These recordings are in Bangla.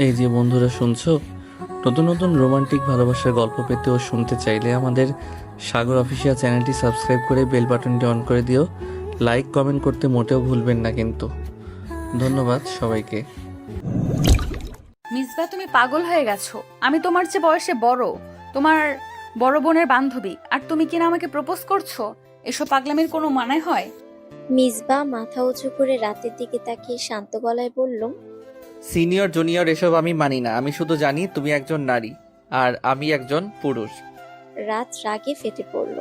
এই যে বন্ধুরা শুনছো, নতুন নতুন রোমান্টিক ভালোবাসার গল্প পেতে ও শুনতে চাইলে আমাদের সাগর অফিসিয়াল চ্যানেলটি সাবস্ক্রাইব করে বেল বাটনটি অন করে দিও। লাইক কমেন্ট করতে মোটেও ভুলবেন না কিন্তু। ধন্যবাদ সবাইকে। মিসবা, তুমি পাগল হয়ে গেছো। আমি তোমার চেয়ে বয়সে বড়, তোমার বড় বোনের বান্ধবী, আর তুমি কিনা আমাকে প্রপোজ করছো? এসব পাগলামির কোনো মানে হয়? মিসবা মাথা উঁচু করে রাতের দিকে তাকিয়ে শান্ত গলায় বলল, সিনিয়র জুনিয়র এসব আমি মানি না। আমি শুধু জানি তুমি একজন নারী আর আমি একজন পুরুষ। রাত রাগে ফেটে পড়ল।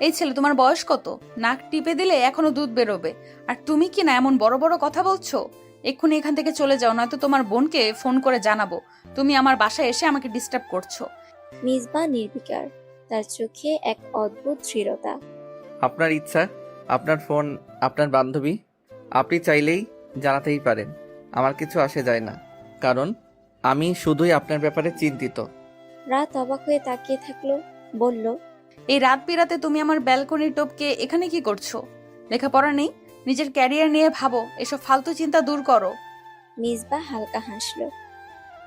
এই ছেলে, তোমার বয়স কত? নাক টিপে দিলে এখনো দুধ বেরোবে, আর তুমি কিনা এমন বড় বড় কথা বলছো। এক্ষুনি এখান থেকে চলে যাও, নয়তো তোমার বোনকে ফোন করে জানাবো তুমি আমার বাসায় এসে আমাকে ডিস্টার্ব করছো। মিসবা নির্বিকার, তার চোখে এক অদ্ভুত দৃঢ়তা। আপনার ইচ্ছা, আপনার ফোন, আপনার বান্ধবী, আপনি চাইলেই জানাতেই পারেন। আমার কিছু আসে যায় না, কারণ আমি শুধুই আপনার ব্যাপারে চিন্তিত। রাত অবাক হয়ে তাকিয়ে থাকলো, বলল, এই রাত বিরাতে তুমি আমার ব্যালকনির টপকে এখানে কি করছো? লেখাপড়া নেই? নিজের ক্যারিয়ার নিয়ে ভাবো, এসব ফালতু চিন্তা দূর করো। মিসবা হালকা হাসল।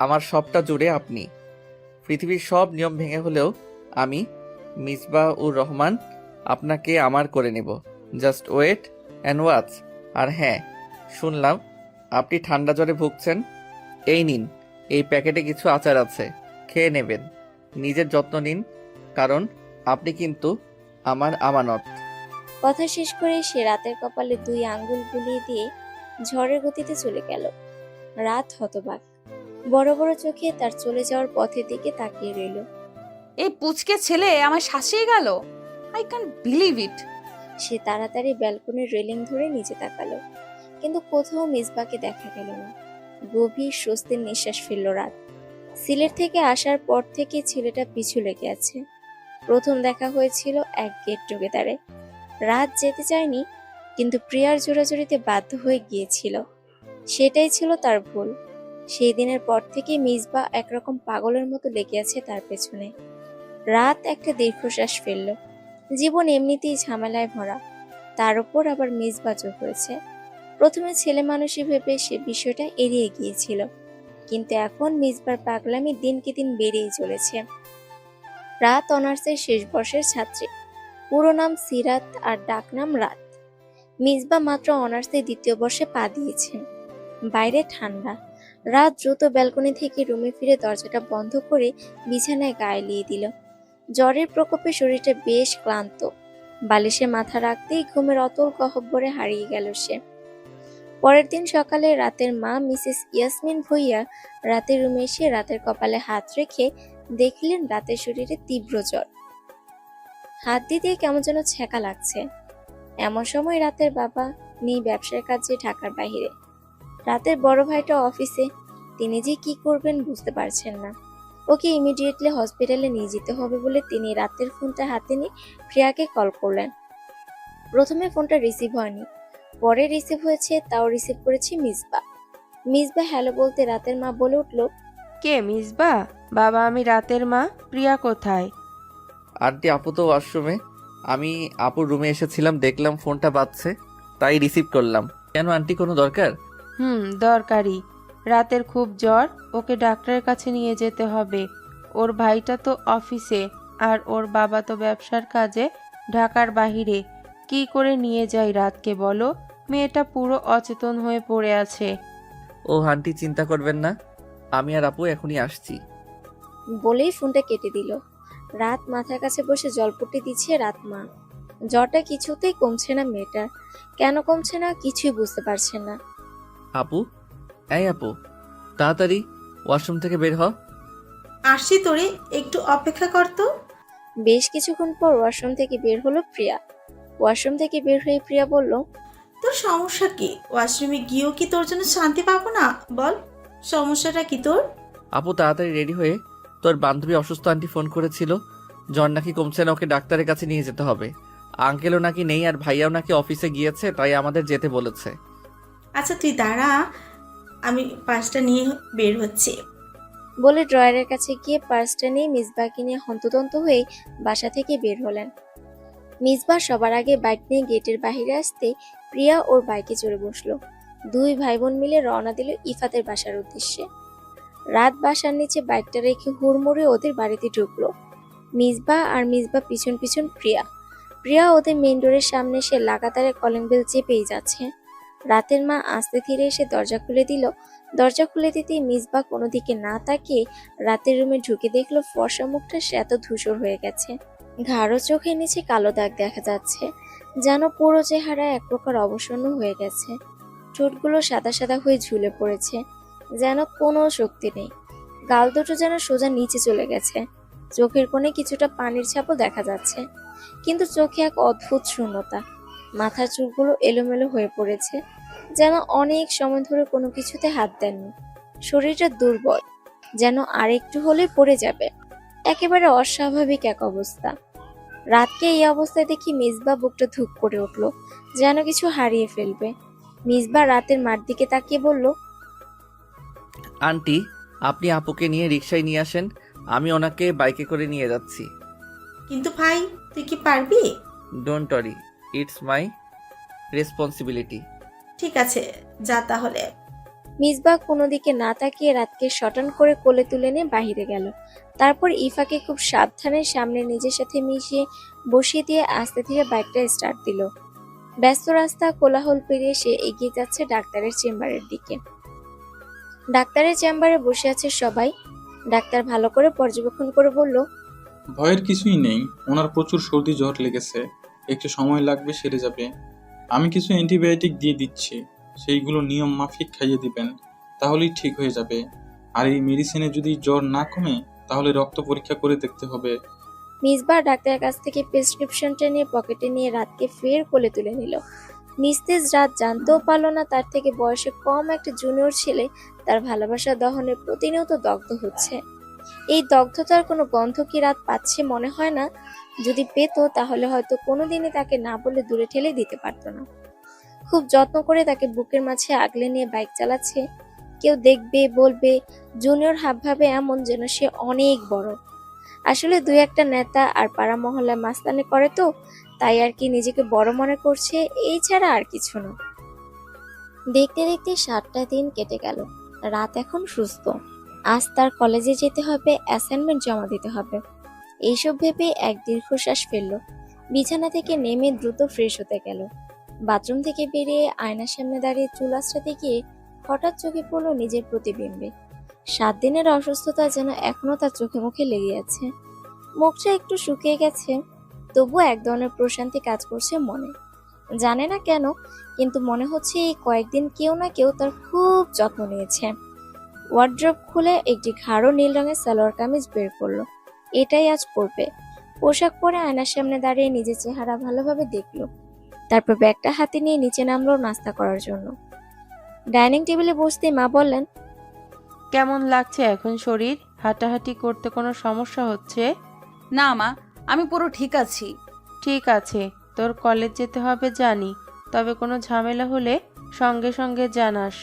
আমার সবটা জুড়ে আপনি। পৃথিবীর সব নিয়ম ভেঙে হলেও আমি, মিসবাহ-উর রহমান, আপনাকে আমার করে নেব। Just wait and watch. আর হ্যাঁ, শুনলাম আপনি ঠান্ডা জ্বরে ভুগছেন। এই নিন, এই প্যাকেটে কিছু আচার আছে, খেয়ে নেবেন। নিজের যত্ন নিন, কারণ আপনি কিন্তু আমার আমানত। কথা শেষ করে সে রাতের কপালে 2 আঙ্গুল বুলিয়ে দিয়ে ঝড়ের গতিতে চলে গেল। রাত হতবাক, বড় বড় চোখে তার চলে যাওয়ার পথের দিকে তাকিয়ে রইল। এই পুচকে ছেলে আমার শাসিয়ে গেল। I can believe it. সে তাড়াতাড়ি ব্যালকনির রেলিং ধরে নিচে তাকালো, কিন্তু কোথাও মিসবাকে দেখা গেল না। গভীর স্বস্তির নিঃশ্বাস ফেলল রাত। সিলেট থেকে আসার পর থেকে ছেলেটা পিছু লেগে আছে। প্রথম দেখা হয়েছিল এক গেট টুগেদারে। রাত যেতে চায়নি, কিন্তু প্রিয়ার জোরাজুরিতে বাধ্য হয়ে গিয়েছিল। সেটাই ছিল তার ভুল। সেই দিনের পর থেকে মিসবা একরকম পাগলের মতো লেগে আছে তার পেছনে। রাত একটা দীর্ঘশ্বাস ফেলল। জীবন এমনিতেই ঝামেলায় ভরা, তার উপর আবার মিসবা যোগ হয়েছে। প্রথমে ছেলে মানুষই ভেবে সে বিষয়টা এড়িয়ে গিয়েছিল, কিন্তু এখন মিসবার পাগলামি দিনকে দিন বেড়েই চলেছে। রাত অনার্সের শেষ বর্ষের ছাত্রী, পুরো নাম সিরাত আর ডাকনাম রাত। মিসবা মাত্র অনার্সের 2য় বর্ষে পা দিয়েছেন। বাইরে ঠান্ডা। রাত দ্রুত ব্যালকনি থেকে রুমে ফিরে দরজাটা বন্ধ করে বিছানায় গা এলিয়ে দিল। জ্বরের প্রকোপে শরীরটা বেশ ক্লান্ত। বালিশে মাথা রাখতেই ঘুমের অতল গহ্বরে হারিয়ে গেল সে। পরের দিন সকালে রাতের মা মিসেস ইয়াসমিন ভুঁইয়া রাতের রুমে এসে রাতের কপালে হাত রেখে দেখলেন রাতের শরীরে তীব্র জ্বর। হাত দিতে কেমন যেন ছ্যাঁকা লাগছে। এমন সময় রাতের বাবা নেই ব্যবসার কাজে ঢাকার বাইরে। রাতের বড় ভাইটা অফিসে। তিনি যে কি করবেন বুঝতে পারছেন না। ওকে ইমিডিয়েটলি হসপিটালে নিয়ে যেতে হবে বলে তিনি রাতের ফোনটা হাতে নিয়ে প্রিয়াকে কল করলেন। প্রথমে ফোনটা রিসিভ হয়নি, পরে রিসিভ হয়েছে, তাও রিসিভ করেছে মিসবা। মিসবা হ্যালো বলতে রাতের মা বলে উঠল, কে মিসবা? বাবা, আমি রাতের মা। প্রিয়া কোথায়? আন্টি, আপু তো ওয়াশরুমে। আমি আপুর রুমে এসেছিলাম, দেখলাম ফোনটা বাজছে, তাই রিসিভ করলাম। কেন আন্টি, কোনো দরকার? দরকারি। রাতের খুব জ্বর, ওকে ডাক্তারের কাছে নিয়ে যেতে হবে। ওর ভাইটা তো অফিসে, আর ওর বাবা তো ব্যবসার কাজে ঢাকার বাহিরে। কি করে নিয়ে যাই রাতকে বলো? মেয়েটা পুরো অচেতন হয়ে পড়ে আছে। ও আন্টি, চিন্তা করবেন না, আমি আর আপু এখনই আসছি। বলেই ফোনটা কেটে দিল। রাত মাথার কাছে বসে জলপট্টি দিচ্ছে রাত মা। জ্বরটা কিছুতেই কমছে না মেয়েটার। কেন কমছে না কিছুই বুঝতে পারছেন না। আপু, এই আপু, তাড়াতাড়ি ওয়াশরুম থেকে বের হ। আসছি তোরে, একটু অপেক্ষা কর তো। বেশ কিছুক্ষণ পর ওয়াশরুম থেকে বের হলো প্রিয়া। ওয়াশরুম থেকে বের হয়ে প্রিয়া বলল, তোর সমস্যা কি? ওয়াশরুমে গিয়েও কি তোর জন্য শান্তি পাবো না? বল, সমস্যাটা কি তোর? আপু, তাড়াতাড়ি রেডি হয়ে, তোর বান্ধবী অসুস্থ আন্টি ফোন করেছিল, জ্বর নাকি কমছে না, ওকে ডাক্তারের কাছে নিয়ে যেতে হবে। আঙ্কেলও নাকি নেই, আর ভাইয়াও নাকি অফিসে গিয়েছে, তাই আমাদের যেতে বলেছে। আচ্ছা তুই দাঁড়া, আমি পাঁচটা নিয়ে বের হচ্ছি। বলে ড্রয়ারের কাছে গিয়ে পার্সটা নিয়ে মিসবাকে নিয়ে হন্তদন্ত হয়ে বাসা থেকে বের হলেন। মিসবা সবার আগে বাইক নিয়ে গেটের বাইরে আসতে প্রিয়া ওর বাইকে চড়ে বসলো। 2 ভাই বোন মিলে রওনা দিল ইফাতের বাসার উদ্দেশ্যে। রাত বাসার নিচে বাইকটা রেখে হুড়মুড়ে ওদের বাড়িতে ঢুকলো। মিসবা পিছন পিছন প্রিয়া ওদের মেইন ডোরের সামনে এসে লাগাতারে কলিং বেল চেপেই যাচ্ছে। রাতের মা আস্তে ধীরে এসে দরজা খুলে দিল। দরজা খুলে দিতেই মিসবা কোনো দিকে না তাকিয়ে রাতের রুমে ঢুকে দেখলো ফর্সা মুখটা সে এত ধূসর হয়ে গেছে। ঘাড়ো চোখের নিচে কালো দাগ দেখা যাচ্ছে, যেন পুরো চেহারা এক প্রকার অবসন্ন হয়ে গেছে। ঠোঁটগুলো সাদা সাদা হয়ে ঝুলে পড়েছে, যেন কোনো শক্তি নেই। গাল দুটো যেন সোজা নিচে চলে গেছে। চোখের কোণে কিছুটা পানির ছাপও দেখা যাচ্ছে, কিন্তু চোখে এক অদ্ভুত শূন্যতা। মাথার চুলগুলো এলোমেলো হয়ে পড়েছে, যেন অনেক সময় ধরে কোনো কিছুতে হাত দেননি। শরীরটা দুর্বল, যেন আর একটু হলেই পড়ে যাবে। একেবারে অস্বাভাবিক এক অবস্থা। রাতকে এই অবস্থায় দেখি মিসবা বুকটা ধুক করে উঠল, যেন কিছু হারিয়ে ফেলবে। মিসবা রাতের মার দিকে তাকিয়ে বলল, আন্টি, আপনি আপুকে নিয়ে রিকশায় নিয়ে আসেন, আমি ওনাকে বাইকে করে নিয়ে যাচ্ছি। কিন্তু ভাই, তুই কি পারবি? Don't worry, it's my responsibility. ঠিক আছে, যা তাহলে। মিসবা কোনো দিকে না তাকিয়ে রাতকে শটান করে কোলে তুলে নিয়ে বাহিরে গেল। তারপর ইফাকে খুব সাবধানে সামনে নিজের সাথে মিশিয়ে বসিয়ে দিয়ে আস্তে ধীরে বাইকটা স্টার্ট দিল। ব্যস্ত রাস্তা কোলাহল পেরিয়ে সে এগিয়ে যাচ্ছে ডাক্তারের চেম্বারের দিকে। ডাক্তারের চেম্বারে বসে আছে সবাই। ডাক্তার ভালো করে পর্যবেক্ষণ করে বলল, ভয়ের কিছুই নেই, ওনার প্রচুর সর্দি জ্বর লেগেছে, একটু সময় লাগবে, সেরে যাবে। আমি কিছু অ্যান্টিবায়োটিক দিয়ে দিচ্ছি, সেইগুলো নিয়ম মাফিক খাইয়ে দিবেন, তাহলেই ঠিক হয়ে যাবে। আর এই মেডিসিনে যদি জ্বর না কমে তাহলে রক্ত পরীক্ষা করে দেখতে হবে। মিসবা ডাক্তারের কাছ থেকে প্রেসক্রিপশনটা নিয়ে পকেটে নিয়ে রাতকে ফের কোলে তুলে নিল। নিস্তেজ রাত জানতেও পারল না তার থেকে বয়সে কম একটা জুনিয়র ছেলে তার ভালোবাসা দহনে প্রতিনিয়ত দগ্ধ হচ্ছে। এই দগ্ধতার কোনো গন্ধ কি রাত পাচ্ছে মনে হয় না। যদি পেত তাহলে হয়তো কোনোদিনই তাকে না বলে দূরে ঠেলে দিতে পারতো না। খুব যত্ন করে তাকে বুকের মাঝে আগলে নিয়ে বাইক চালাচ্ছে। কেউ দেখবে, বলবে, জুনিয়র হাবভাবে এমন যেন সে অনেক বড়। আসলে দুই একটা নেতা আর পাড়া মহল্লায় মাস্তানি করে তো, তাই আর কি নিজেকে বড় মনে করছে, এই ছাড়া আর কিছু না। দেখতে দেখতে 7টা দিন কেটে গেল। রাত এখন সুস্থ। আজ তার কলেজে যেতে হবে, অ্যাসাইনমেন্ট জমা দিতে হবে। এইসব ভেবে এক দীর্ঘশ্বাস ফেলল। বিছানা থেকে নেমে দ্রুত ফ্রেশ হতে গেল। বাথরুম থেকে বেরিয়ে আয়নার সামনে দাঁড়িয়ে চুল আঁচড়াতে গিয়ে হঠাৎ চোখে পড়ল নিজের প্রতিবিম্বে। 7 দিনের অসুস্থতা যেন এখনো তার চোখে মুখে লেগে আছে। মুখটা একটু শুকিয়ে গেছে, তবুও এক ধরনের প্রশান্তি কাজ করছে মনে। জানে না কেন, কিন্তু মনে হচ্ছে এই কয়েকদিন কেউ না কেউ তার খুব যত্ন নিয়েছে। ওয়ার্ড্রপ খুলে একটি গাঢ় নীল রঙের সালোয়ার কামিজ বের করলো। এটাই আজ পরবে। পোশাক পরে আয়নার সামনে দাঁড়িয়ে নিজের চেহারা ভালোভাবে দেখলো। তারপর ব্যাগটা হাতে নিয়ে নিচে নামলো নাস্তা করার জন্য। ডাইনিং টেবিলে বসতেই মা বললেন, কেমন লাগছে এখন শরীর? হাঁটাহাঁটি করতে কোনো সমস্যা হচ্ছে? না মা, আমি পুরো ঠিক আছি। ঠিক আছে, তোর কলেজ যেতে হবে জানি, তবে কোনো ঝামেলা হলে সঙ্গে সঙ্গে জানাস।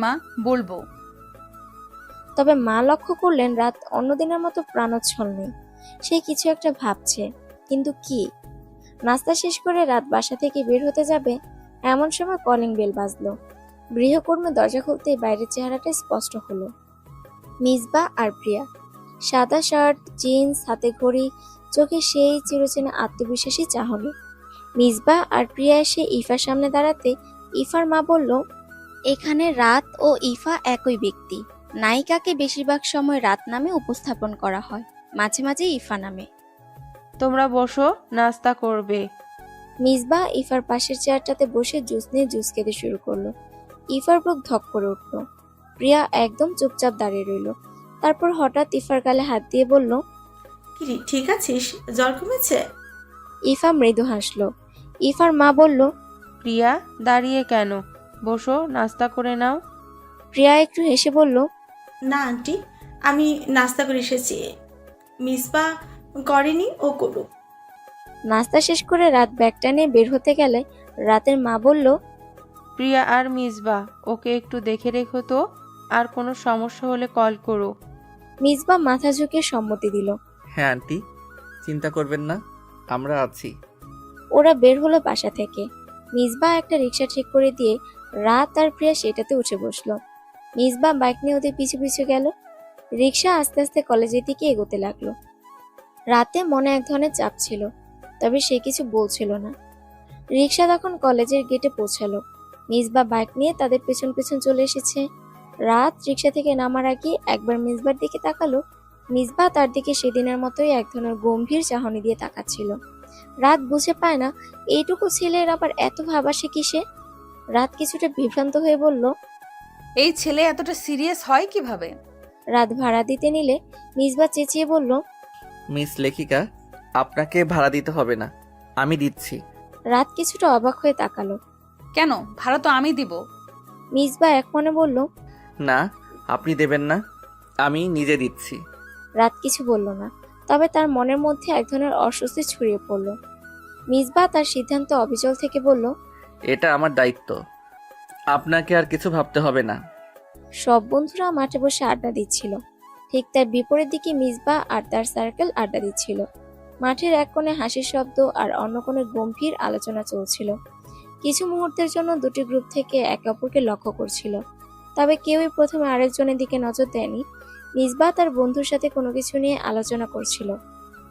মা, বলবো। তবে মা লক্ষ্য করলেন রাত অন্যদিনের মতো প্রাণোচ্ছল নেই। সে কিছু একটা ভাবছে, কিন্তু কি? নাস্তা শেষ করে রাত বাসা থেকে বের হতে যাবে, এমন সময় কলিং বেল বাজলো। গৃহকর্মী দরজা খুলতেই বাইরের চেহারাটা স্পষ্ট হলো। মিসবা আর প্রিয়া। সাদা শার্ট, জিন্স, হাতে ঘড়ি, চোখে সেই চিরচেনা আত্মবিশ্বাসী চাহনি। মিসবা আর প্রিয়া এসে ইফার সামনে দাঁড়াতে ইফার মা বলল, এখানে রাত ও ইফা একই ব্যক্তি। নায়িকাকে বেশিরভাগ সময় রাত নামে উপস্থাপন করা হয়, মাঝে মাঝে ইফা নামে। তোমরা বসো, নাস্তা করবে। মিসবা ইফার পাশের চেয়ারটাতে বসে জুস নিয়ে জুস খেতে শুরু করলো। ইফার বুক ধক করে উঠল। প্রিয়া একদম চুপচাপ দাঁড়িয়ে রইল। তারপর হঠাৎ ইফার গালে হাত দিয়ে বলল, কিরে, ঠিক আছিস? জ্বর কমেছে? ইফা মৃদু হাসলো। ইফার মা বলল, প্রিয়া, দাঁড়িয়ে কেন? বসো, নাস্তা করে নাও। প্রিয়া একটু হেসে বলল, না আন্টি, আমি নাস্তা করে এসেছি। মিসবা করেনি, ও করুক। নাস্তা শেষ করে রাত ব্যাগটা নিয়ে বের হতে গেলে রাতের মা বলল, প্রিয়া আর মিসবা, ওকে একটু দেখে রেখো তো, আর কোনো সমস্যা হলে কল করো। মিসবা মাথা ঝুঁকিয়ে সম্মতি দিল। হ্যাঁ আন্টি, চিন্তা করবেন না, আমরা আছি। ওরা বের হলো বাসা থেকে। মিসবা একটা রিক্সা ঠিক করে দিয়ে রাত আর প্রিয়া সেটাতে উঠে বসলো। মিসবা বাইক নিয়ে ওদের পিছু পিছু গেল। রিক্সা আস্তে আস্তে কলেজের দিকে এগোতে লাগলো। রাতে মনে এক ধরনের চাপ ছিল, তবে সে কিছু বলছিল না। রিক্সা তখন কলেজের গেটে পৌঁছালো। মিসবা বাইক নিয়ে তাদের পেছন পেছন চলে এসেছে। রাত রিক্সা থেকে নামার আগে একবার মিসবার দিকে তাকালো। মিসবা তার দিকে সেদিনের মতোই এক ধরনের গম্ভীর চাহনি দিয়ে তাকাচ্ছিল। রাত বুঝে পায় না এইটুকু ছেলের আবার এত ভাব আসে কিসে। রাত কিছুটা বিভ্রান্ত হয়ে বলল, এই ছেলে এতটা সিরিয়াস হয় কিভাবে? রাত ভাড়া দিতে নিলে মিসবা চেঁচিয়ে বলল, মিস লেখিকা, আপনাকে ভাড়া দিতে হবে না, আমি দিচ্ছি। রাত কিছুটা অবাক হয়ে তাকালো। কেন? ভাড়া তো আমি দিব। মিসবা এক মনে বলল, না, আপনি দেবেন না, আমি নিজে দিচ্ছি। রাত কিছু বলল না, তবে তার মনের মধ্যে এক ধরনের অস্বস্তি ছড়িয়ে পড়ল। মিসবা তার সিদ্ধান্ত অবিচল থেকে বলল, এটা আমার দায়িত্ব, আপনাকে আর কিছু ভাবতে হবে না। সব বন্ধুরা মাঠে বসে আড্ডা দিচ্ছিল। ঠিক তার বিপরীত দিকে মিসবা আর তার সার্কেল আড্ডা দিচ্ছিল। মাঠের এক কোণে হাসির শব্দ আর অন্য কোণে গম্ভীর আলোচনা চলছিল। কিছু মুহূর্তের জন্য দুটি গ্রুপ থেকে একে অপরকে লক্ষ্য করছিল, তবে কেউই প্রথমে আরেকজনের দিকে নজর দেয়নি। মিসবা তার বন্ধুর সাথে কোনো কিছু নিয়ে আলোচনা করছিল।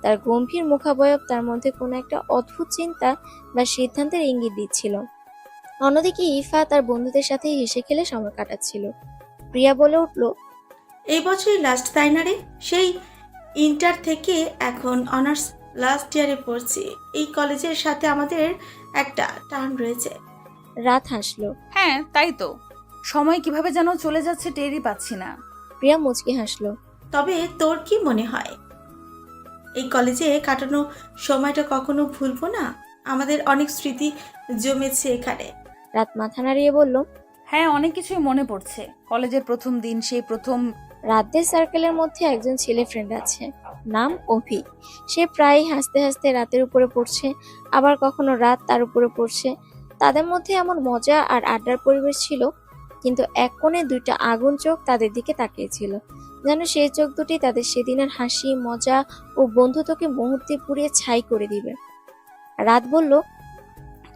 তার গম্ভীর মুখাবয়ব তার মধ্যে কোনো একটা অদ্ভুত চিন্তা বা সিদ্ধান্তের ইঙ্গিত দিচ্ছিল। অন্যদিকে ইফা তার বন্ধুদের সাথে হেসে খেলে সময় কাটাচ্ছিল। প্রিয়া বলে উঠল, এই বছরই লাস্ট, তাই না রে? সেই ইন্টার থেকে এখন অনার্স লাস্ট ইয়ারে পড়ছি। এই কলেজের সাথে আমাদের একটা টার্ন রয়েছে। রাত হাসলো। হ্যাঁ, তাই তো। সময় কিভাবে যেন চলে যাচ্ছে টেরই পাচ্ছি না। প্রিয়া মুচকি হাসলো। তবে তোর কি মনে হয় এই কলেজে কাটানো সময়টা কখনো ভুলবো না? আমাদের অনেক স্মৃতি জমেছে এখানে। রাত মাথা নাড়িয়ে বলল, হ্যাঁ, অনেক কিছুই মনে পড়ছে। কলেজের প্রথম দিন, সেই প্রথম। রাতের সার্কেলের মধ্যে একজন ছেলে ফ্রেন্ড আছে, নাম অভি। সে প্রায়ই হাসতে হাসতে রাতের উপরে পড়ছে, আবার কখনো রাত তার উপরে পড়ছে। তাদের মধ্যে এমন মজা আর আড্ডার পরিবেশ ছিল, কিন্তু এক কোণে দুইটা আগুন চোখ তাদের দিকে তাকিয়েছিল, যেন সেই চোখ দুটি তাদের সেদিনের হাসি, মজা ও বন্ধুত্বকে মুহূর্তে পুড়িয়ে ছাই করে দিবে। রাত বলল,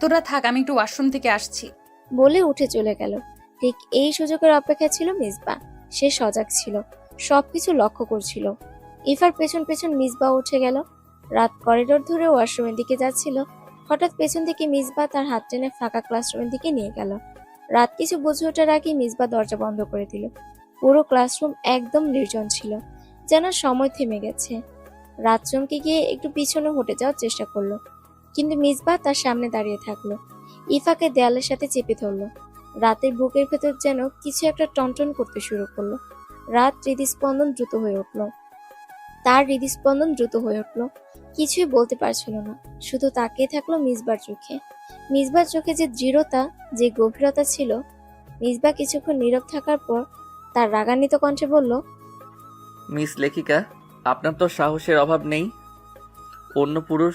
তোরা থাক, আমি একটু ওয়াশরুম থেকে আসছি। বলে উঠে চলে গেল। ঠিক এই সুযোগের অপেক্ষা ছিল মিসবা। সে সজাগ ছিল, সবকিছু লক্ষ্য করছিল। ইফার পেছন পেছন মিসবা উঠে গেল। রাত করিডোর ধরে ওয়াশরুমের দিকে যাচ্ছিল। হঠাৎ পেছন থেকে মিসবা তার হাত টেনে ফাঁকা ক্লাসরুমের দিকে নিয়ে গেল। রাত কিছু বুঝে ওঠার আগে মিসবা দরজা বন্ধ করে দিল। পুরো ক্লাসরুম একদম নির্জন ছিল, যেন সময় থেমে গেছে। রাত চমকে গিয়ে একটু পিছনে হটে যাওয়ার চেষ্টা করলো, কিন্তু মিসবা তার সামনে দাঁড়িয়ে থাকলো। ইফাকে দেয়ালের সাথে চেপে ধরলো। রাতের বুকের ভেতর যেন কিছু একটা টনটন করতে শুরু করলো। রাত হৃদস্পন্দন দ্রুত হয়ে উঠল। তার হৃদস্পন্দন দ্রুত হয়ে উঠল। কিছুই বলতে পারছিল না, শুধু তাকিয়ে থাকলো মিসবার চোখে। মিসবার চোখে যে দৃঢ়তা, যে গভীরতা ছিল। মিসবা কিছুক্ষণ নীরব থাকার পর তার রাগান্বিত কণ্ঠে বলল, মিস লেখিকা, আপনার তো সাহসের অভাব নেই। অন্য পুরুষ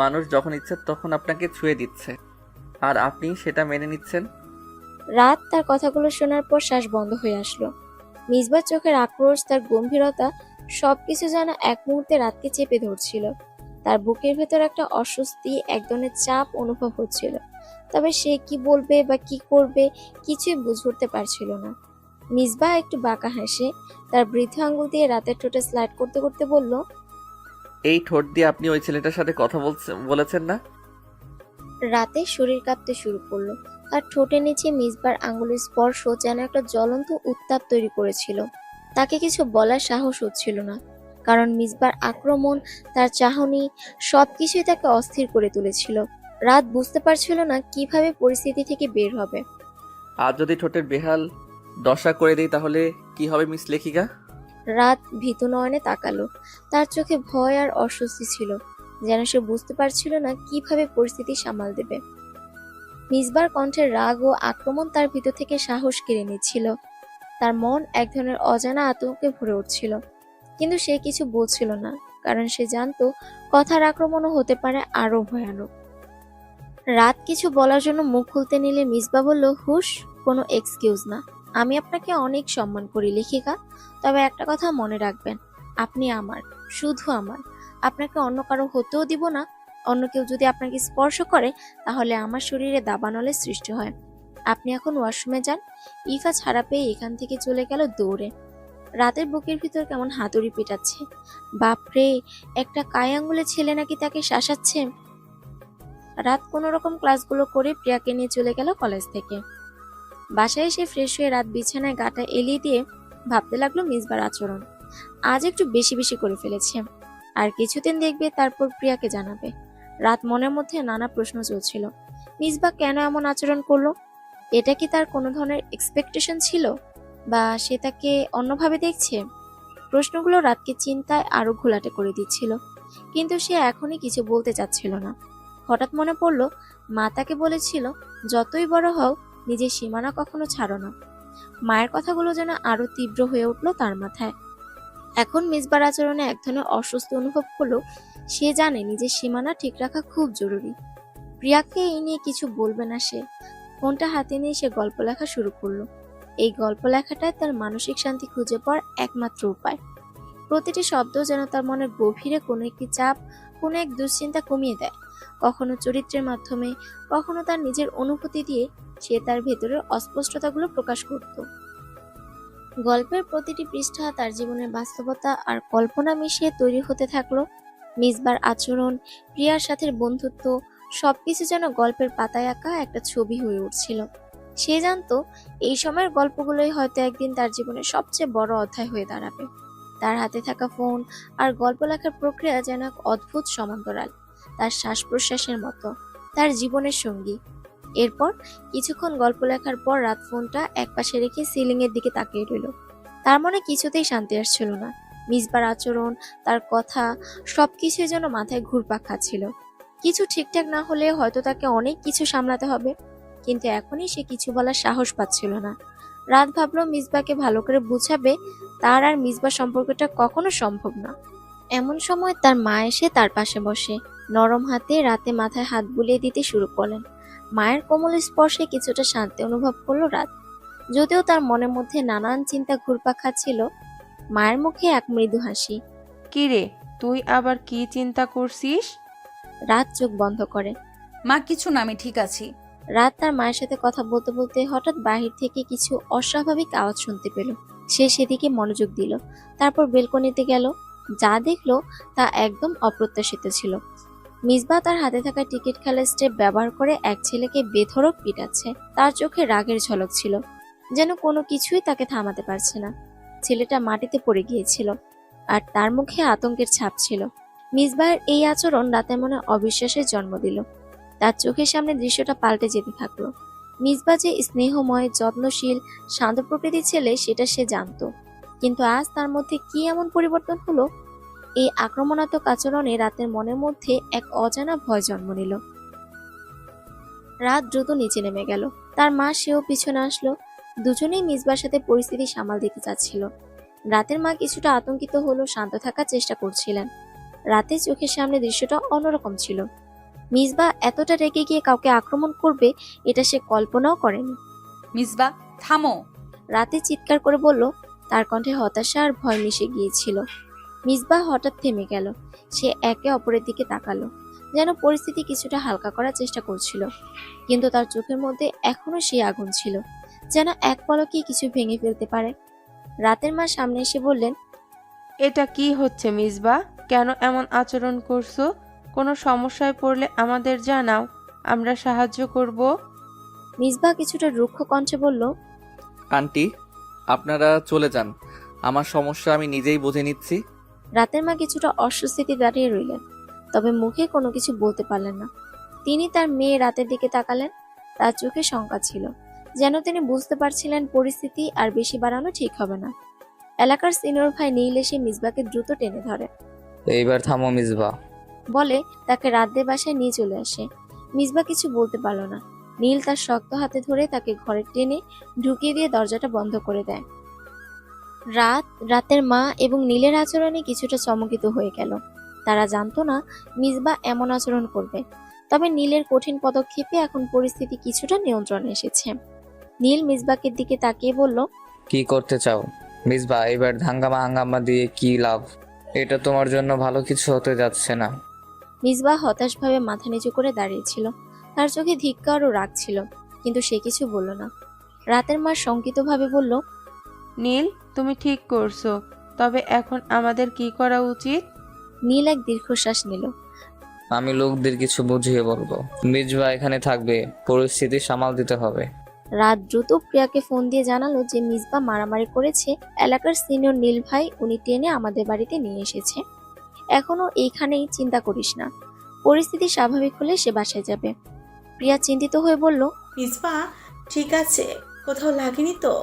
মানুষ যখন ইচ্ছে তখন আপনাকে ছুঁয়ে দিচ্ছে, আর আপনি সেটা মেনে নিচ্ছেন। রাত তার কথাগুলো শোনার পর শ্বাস বন্ধ হয়ে আসলো। মিসবার চোখের আক্রোশ, তার গম্ভীরতা, সবকিছু যেন এক মুহূর্তে রাতকে চেপে ধরছিল। তার বুকের ভেতর একটা অস্বস্তি, এক ধরনের চাপ অনুভব হচ্ছিল, তবে সে কি বলবে বা কি করবে কিছুই বুঝে উঠতে পারছিল না। মিসবা একটু বাঁকা হাসে তার বৃদ্ধ আঙ্গুল দিয়ে রাতের ঠোঁটে স্লাইড করতে করতে বলল, এই ঠোঁট দিয়ে আপনি ওই ছেলেটার সাথে কথা বলেছেন না? রাতে শরীর কাঁপতে শুরু করলো। তার ঠোঁটের নিচে মিসবার আঙ্গুলের স্পর্শ যেন একটা জ্বলন্ত উত্তাপ তৈরি করেছিল। তাকে কিছু বলার সাহস হচ্ছিল না, কারণ মিসবার আক্রমণ, তার চাহনি, সবকিছুই তাকে অস্থির করে তুলেছিল। রাত বুঝতে পারছিল না কিভাবে পরিস্থিতি থেকে বের হবে। আর যদি ঠোঁটের বেহাল দশা করে দিই তাহলে কি হবে মিস লেখিকা? রাত ভীতু নয়নে তাকালো। তার চোখে ভয় আর অস্বস্তি ছিল, যেন সে বুঝতে পারছিল না কিভাবে পরিস্থিতি সামাল দেবে। মিসবার কণ্ঠের রাগ ও আক্রমণ তার ভিতর থেকে সাহস কেড়ে নিচ্ছিল। তার মন এক ধরনের অজানা আতঙ্কে ভরে উঠছিল, কিন্তু সে কিছু বলছিল না, কারণ সে জানতো কথার আক্রমণও হতে পারে আরো ভয়ানক। রাত কিছু বলার জন্য মুখ খুলতে নিলে মিসবা বলল, হুশ, কোনো এক্সকিউজ না। আমি আপনাকে অনেক সম্মান করি লেখিকা, তবে একটা কথা মনে রাখবেন, আপনি আমার, শুধু আমার। আপনাকে অন্য কারো হতেও দিব না। অন্য কেউ যদি আপনাকে স্পর্শ করে তাহলে আমার শরীরে দাবানলের সৃষ্টি হয়। আপনি এখন ওয়াশরুমে যান। ইফা ছাড়া পেয়ে এখান থেকে চলে গেল দৌড়ে। রাতের বুকের ভিতর কেমন হাতুড়ি পেটাচ্ছে। বাপরে, একটা কায় আঙ্গুলের ছেলে নাকি তাকে শাসাচ্ছে। রাত কোনো রকম ক্লাসগুলো করে প্রিয়াকে নিয়ে চলে গেল কলেজ থেকে। বাসায় এসে ফ্রেশ হয়ে রাত বিছানায় গাটা এলিয়ে দিয়ে ভাবতে লাগলো মিসবার আচরণ আজ একটু বেশি বেশি করে ফেলেছে। আর কিছুদিন দেখবে, তারপর প্রিয়াকে জানাবে। রাত মনের মধ্যে নানা প্রশ্ন চলছিল। মিসবা কেন এমন আচরণ করলো? এটা কি তার কোনো ধরনের এক্সপেকটেশন ছিল, বা সে তাকে অন্যভাবে দেখছে? প্রশ্নগুলো রাতকে চিন্তায় আরো ঘোলাটে করে দিচ্ছিল, কিন্তু সে এখনই কিছু বলতে চাচ্ছিল না। হঠাৎ মনে পড়ল, মা তাকে বলেছিল, যতই বড় হও নিজের সীমানা কখনো ছাড়ো না। মায়ের কথাগুলো যেন আরো তীব্র হয়ে উঠলো তার মাথায়। এখন মিসবার আচরণে এক ধরনের অস্বস্তি অনুভব হলো। সে জানে নিজের সীমানা ঠিক রাখা খুব জরুরি। প্রিয়াকে এই নিয়ে কিছু বলবে না সে। ফোনটা হাতে নিয়ে সে গল্প লেখা শুরু করলো। এই গল্প লেখাটাই তার মানসিক শান্তি খুঁজে পাওয়ার একমাত্র উপায়। প্রতিটি শব্দ যেন তার মনের গভীরে কোনো একটি চাপ, কোনো এক দুশ্চিন্তা কমিয়ে দেয়। কখনো চরিত্রের মাধ্যমে, কখনো তার নিজের অনুভূতি দিয়ে সে তার ভেতরের অস্পষ্টতাগুলো প্রকাশ করত। গল্পের প্রতিটি পৃষ্ঠা তার জীবনের বাস্তবতা আর কল্পনা মিশিয়ে তৈরি হতে থাকলো। মিসবার আচরণ, প্রিয়ার সাথে বন্ধুত্ব, সবকিছু যেন গল্পের পাতায় আঁকা একটা ছবি হয়ে উঠছিল। সে জানতো এই সময়ের গল্পগুলোই হয়তো একদিন তার জীবনের সবচেয়ে বড় অধ্যায় হয়ে দাঁড়াবে। তার হাতে থাকা ফোন আর গল্প লেখার প্রক্রিয়া যেন এক অদ্ভুত সমান্তরাল, তার শ্বাস প্রশ্বাসের মতো, তার জীবনের সঙ্গী। এরপর কিছুক্ষণ গল্প লেখার পর রাত ফোনটা একপাশে রেখে সিলিং এর দিকে তাকিয়ে রইল। তার মনে কিছুতেই শান্তি আসছিল না। মিসবার আচরণ, তার কথা, সবকিছুই যেন মাথায় ঘুরপাক খাচ্ছিল। কিছু ঠিকঠাক না হলে হয়তো তাকে অনেক কিছু সামলাতে হবে, কিন্তু এখনই সে কিছু বলার সাহস পাচ্ছিল না। রাত ভাবলো মিসবাকে ভালো করে বুঝাবে, তার আর মিসবার সম্পর্কটা কখনো সম্ভব না। এমন সময় তার মা এসে তার পাশে বসে নরম হাতে রাতে মাথায় হাত বুলিয়ে দিতে শুরু করলেন। মায়ের কোমল স্পর্শে কিছুটা শান্তি অনুভব করলো রাত। যদিও তার মনের মধ্যে নানান চিন্তা ঘুরপাক খাচ্ছিল, মায়ের মুখে এক মৃদু হাসি। কিরে, তুই আবার কি চিন্তা করছিস? রাত চোখ বন্ধ করে। মা কিছু না, আমি ঠিক আছি। রাত তার মায়ের সাথে কথা বলতে বলতে হঠাৎ বাহির থেকে কিছু অস্বাভাবিক আওয়াজ শুনতে পেল। সে সেদিকে মনোযোগ দিল, তারপর বেলকনিতে গেল। যা দেখলো তা একদম অপ্রত্যাশিত ছিল। মিসবা তার হাতে থাকা টিকিট খেলার স্টেপ ব্যবহার করে এক ছেলেকে বেধড়ক পিটাচ্ছে। তার চোখে রাগের ঝলক ছিল, যেন কোনো কিছুই তাকে থামাতে পারছে না। ছেলেটা মাটিতে পড়ে গিয়েছিল, আর তার মুখে আতঙ্কের ছাপ ছিল। মিসবাহের এই আচরণ রাতের মনে অবিশ্বাসের জন্ম দিল। তার চোখের সামনে দৃশ্যটা পাল্টে যেতে থাকলো। মিসবা যে স্নেহময়, যত্নশীল, শান্ত প্রকৃতির ছেলে সেটা সে জানতো, কিন্তু আজ তার মধ্যে কি এমন পরিবর্তন হলো? এই আক্রমণাত্মক আচরণে রাতের মনের মধ্যে এক অজানা ভয় জন্ম নিল। রাত দ্রুত নিচে নেমে গেল। তার মা সেও পিছনে আসলো। দুজনেই মিসবার সাথে পরিস্থিতি সামাল দিতে চাচ্ছিল। রাতের মা কিছুটা আতঙ্কিত হলো, শান্ত থাকার চেষ্টা করছিলেন। রাতের চোখের সামনে দৃশ্যটা অন্যরকম ছিল। মিসবা এতটা রেগে গিয়ে কাউকে আক্রমণ করবে এটা সে কল্পনাও করেনি। মিসবা, থামো। রাতে চিৎকার করে বলল, তার কণ্ঠে হতাশা আর ভয় মিশে গিয়েছিল। মিসবা হঠাৎ থেমে গেল। সে একে অপরের দিকে তাকালো, যেন পরিস্থিতি কিছুটা হালকা করার চেষ্টা করছিল, কিন্তু তার চোখের মধ্যে এখনো সেই আগুন ছিল, যেন এক পলকে কিছু ভেঙে ফেলতে পারে। রাতের মা সামনে এসে বললেন, এটা কি হচ্ছে মিসবা? কেন এমন আচরণ করছো? কোনো সমস্যায় পড়লে আমাদের জানাও, আমরা সাহায্য করব। মিসবা কিছুটা রুক্ষ কণ্ঠে বলল, আন্টি, আপনারা চলে যান, আমার সমস্যা আমি নিজেই বুঝে নিচ্ছি। রাতের মা কিছুটা অস্বস্তিতে দাঁড়িয়ে রইলেন, তবে মুখে কোনো কিছু বলতে পারলেন না। তিনি তার মেয়ে রাতের দিকে তাকালেন। তার চোখে শঙ্কা ছিল, যেন তিনি বুঝতে পারছিলেন পরিস্থিতি আর বেশি বাড়ানো ঠিক হবে না। এলাকার সিনিয়র ভাই নীল এসে মিসবাকে দ্রুত টেনে ধরে, এইবার থামো মিসবা। বলে তাকে রাতদের বাসায় নিয়ে চলে আসে। মিসবা কিছু বলতে পারল না। নীল তার শক্ত হাতে ধরে তাকে ঘরে টেনে ঢুকিয়ে দিয়ে দরজাটা বন্ধ করে দেয়। রাতের মা এবং নীলের আচরণে কিছুটা চমকিত হয়ে গেল। তারা জানতো না মিসবা এমন আচরণ করবে, তবে নীলের কঠিন পদক্ষেপে এখন পরিস্থিতি কিছুটা নিয়ন্ত্রণে এসেছে। নীল মিসবাকের দিকে তাকিয়ে বলল, কি করতে চাও মিসবা? এবার হাঙ্গামা দিয়ে কি লাভ? এটা তোমার জন্য ভালো কিছু হতে যাচ্ছে না। মিসবা হতাশভাবে মাথা নিচু করে দাঁড়িয়েছিল। তার চোখে ধিক্কার ও রাগ ছিল। কিন্তু সে কিছু বলল না। রাতের মা শঙ্কিতভাবে বলল, নীল, তুমি ঠিক করছো, তবে এখন আমাদের কি করা উচিত? নীল এক দীর্ঘশ্বাস নিল। আমি লোকদের কিছু বুঝিয়ে বলবো। মিজবা এখানে থাকবে, পরিস্থিতি সামাল দিতে হবে। রাত দ্রুত প্রিয়াকে ফোন দিয়ে জানালো যে মিসবা মারামারি করেছে। এলাকার সিনিয়র নীল ভাই উনি টেনে আমাদের বাড়িতে নিয়ে এসেছে। এখনো এইখানেই, চিন্তা করিস না, পরিস্থিতি স্বাভাবিক হলে সে বাসায় যাবে। প্রিয়া চিন্তিত হয়ে বলল, মিসবা ঠিক আছে, কোথাও লাগেনি তো?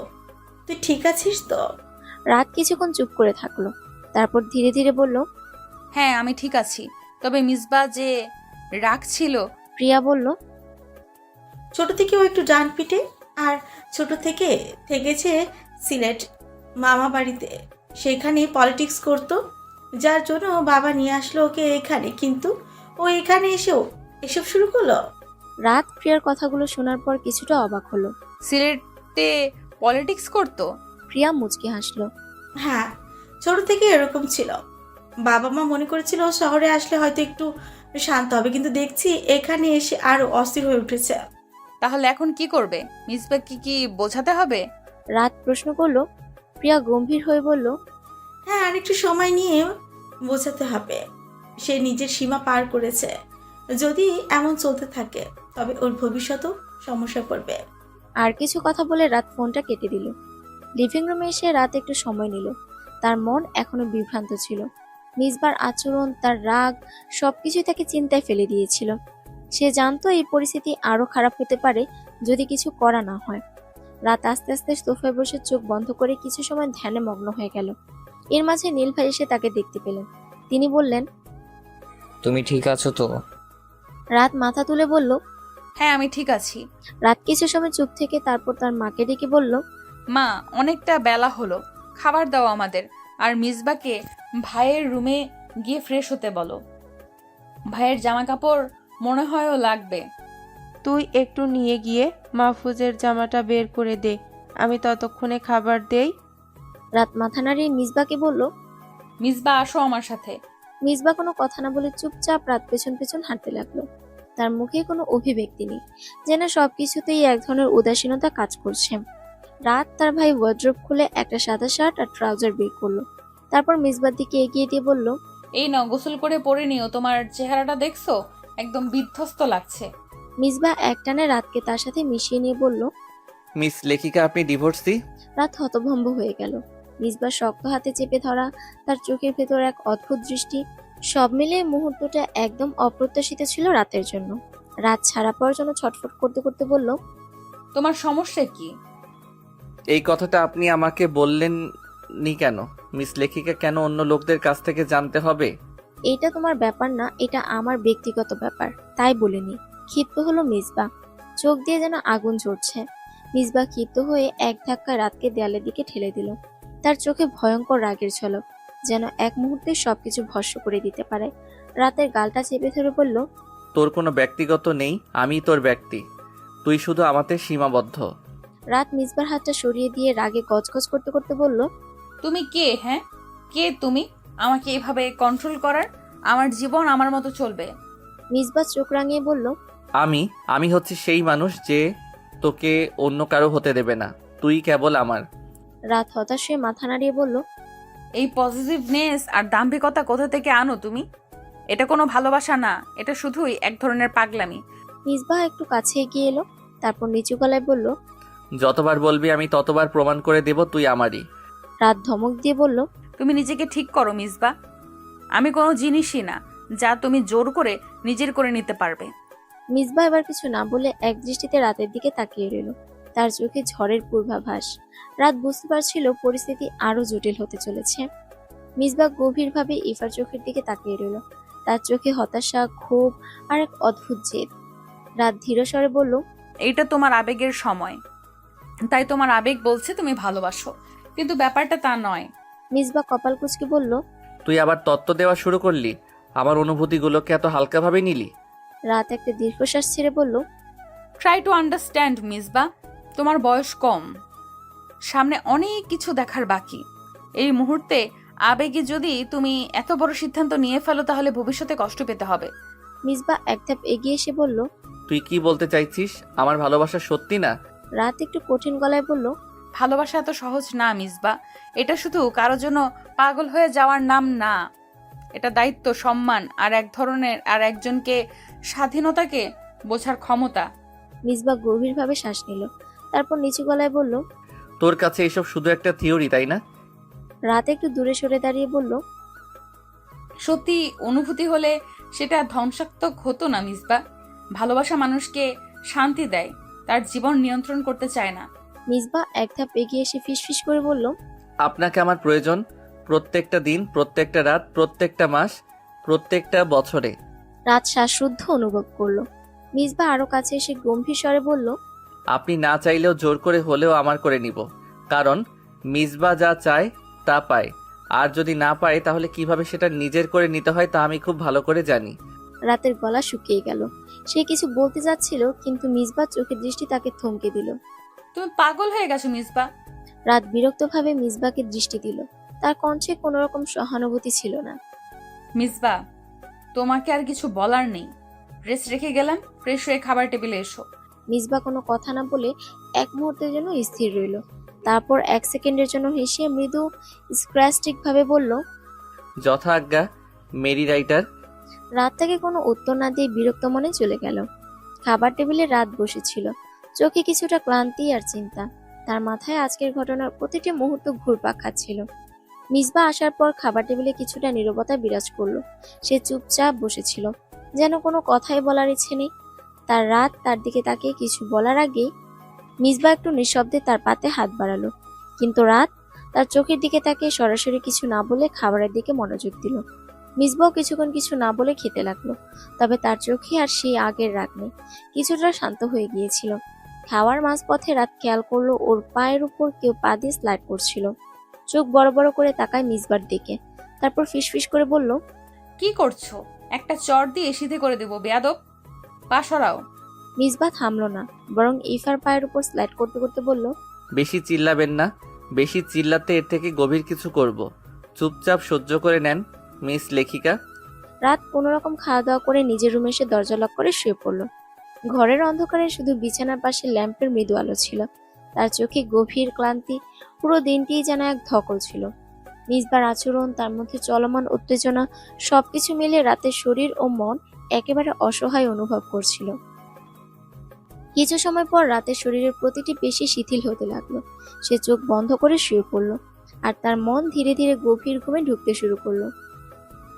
তুই ঠিক আছিস তো? রাত কিছুক্ষণ চুপ করে থাকলো, তারপর ধীরে ধীরে বলল, হ্যাঁ আমি ঠিক আছি, তবে মিসবা যে রাগ ছিল। প্রিয়া বলল, ছোট থেকে ও একটু ডান পিটে, আর ছোট থেকে থেকেছে সিলেট মামা বাড়িতে, সেখানে পলিটিক্স করতো, যার জন্য বাবা নিয়ে আসলো ওকে এখানে। কিন্তু ও এখানে এসেও এসব শুরু করলো। রাত প্রিয়ার কথাগুলো শোনার পর কিছুটা অবাক হলো। সিলেটে পলিটিক্স করতো? প্রিয়া মুচকি হাসলো। হ্যাঁ, ছোট থেকে এরকম ছিল। বাবা মা মনে করেছিল ও শহরে আসলে হয়তো একটু শান্ত হবে, কিন্তু দেখছি এখানে এসে আরো অস্থির হয়ে উঠেছে। তাহলে এখন কি করবে? মিসবাকে কি বোঝাতে হবে? রাত প্রশ্ন করলো। প্রিয়া গম্ভীর হয়ে বলল, হ্যাঁ, আর একটু সময় নিয়ে বোঝাতে হবে। সে নিজের সীমা পার করেছে। যদি এমন চলতে থাকে তবে ওর ভবিষ্যতেও সমস্যা পড়বে। আর কিছু কথা বলে রাত ফোনটা কেটে দিল। লিভিং রুমে এসে রাত একটু সময় নিল। তার মন এখনো বিভ্রান্ত ছিল। মিসবার আচরণ, তার রাগ, সবকিছুই তাকে চিন্তায় ফেলে দিয়েছিল। সে জানতো এই পরিস্থিতি আরো খারাপ হতে পারে যদি কিছু করা না হয়। রাত আস্তে আস্তে সোফায় বসে চোখ বন্ধ করে কিছু সময় ধ্যানে মগ্ন হয়ে গেল। এর মাঝে নীল ভাই এসে তাকে দেখতে পেলেন। তিনি বললেন, তুমি ঠিক আছো তো? রাত মাথা তুলে বলল, হ্যাঁ আমি ঠিক আছি। রাত কিছু সময় চুপ থেকে তারপর তার মাকে ডেকে বলল, মা, অনেকটা বেলা হলো, খাবার দাও আমাদের। আর মিসবাকে ভাইয়ের রুমে গিয়ে ফ্রেশ হতে বলো। ভাইয়ের জামা কাপড় মনে হয়ও লাগবে। তুই একটু নিয়ে গিয়ে মাহফুজের জামাটা বের করে দে, আমি ততক্ষণে খাবার দেই। রাত মাথা নাড়িয়ে মিসবাকে বলল। মিসবা আসো আমার সাথে। মিসবা কোনো কথা না বলে চুপচাপ রাত পেছন পেছন হাঁটতে লাগলো। তার মুখে কোনো অভিব্যক্তি নেই, যেন সবকিছুতেই এক ধরনের উদাসীনতা কাজ করছে। রাত তার ভাই ওয়ার্ড্রোব খুলে একটা সাদা শার্ট আর ট্রাউজার বের করলো। তারপর মিসবার দিকে এগিয়ে দিয়ে বলল, এই নাও, গোসল করে পরে নিও। তোমার চেহারাটা দেখছো, একদম বিধ্বস্ত লাগছে। মিসবা একটানে রাতকে তার সাথে মিশিয়ে নিয়ে বলল। মিস লেখিকা, আপনি ডিভোর্সি? রাত হতভম্ব হয়ে গেল। মিসবার শক্ত হাতে চেপে ধরা, তার চোখের ভেতর এক অদ্ভুত দৃষ্টি, সব মিলিয়ে মুহূর্তটা একদম অপ্রত্যাশিত ছিল রাতের জন্য। রাত ছাড়া পাওয়ার জন্য ছটফট করতে করতে বলল, তোমার সমস্যা কি? এই কথাটা আপনি আমাকে বললেন নি কেন? মিস লেখিকা কেন অন্য লোকদের কাছ থেকে জানতে হবে? এটা তোমার ব্যাপার না, এটা আমার ব্যক্তিগত ব্যাপার, তাই বলিনি। ক্ষিপ্ত হলো মিসবা, চোখ দিয়ে যেন আগুন ঝরছে। মিসবা ক্ষিপ্ত হয়ে এক ধাক্কায় রাতকে দেয়ালের দিকে ঠেলে দিল। তার চোখে ভয়ঙ্কর রাগের ঝলক, যেন এক মুহূর্তে সবকিছু ভস্ম করে দিতে পারে। রাতের গালটা চেপে ধরে বলল, তোর কোনো ব্যক্তিগত নেই, আমি তোর ব্যক্তি, তুই শুধু আমাদের সীমাবদ্ধ। রাত মিসবার হাতটা সরিয়ে দিয়ে রাগে গজগজ করতে করতে বলল, তুমি কে? হ্যাঁ, কে তুমি আমাকে এভাবে কন্ট্রোল করার? আমার জীবন আমার মতো চলবে। মিসবা চোখ রাঙিয়ে বলল, আমি হচ্ছে সেই মানুষ যে তোকে অন্য কারো হতে দেবে না, তুই কেবল আমার। রাত হতাশ হয়ে মাথা নাড়িয়ে বলল, এই পজিটিভনেস আর দাম্ভিকতা কোথা থেকে আনো তুমি? এটা কোনো ভালোবাসা না, এটা শুধুই এক ধরনের পাগলামি। মিসবা একটু কাছে এগিয়ে এলো, তারপর নিচু গলায় বলল, যতবার বলবি আমি ততবার প্রমাণ করে দেব তুই আমারই। রাত ধমক দিয়ে বলল, তুমি নিজেকে ঠিক করো মিসবা। আমি কোনো জিনিসই না যা তুমি জোর করে নিজের করে নিতে পারবে। মিসবা এবার কিছু না বলে এক দৃষ্টিতে রাতের দিকে তাকিয়ে রইল। তার চোখে ঝড়ের পূর্বাভাস। রাত বুঝতে পারছিল পরিস্থিতি আরো জটিল হতে চলেছে। মিসবা গভীরভাবে ইফার চোখের দিকে তাকিয়ে রইল। তার চোখে হতাশা, ক্ষোভ আর এক অদ্ভুত জেদ। রাত ধীর স্বরে বলল, এইটা তোমার আবেগের সময়, তাই তোমার আবেগ বলছে তুমি ভালোবাসো, কিন্তু ব্যাপারটা তা নয়। মিসবা কপাল কুঁচকে বলল, তুই আবার তত্ত্ব দেওয়া শুরু করলি? আমার অনুভূতিগুলোকে এত হালকাভাবে নিলি? রাত একটা দীর্ঘশ্বাস ছেড়ে বলল, ট্রাই টু আন্ডারস্ট্যান্ড মিসবা। তোমার বয়স কম, সামনে অনেক কিছু দেখার বাকি। এই মুহূর্তে আবেগে যদি তুমি এত বড় সিদ্ধান্ত নিয়ে ফেলো তাহলে ভবিষ্যতে কষ্ট পেতে হবে। মিসবা এক ধাপ এগিয়ে এসে বলল, তুই কি বলতে চাইছিস? আমার ভালোবাসা সত্যি না? রাত একটু কঠিন গলায় বলল, ভালোবাসা এত সহজ না মিসবা। এটা শুধু কারোর জন্য পাগল হয়ে যাওয়ার নাম না। এটা দায়িত্ব, সম্মান আর এক ধরনের আর একজনকে স্বাধীনতাকে বোঝার ক্ষমতা। মিসবা গভীরভাবে শ্বাস নিল, তারপর নিচু গলায় বলল। তোর কাছে এসব শুধু একটা থিওরি, তাই না? রাত একটু দূরে সরে দাঁড়িয়ে বলল, সত্যি অনুভূতি হলে সেটা ধ্বংসাত্মক হতো না মিসবা। ভালোবাসা মানুষকে শান্তি দেয়, তার জীবন নিয়ন্ত্রণ করতে চায় না। মিসবা এক ধাপ এগিয়ে এসে ফিসফিস করে বলল, আপনাকে আমার প্রয়োজন, প্রত্যেকটা দিন, প্রত্যেকটা রাত, প্রত্যেকটা মাস, প্রত্যেকটা বছরে। রাত শ্বাসরুদ্ধ অনুভব করলো। মিসবা আরো কাছে এসে গম্ভীর স্বরে বলল, আপনি না চাইলেও জোর করে হলেও আমার করে নিব, কারণ মিসবা যা চায় তা পায়। আর যদি না পায় তাহলে কিভাবে সেটা নিজের করে নিতে হয় তা আমি খুব ভালো করে জানি। রাতের গলা শুকিয়ে গেল। সে কিছু বলতে যাচ্ছিল, কিন্তু মিসবার চোখের দৃষ্টি তাকে থমকে দিল। তুমি পাগল হয়ে গেছো মিসবা। রাত বিরক্তভাবে মিসবাকে দৃষ্টি দিল। তার কণ্ঠে কোনো রকম সহানুভূতি ছিল না। মিসবা, তোমাকে আর কিছু বলার নেই। ড্রেস রেখে গেলাম, ফ্রেশ হয়ে খাবার টেবিলে এসো। মিসবা কোনো কথা না বলে এক মুহূর্তের জন্য স্থির রইল। তারপর 1 সেকেন্ডের জন্য হেসে মৃদু স্ক্র্যাস্টিক ভাবে বলল, যথা আজ্ঞা মেরি রাইটার। রাত থেকে কোনো উত্তর না দিয়ে বিরক্ত মনে চলে গেল। খাবার টেবিলে রাত বসেছিল, চোখে কিছুটা ক্লান্তি আর চিন্তা। তার মাথায় আজকের ঘটনার প্রতিটি মুহূর্ত ঘুরপাক খাচ্ছিল। মিসবা আসার পর খাবার টেবিলে কিছুটা নীরবতা বিরাজ করলো। সে চুপচাপ বসেছিল, যেন কোনো কথাই বলার ইচ্ছে নেই। তার রাত তার দিকে তাকিয়ে কিছু বলার আগেই মিসবা একটু নিঃশব্দে তার পাতে হাত বাড়ালো, কিন্তু রাত তার চোখের দিকে তাকিয়ে সরাসরি কিছু না বলে খাবারের দিকে মনোযোগ দিল। মিসবাও কিছুক্ষণ কিছু না বলে খেতে লাগলো, তবে তার চোখে আর সেই আগের রাগ নেই, কিছুটা শান্ত হয়ে গিয়েছিল। খাওয়ার মাঝপথে রাত খেয়াল করলো ওর পায়ের উপর কেউ পা দিয়ে স্লাইড করছিল। চোখ বড় বড় করে তাকায় মিসবার দিকে, তারপর ফিসফিস করে বলল, কি করছো? একটা চড় দিয়ে সিধে করে দেবো বেয়াদব। পা সরাও। মিসবা থামলো না, বরং ইফার পায়ের উপর স্লাইড করতে করতে বলল, বেশি চিল্লাবেন না, বেশি চিল্লাতে এর থেকে গভীর কিছু করব। চুপচাপ সহ্য করে নেন মিস লেখিকা। রাত কোনো রকম খাওয়া দাওয়া করে নিজের রুমে এসে দরজা লক করে শুয়ে পড়ল। ঘরের অন্ধকারে শুধু বিছানার পাশে ল্যাম্পের মৃদু আলো ছিল। তার চোখে গভীর ক্লান্তি, পুরো দিনটিই যেন এক ধকল ছিল। মিসবার আচরণ, তার মধ্যে চলমান উত্তেজনা, সবকিছু মিলে রাতের শরীর ও মন একেবারে অসহায় অনুভব করছিল। কিছু সময় পর রাতের শরীরের প্রতিটি পেশি শিথিল হতে লাগলো। সে চোখ বন্ধ করে শুয়ে পড়ল, আর তার মন ধীরে ধীরে গভীর ঘুমে ঢুকতে শুরু করলো।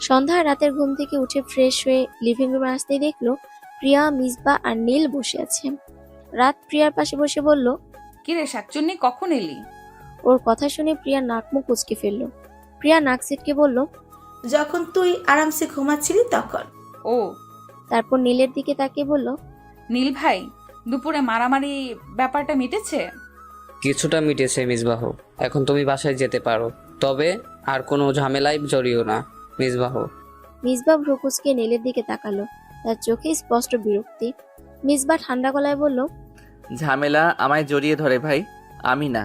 সন্ধ্যায় রাতের ঘুম থেকে উঠে ফ্রেশ হয়ে লিভিং রুমে আসতেই দেখলো প্রিয়া, মিসবা আর নীল বসে আছে। রাত প্রিয়ার পাশে বসে বলল, কিরে শাকচুন্নি, কখন এলি? ওর কথা শুনে প্রিয়া নাক মুখ কুঁচকে ফেললো। প্রিয়া নাক সিটকে বলল, যখন তুই আরামসে ঘুমাচ্ছিলি তখন। ও, তারপর নীলের দিকে তাকিয়ে বলল, নীল ভাই, দুপুরে মারামারি ব্যাপারটা মিটেছে? কিছুটা মিটেছে মিসবাহ। এখন তুমি বাসায় যেতে পারো, তবে আর কোনো ঝামেলায় জড়িও না মিসবাহ। মিসবা ভ্রু কুঁচকে নীলের দিকে তাকালো, তার চোখে স্পষ্ট বিরক্তি। মিসবা ঠান্ডা গলায় বলল, ঝামেলা আমায় জড়িয়ে ধরে ভাই, আমি না।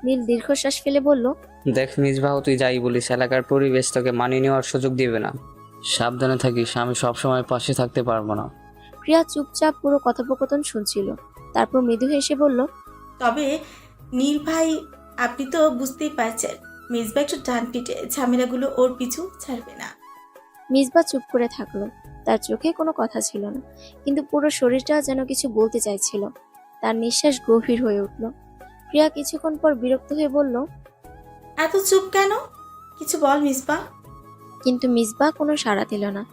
নীল দীর্ঘশ্বাস ফেলে বলল, দেখ মিসবাহ, তুই যাই বলিস, এলাকার পরিবেশ তোকে মানিয়ে নেওয়ার সুযোগ দিবে না। সাবধানে থাকিস, আমি সবসময় পাশে থাকতে পারবো না। প্রিয়া চুপচাপ পুরো কথোপকথন শুনছিল, তারপর মৃদু হেসে বলল, তবে নীল ভাই, আপনি তো বুঝতেই পারছেন মিসবা একটু ডান পিটে, ঝামেলাগুলো ওর পিছু ছাড়বে না। মিসবা চুপ করে থাকলো। তার চোখে কোনো কথা ছিল না, কিন্তু পুরো শরীরটা যেন কিছু বলতে চাইছিল। তার নিঃশ্বাস গভীর হয়ে উঠল। প্রিয়া কিছুক্ষণ পর বিরক্ত হয়ে বলল, এত চুপ কেন? কিছু বল মিসবা। কিন্তু মিসবা কোনো সাড়া দিল না,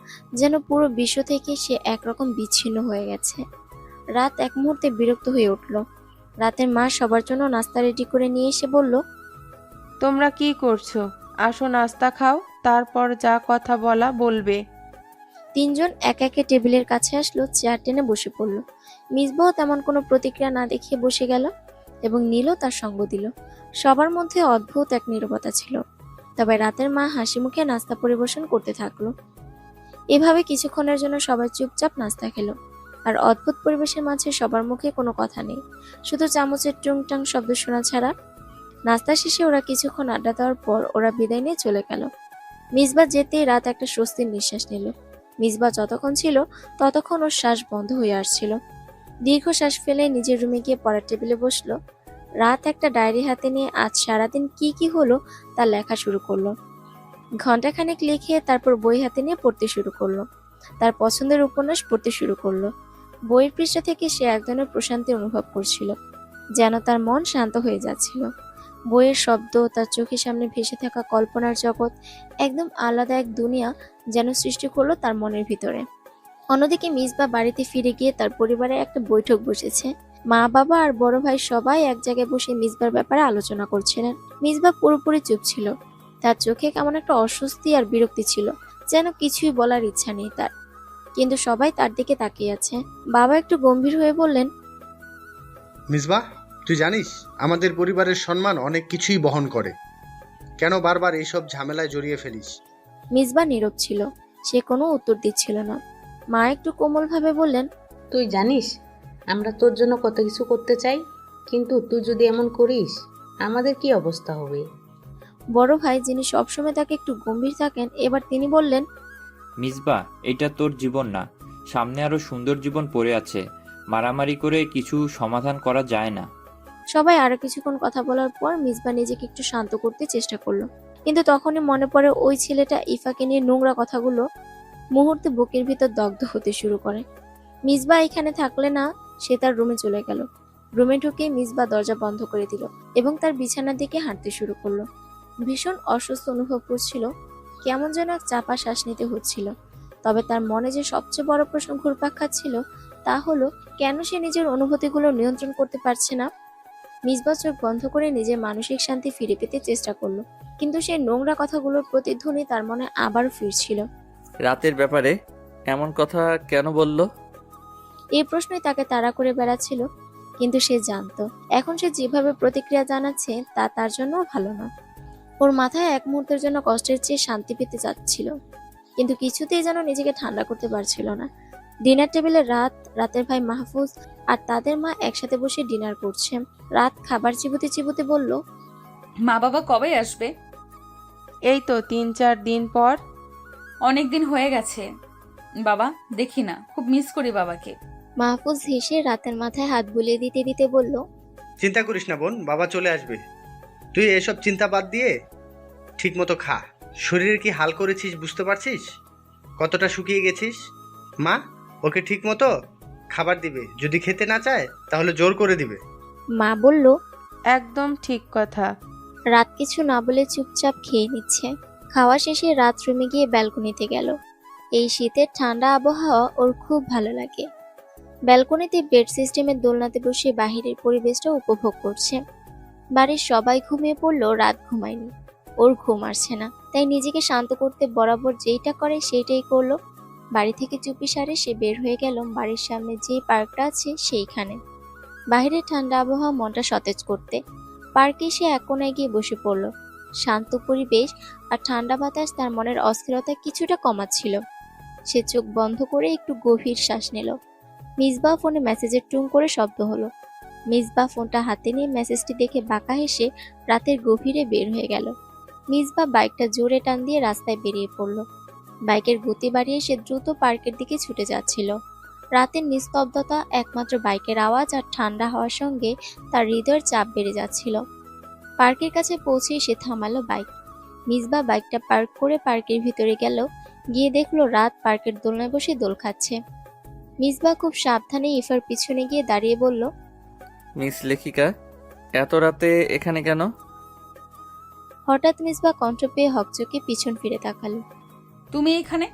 যেন পুরো বিশ্ব থেকে সে একরকম বিচ্ছিন্ন হয়ে গেছে। রাত এক মুহূর্তে বিরক্ত হয়ে উঠল। রাতের মা সবার জন্য নাস্তা রেডি করে নিয়ে এসে বলল, তোমরা কি করছো? আসো নাস্তা খাও, তারপর যা কথা বলা বলবে। তিনজন এক একে টেবিলের কাছে আসলো, চেয়ার টেনে বসে পড়ল। মিসবাও তেমন কোনো প্রতিক্রিয়া না দেখিয়ে বসে গেল, এবং নীলও তার সঙ্গ দিল। সবার মধ্যে অদ্ভুত এক নীরবতা ছিল, তবে রাতের মা হাসি মুখে নাস্তা পরিবেশন করতে থাকলো। এভাবে কিছুক্ষণের জন্য সবাই চুপচাপ নাস্তা খেলো, আর অদ্ভুত পরিবেশের মাঝে সবার মুখে কোনো কথা নেই, শুধু চামচের টুংটাং শব্দ শোনা ছাড়া। নাস্তা শেষে ওরা কিছুক্ষণ আড্ডা দেওয়ার পর ওরা বিদায় নিয়ে চলে গেল। মিসবা যেতেই রাত একটা স্বস্তির নিঃশ্বাস নিল। মিসবা যতক্ষণ ছিল ততক্ষণ ওর শ্বাস বন্ধ হয়ে আসছিল। দীর্ঘ শ্বাস ফেলে নিজের রুমে গিয়ে পড়ার টেবিলে বসলো। রাত একটা ডায়েরি হাতে নিয়ে আজ সারাদিন কি কি হলো তা লেখা শুরু করলো। ঘন্টাখানেক লিখে তারপর বই হাতে নিয়ে পড়তে শুরু করলো। তার পছন্দের উপন্যাস পড়তে শুরু করলো। বইয়ের পৃষ্ঠা থেকে সে এক ধরনের প্রশান্তি অনুভব করছিল, যেন তার মন শান্ত হয়ে যাচ্ছিল। বইয়ের শব্দ, তার চোখের সামনে ভেসে থাকা কল্পনার জগৎ, একদম আলাদা এক দুনিয়া যেন সৃষ্টি করলো তার মনের ভিতরে। অন্যদিকে মিসবা বাড়িতে ফিরে গিয়ে তার পরিবারে একটা বৈঠক বসেছে। মা, বাবা আর বড় ভাই সবাই এক জায়গায় বসে মিসবার ব্যাপারে আলোচনা করছিলেন। মিসবা পুরোপুরি চুপ ছিল। তার চোখে কেমন একটা অস্বস্তি আর বিরক্তি ছিল, যেন কিছুই বলার ইচ্ছা নেই তার। কিন্তু সবাই তার দিকে তাকিয়ে আছে। বাবা একটু গম্ভীর হয়ে বললেন, মিসবাহ, তুই জানিস আমাদের পরিবারের সম্মান অনেক কিছুই বহন করে। কেন বারবার এইসব ঝামেলায় জড়িয়ে ফেলিস? মিসবা নীরব ছিল। সে কোনো উত্তর দিচ্ছিল না। মা একটু কোমলভাবে বললেন, তুই জানিস আমরা তোর জন্য কত কিছু করতে চাই, কিন্তু তুই যদি এমন করিস আমাদের কি অবস্থা হবে? বড় ভাই, যিনি সবসময় তাকে একটু গম্ভীর থাকেন, এবার তিনি বললেন, মিসবাহ, এটা তোর জীবন না, সামনে আরো সুন্দর জীবন পড়ে আছে। মারামারি করে কিছু সমাধান করা যায় না। সবাই আরো কিছুক্ষণ কথা বলার পর মিসবা নিজেকে একটু শান্ত করতে চেষ্টা করলো। কিন্তু তখনই মনে পড়ে ওই ছেলেটা ইফাকে নিয়ে নোংরা কথাগুলো। মুহূর্তে বুকের ভিতর দগ্ধ হতে শুরু করে। মিসবা এখানে থাকলে না, সে তার রুমে চলে গেল। রুমে ঢুকে মিসবা দরজা বন্ধ করে দিল এবং তার বিছানার দিকে হাঁটতে শুরু করলো। ভীষণ অসুস্থ অনুভব করছিল, কেমন যেন এক চাপা শ্বাস নিতে হচ্ছিল। তবে তার মনে যে সবচেয়ে বড় প্রশ্ন ঘুরপাক খাচ্ছিল তা হলো, কেন সে নিজের অনুভূতিগুলো নিয়ন্ত্রণ করতে পারছে না। মিসবা চোখ বন্ধ করে নিজের মানসিক শান্তি ফিরে পেতে চেষ্টা করলো, কিন্তু সেই নোংরা কথাগুলোর প্রতিধ্বনি তার মনে আবার ফিরছিল। রাতের ব্যাপারে এমন কথা কেন বলল? এই প্রশ্নই তাকে তাড়া করে বেড়াচ্ছিল, কিন্তু সে জানতো এখন সে যেভাবে প্রতিক্রিয়া জানাচ্ছে তা তার জন্য ভালো না। ওর মাথায় এক মুহূর্তের জন্য কষ্টের চেয়ে শান্তি পেতে যাচ্ছিল, কিন্তু কিছুতেই যেন নিজেকে ঠান্ডা করতে পারছিল না। ডিনার টেবিলে রাতের ভাই মাহফুজ আর তাদের মা একসাথে বসে ডিনার করছে। রাত খাবার চিবুতে চিবুতে বলল, মা বাবা কবে আসবে? এই তো 3-4 দিন পর। অনেক দিন হয়ে গেছে বাবা, দেখি না, খুব মিস করি বাবাকে। মাহফুজ হেসে রাতের মাথায় হাত বুলিয়ে দিতে দিতে বলল, চিন্তা করিস না বোন, বাবা চলে আসবে। তুই এসব চিন্তা বাদ দিয়ে ঠিক মতো খা। শরীরের কি হাল করেছিস বুঝতে পারছিস? কতটা শুকিয়ে গেছিস। মা ওকে ঠিক মতো খাবার দিবে, যদি খেতে না চায় তাহলে জোর করে দিবে। মা বলল, একদম ঠিক কথা। রাত কিছু না বলে চুপচাপ খেয়ে নিচ্ছে। খাওয়া শেষে রাত রুমে গিয়ে ব্যালকনিতে গেল। এই শীতের ঠান্ডা আবহাওয়া ওর খুব ভালো লাগে। ব্যালকনিতে বেড সিস্টেমের দোলনাতে বসে বাহিরের পরিবেশটা উপভোগ করছে। বাড়ির সবাই ঘুমিয়ে পড়লো, রাত ঘুমায়নি। ওর ঘুম আসছে না, তাই নিজেকে শান্ত করতে বরাবর যেইটা করে সেইটাই করলো। বাড়ি থেকে চুপিসারে সে বের হয়ে গেল বাড়ির সামনে যে পার্কটা আছে সেইখানে। বাইরের ঠান্ডা আবহাওয়া মনটা সতেজ করতে পার্কে সে এক কোণায় গিয়ে বসে পড়ল। শান্ত পরিবেশ আর ঠান্ডা বাতাস তার মনের অস্থিরতা কিছুটা কমাচ্ছিল। সে চোখ বন্ধ করে একটু গভীর শ্বাস নিল। মিসবাহ ফোনে মেসেজের টুং করে শব্দ হলো। মিসবাহ ফোনটা হাতে নিয়ে মেসেজটি দেখে বাঁকা হেসে রাতের গভীরে বের হয়ে গেল। মিসবাহ বাইকটা জোরে টান দিয়ে রাস্তায় বেরিয়ে পড়ল। বাইকের গতি বাড়িয়ে সে দ্রুত পার্কের দিকে ছুটে যাচ্ছিল। রাতের নিস্তব্ধতা, একমাত্র বাইকের আওয়াজ আর ঠান্ডা হওয়ার সঙ্গে তার হৃদয়ের চাপ বেড়ে যাচ্ছিল। পার্কের কাছে পৌঁছে সে থামালো বাইক। মিসবাহ বাইকটা পার্ক করে পার্কের ভিতরে গেল। গিয়ে দেখলো রাত পার্কের দোলনায় বসে দোল খাচ্ছে। মিসবাহ খুব সাবধানে ইফার পিছনে গিয়ে দাঁড়িয়ে বলল, মিস লেখিকা, এত রাতে এখানে কেন? হঠাৎ মিসবাহ কণ্ঠ পেয়ে হকচকে পিছন ফিরে তাকালো। তুমি এখানে?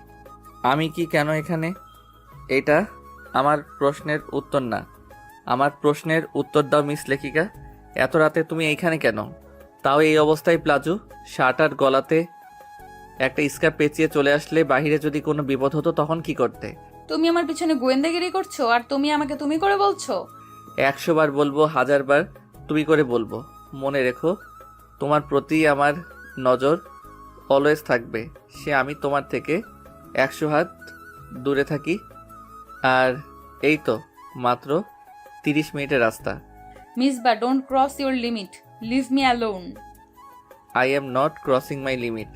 আমি কি কেন এখানে? এটা আমার প্রশ্নের উত্তর না। আমার প্রশ্নের উত্তর দাও মিস লেখিকা। এত রাতে তুমি এইখানে কেন? তাও এই অবস্থায় প্লাজো, শার্ট আর গলাতে একটা স্কার্ফ পেঁচিয়ে চলে আসলে বাহিরে যদি কোনো বিপদ হতো তখন কি করতে? তুমি আমার পিছনে গোয়েন্দাগিরি করছো আর তুমি আমাকে তুমি করে বলছো? 100 বার বলবো, 1000 বার তুমি করে বলবো। মনে রেখো, তোমার প্রতি আমার নজর অলওয়েজ থাকবে। সে আমি তোমার থেকে 100 হাত দূরে থাকি। আর এই তো মাত্র 30 মিনিটের রাস্তা। Misbah, don't cross your limit, leave me alone. I am not crossing my limit.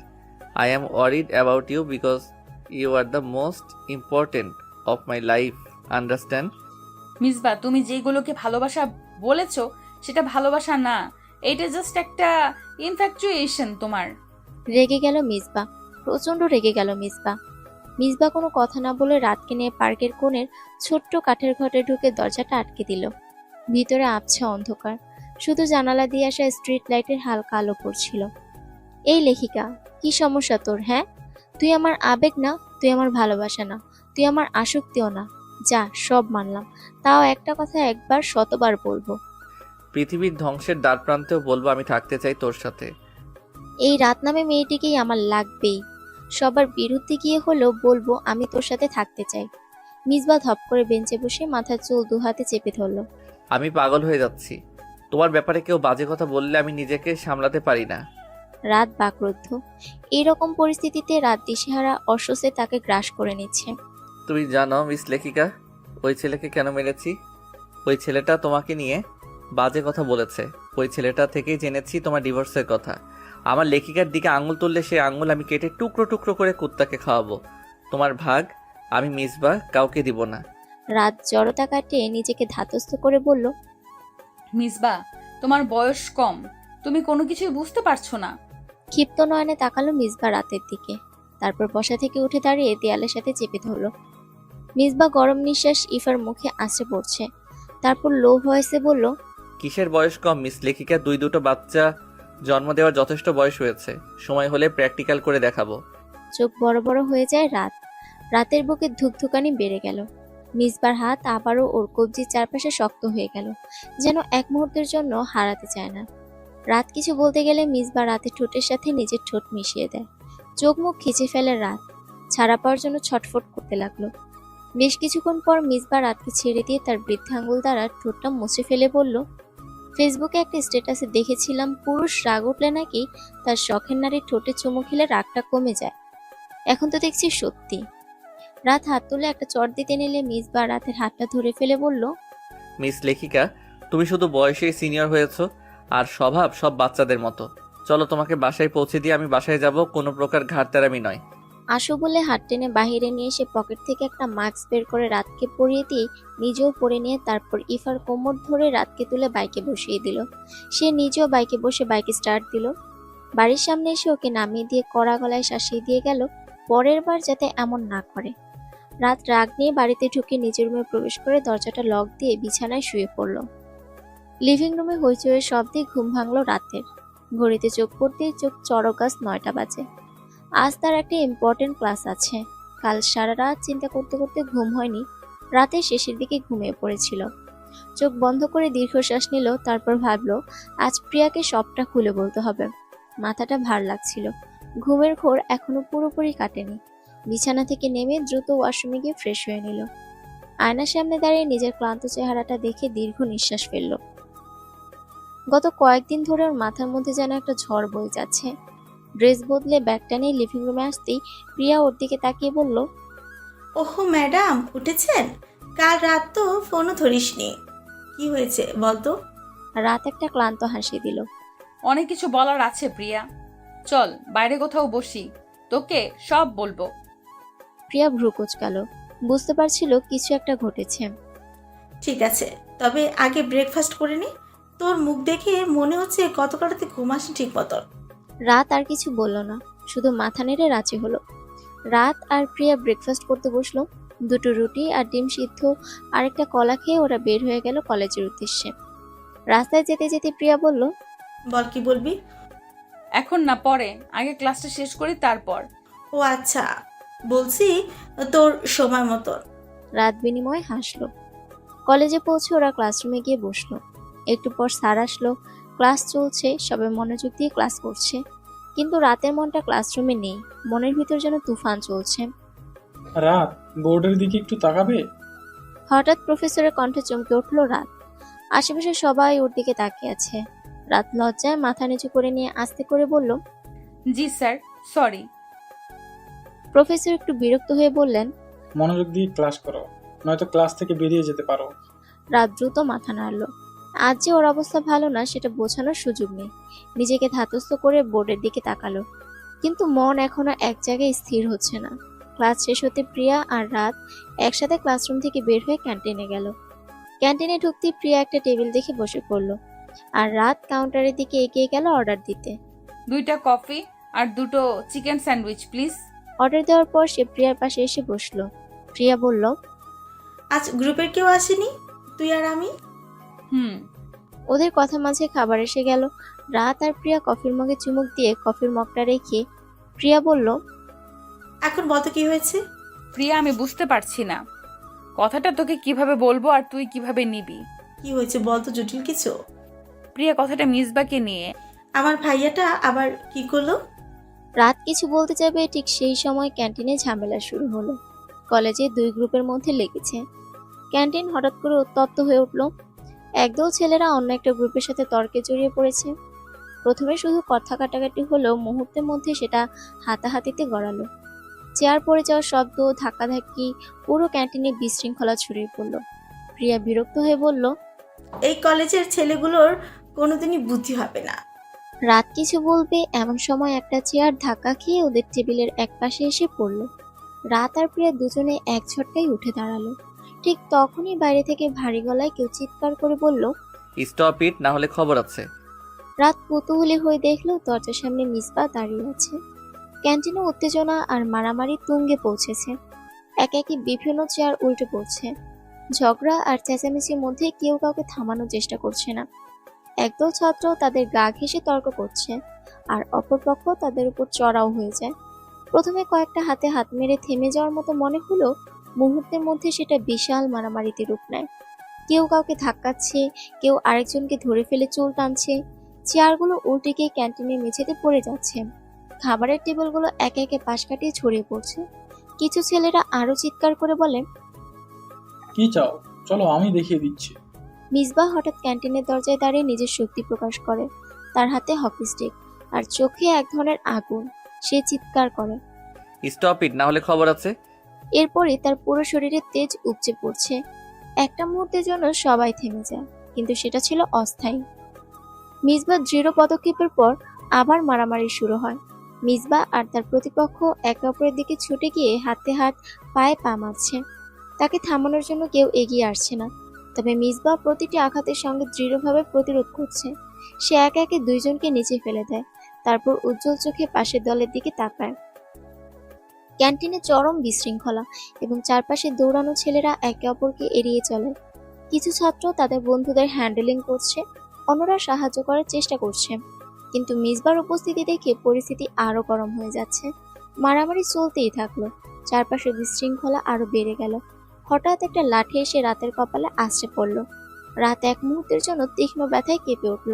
I am worried about you because you are the most important of my life, understand? Misbah, তুমি যেগুলোকে ভালোবাসা বলেছো সেটা ভালোবাসা না, এটা জাস্ট একটা ইনফ্যাকচুয়েশন তোমার। রেগে গেল মিসবা, প্রচন্ড রেগে গেল মিসবা। মিসবা কোনো কথা না বলে রাতকে নিয়ে পার্কের কোণের ছোট্ট কাঠের ঘরে ঢুকে দরজাটা আটকে দিল। ভিতরে আবছা অন্ধকার, শুধু জানালা দিয়ে আসা স্ট্রিট লাইটের হালকা আলো পড়ছিল। এই লেখিকা, কি সমস্যা তোর? হ্যাঁ, তুই আমার আবেগ না, তুই আমার ভালোবাসা না, তুই আমার আসক্তিও না। যা, সব মানলাম, তাও একটা কথা একবার শতবার বলবো। পৃথিবীর ধ্বংসের দ্বার প্রান্তেও বলবো আমি থাকতে চাই তোর সাথে। এই রাত নামে মেয়েটিকেই আমার লাগবেই। সবার বিরুদ্ধে গিয়ে হলেও বলবো আমি তোর সাথে থাকতে চাই। মিসবা ধপ করে বেঞ্চে বসে মাথার চুল দু হাতে চেপে ধরলো। আমি পাগল হয়ে যাচ্ছি। তোমার ব্যাপারে কেউ বাজে কথা বললে আমি নিজেকে সামলাতে পারি না। রাত বাকরুদ্ধ। এইরকম পরিস্থিতিতে রাত দিশেহারা অস্বস্তি তাকে গ্রাস করে নিচ্ছে। তুমি জানো মিস লেখিকা, ওই ছেলেকে কেন মেরেছি? ওই ছেলেটা তোমাকে নিয়ে বাজে কথা বলেছে। ওই ছেলেটা থেকেই জেনেছি তোমার ডিভোর্সের কথা। আমার লেখিকার দিকে আঙুল তুললে সেই আঙুল আমি কেটে টুকরো টুকরো করে কুত্তাকে খাওয়াবো। তোমার ভাগ আমি মিসবা কাউকে দিব না। রাত জড়তা কাটিয়ে নিজেকে ধাতস্থ করে বলল, মিসবা, তোমার বয়স কম, তুমি কোনো কিছুই বুঝতে পারছো না। ক্ষিপ্ত নয়নে তাকালো মিসবা রাতের দিকে, তারপর বসা থেকে উঠে দাঁড়িয়ে দেয়ালের সাথে চেপে ধরল। মিসবা গরম নিঃশ্বাস ইফার মুখে আছড়ে পড়ছে, তারপর লো ভয়েসে বলল, কিসের বয়স কম মিস লেখিকা? দুটো বাচ্চা জন্ম দেওয়ার যথেষ্ট বয়স হয়েছে। সময় হলে প্র্যাকটিক্যাল করে দেখাবো। চোখ বড় বড় হয়ে যায় রাত। রাতের বুকে ধুকধুকানি বেড়ে গেল। মিসবার হাত আবারও ওর কবজির চারপাশে শক্ত হয়ে গেল, যেন এক মুহূর্তের জন্য হারাতে চায় না। রাত কিছু বলতে গেলে মিসবা রাতের ঠোঁটের সাথে নিজের ঠোঁট মিশিয়ে দেয়। চোখ মুখ খিচে ফেলে রাত, ছাড়া পাওয়ার জন্য ছটফট করতে লাগলো। বেশ কিছুক্ষণ পর মিসবা রাতকে ছেড়ে দিয়ে তার বৃদ্ধাঙ্গুল দ্বারা ঠোঁটটা মুছে ফেলে বলল, ফেসবুকে একটা স্ট্যাটাসে দেখেছিলাম পুরুষ রাগ উঠলে নাকি তার শখের নারীর ঠোঁটে চুমু খেলে রাগটা কমে যায়। এখন তো দেখছি সত্যি। রাত হাত তুলে একটা চট দিতে নিলে মিসবা রাতের হাতটা ধরে ফেলে বলল, মিস লেখিকা, তুমি শুধু বয়সেই সিনিয়র হয়েছো আর স্বভাব সব বাচ্চাদের মতো। চলো তোমাকে বাসায় পৌঁছে দিয়ে আমি বাসায় যাব, কোনো প্রকার ঘাটতেরামি নয়। আসো বলে হাত টেনে বাহিরে নিয়ে এসে পকেট থেকে একটা মাস্ক বের করে রাতকে পরিয়ে দিয়ে নিজেও পরে নিয়ে তারপর ইফার কোমর ধরে রাতকে তুলে বাইকে বসিয়ে দিল। সে নিজেও বাইকে বসে বাইকে স্টার্ট দিল। বাড়ির সামনে এসে ওকে নামিয়ে দিয়ে কড়া গলায় শাসিয়ে দিয়ে গেল পরের বার যাতে এমন না করে। রাত রাগ নিয়ে বাড়িতে ঢুকে নিজের রুমে প্রবেশ করে দরজাটা লক দিয়ে বিছানায় শুয়ে পড়ল। লিভিং রুমে হইচইয়ের শব্দে ঘুম ভাঙল রাতের। ঘড়িতে চোখ পড়তেই চোখ চড়কাস 9টা বাজে। আজ তার একটা ইম্পর্টেন্ট ক্লাস আছে। কাল সারা রাত চিন্তা করতে করতে ঘুম হয়নি, রাতের শেষের দিকে ঘুমিয়ে পড়েছিল। চোখ বন্ধ করে দীর্ঘশ্বাস নিল, তারপর ভাবলো আজ প্রিয়াকে সবটা খুলে বলতে হবে। মাথাটা ভার লাগছিল, ঘুমের ঘোর এখনো পুরোপুরি কাটেনি। বিছানা থেকে নেমে দ্রুত ওয়াশরুমে গিয়ে ফ্রেশ হয়ে নিল। আয়নার সামনে দাঁড়িয়ে নিজের ক্লান্ত চেহারাটা দেখে দীর্ঘ নিঃশ্বাস ফেলল। গত কয়েকদিন ধরে ওর মাথার মধ্যে যেন একটা ঝড় বয়ে যাচ্ছে। ড্রেস বদলে ব্যাগটা নিয়ে লিভিং রুমে আসতেই প্রিয়া ওর দিকে তাকিয়ে বলল, ওহো ম্যাডাম, উঠেছেন? কাল রাত তো ফোনও ধরিসনি, কি হয়েছে বলতো? রাত একটা ক্লান্ত হাসি দিল। অনেক কিছু বলার আছে প্রিয়া, চল বাইরে কোথাও বসি, তোকে সব বলবো। প্রিয়া ভ্রু কুঁচকাল, বুঝতে পারছিল কিছু একটা ঘটেছে। ঠিক আছে, তবে আগে ব্রেকফাস্ট করে নি। তোর মুখ দেখে মনে হচ্ছে গতকাল রাতে ঘুমাসনি ঠিক মতো। রাত আর কিছু বলল না, শুধু মাথা নেড়ে রাজি হলো। রাত আর প্রিয়া ব্রেকফাস্ট করতে বসলো। 2টো রুটি আর ডিম সিদ্ধ আর একটা কলা খেয়ে ওরা বের হয়ে গেল কলেজের উদ্দেশ্যে। রাস্তায় যেতে যেতে প্রিয়া বলল, বল কি বলবি? এখন না, পরে, আগে ক্লাসটা শেষ করি তারপর। ও আচ্ছা, বলছি তোর সময় মতো। রাত বিনিময়ে হাসলো। কলেজে পৌঁছে ওরা ক্লাসরুমে গিয়ে বসলো। একটু পর স্যার আসলো। ক্লাস চলছে, সবাই মনোযোগ দিয়ে ক্লাস করছে, কিন্তু রাতের মনটা ক্লাসরুমে নেই। মনের ভিতর যেন তুফান চলছে। রাত, বোর্ডের দিকে একটু তাকাবে? হঠাৎ প্রফেসরের কণ্ঠে চমকে উঠল রাত। আশেপাশে সবাই ওর দিকে তাকিয়ে আছে। রাত লজ্জায় মাথা নিচু করে নিয়ে আস্তে করে বলল, জি স্যার, সরি। প্রফেসর একটু বিরক্ত হয়ে বললেন, মনোযোগ দিয়ে ক্লাস করো, নয়তো ক্লাস থেকে বেরিয়ে যেতে পারো। রাত দ্রুত মাথা নাড়ল। আজ যে ওর অবস্থা ভালো না সেটা বোঝানোর সুযোগ নেই। নিজেকে ধাতস্থ করে বোর্ডের দিকে তাকালো, কিন্তু মন এখনো এক জায়গায় স্থির হচ্ছে না। ক্লাস শেষ হতে প্রিয়া আর রাত একসাথে ক্লাসরুম থেকে বের হয়ে ক্যান্টিনে গেল। ক্যান্টিনে ঢুকতে প্রিয়া একটা টেবিল দেখে বসে পড়ল, আর রাত কাউন্টারের দিকে এগিয়ে গেল অর্ডার দিতে। 2টা কফি আর 2টো চিকেন স্যান্ডউইচ প্লিজ। অর্ডার দেওয়ার পর সে প্রিয়ার পাশে এসে বসলো। প্রিয়া বলল, আজ গ্রুপের কেউ আসেনি, তুই আর আমি? হুম। ওদের কথা মাঝে খাবার এসে গেল। রাত আর প্রিয়া কফির মগে চুমুক দিয়ে কফির মগটা রেখে প্রিয়া বলল, এখন বলতো কি হয়েছে? প্রিয়া, আমি বুঝতে পারছি না কথাটা তোকে কিভাবে বলবো আর তুই কিভাবে নিবি। কি হয়েছে বলতো, জটিল কিছু? প্রিয়া, কথাটা মিসবাকে নিয়ে। আমার ভাইয়াটা আবার কি করলো? রাত কিছু বলতে যাবে ঠিক সেই সময় ক্যান্টিনে ঝামেলা শুরু হলো। কলেজে 2 গ্রুপের মধ্যে লেগেছে। ক্যান্টিন হঠাৎ করে উত্তপ্ত হয়ে উঠল। একদল ছেলেরা অন্য একটা গ্রুপের সাথে তর্কে জড়িয়ে পড়েছে। প্রথমে শুধু কথা কাটাকাটি হলেও মুহূর্তের মধ্যে সেটা হাতাহাতিতে গড়ালো। চেয়ার পড়ে যাওয়ার শব্দ, ধাক্কাধাক্কি, পুরো ক্যান্টিনে বিশৃঙ্খলা ছড়িয়ে পড়ল। প্রিয়া বিরক্ত হয়ে বলল, এই কলেজের ছেলেগুলোর কোনোদিনই বুদ্ধি হবে না। রাত কিছু বলবে এমন সময় একটা চেয়ার ধাক্কা খেয়ে ওদের টেবিলের একপাশে এসে পড়ল। রাত আর প্রিয়া দুজনে এক ঝটকায় উঠে দাঁড়ালো। ঠিক তখনই বাইরে থেকে ভারী গলায় কেউ চিৎকার করে বলল, স্টপ ইট, না হলে খবর আছে। রাত কৌতূহলী হয়ে দেখলো দরজার সামনে মিসবা দাঁড়িয়ে আছে। ক্যান্টিনে উত্তেজনা আর মারামারি তুঙ্গে পৌঁছেছে। একে একে বিভিন্ন চেয়ার উল্টে পড়ছে। ঝগড়া আর চেঁচামেচির মধ্যে কেউ কাউকে থামানোর চেষ্টা করছে না। একদল ছাত্র তাদের গা ঘেঁষে তর্ক করছে, আর অপরপক্ষ তাদের উপর চড়াও হয়ে যায়। প্রথমে কয়েকটা হাতে হাত মেরে থেমে যাওয়ার মতো মনে হলো, মুহূর্তের মধ্যে সেটা বিশাল মারামারিতে রূপ নেয়। কেউ কাউকে ধাক্কাচ্ছে, কেউ আরেকজনকে ধরে ফেলে চুল টানছে। চেয়ারগুলো উল্টে গিয়ে ক্যান্টিনের মেঝেতে পড়ে যাচ্ছে। খাবারের টেবিলগুলো একে একে পাশ কাটিয়ে ছড়িয়ে পড়ছে। কিছু ছেলেরা আরো চিৎকার করে বলে, কি চাও, চলো আমি দেখিয়ে দিচ্ছি। মিসবাহ হঠাৎ ক্যান্টিনের দরজায় দাঁড়িয়ে নিজের শক্তি প্রকাশ করে। তার হাতে হকি স্টিক আর চোখে এক ধরনের আগুন। সে চিৎকার করে, স্টপ ইট, না হলে খবর আছে। এরপরই তার পুরো শরীরে তেজ উপচে পড়ছে। একটা মুহূর্তের জন্য সবাই থেমে যায়, কিন্তু সেটা ছিল অস্থায়ী। মিসবাহ দৃঢ় পদক্ষেপের পর আবার মারামারি শুরু হয়। মিসবাহ আর তার প্রতিপক্ষ একে অপরের দিকে ছুটে গিয়ে হাতে হাত, পায়ে পা মারছে। তাকে থামানোর জন্য কেউ এগিয়ে আসছে না। তবে মিসবাহ প্রতিটি আঘাতের সঙ্গে দৃঢ়ভাবে প্রতিরোধ করছে। সে একে একে 2 জনকে নিচে ফেলে দেয়, তারপর উজ্জ্বল চোখে পাশের দলের দিকে তাকায়। ক্যান্টিনে চরম বিশৃঙ্খলা এবং চারপাশে দৌড়ানো ছেলেরা একে অপরকে এড়িয়ে চলে। কিছু ছাত্র তাদের বন্ধুদের হ্যান্ডেলিং করছে, অন্যরা সাহায্য করার চেষ্টা করছে। কিন্তু মিসবার উপস্থিতি দেখে পরিস্থিতি আরো গরম হয়ে যাচ্ছে। মারামারি চলতেই থাকলো। চারপাশে বিশৃঙ্খলা আরো বেড়ে গেল। হঠাৎ একটা লাঠি এসে রাতের কপালে আছড়ে পড়ল। রাত এক মুহূর্তের জন্য তীক্ষ্ণ ব্যথায় কেঁপে উঠল।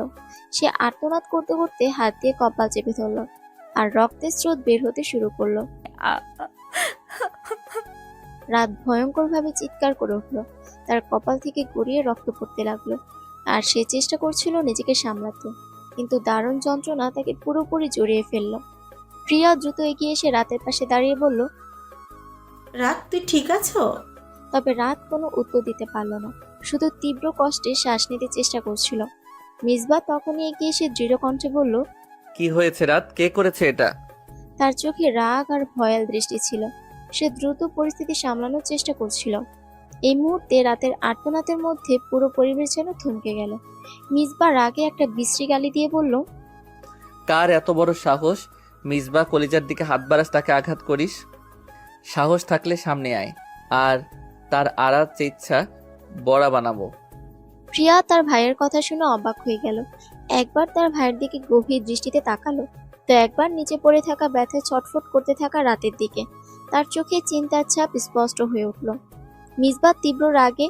সে আর্তনাদ করতে করতে হাত দিয়ে কপাল চেপে ধরল, আর রক্তের স্রোত বের হতে শুরু করলো। রাত ভয়ঙ্করভাবে চিৎকার করে উঠল। তার কপাল থেকে গড়িয়ে রক্ত পড়তে লাগলো, আর সে চেষ্টা করছিল নিজেকে সামলাতে, কিন্তু দারুণ যন্ত্রণা তাকে পুরোপুরি জড়িয়ে ফেলল। প্রিয়া দ্রুত এগিয়ে এসে রাতের পাশে দাঁড়িয়ে বলল, রাত, তুই ঠিক আছো? তবে রাত কোনো উত্তর দিতে পারল না, শুধু তীব্র কষ্টে শ্বাস নিতে চেষ্টা করছিল। মিসবাহ তখনই এগিয়ে এসে দৃঢ় কণ্ঠে বলল, কি হয়েছে রাত, কে করেছে এটা? তার চোখে রাগ আর ভয়াল দৃষ্টি ছিল। সে দ্রুত পরিস্থিতি সামলানোর চেষ্টা করছিল। এই মুহূর্তে রাতের আর্তনাদের মধ্যে পুরো পরিবেশ যেন থমকে গেল। মিসবাহ রাগে একটা বিশ্রী গালি দিয়ে বলল, কার এত বড় সাহস, মিসবাহ কলিজার দিকে হাত বাড়াস, তাকে আঘাত করিস? সাহস থাকলে সামনে আয়, আর তার আড়াত ইচ্ছা বড়া বানাবো। প্রিয়া তার ভাইয়ের কথা শুনে অবাক হয়ে গেল। একবার তার ভাইয়ের দিকে গভীর দৃষ্টিতে তাকালো, তো একবার নিচে পড়ে থাকা ব্যথায় ছটফট করতে থাকা রাতের দিকে। তার চোখে চিন্তার ছাপ স্পষ্ট হয়ে উঠল। মিসবাহ তীব্র রাগে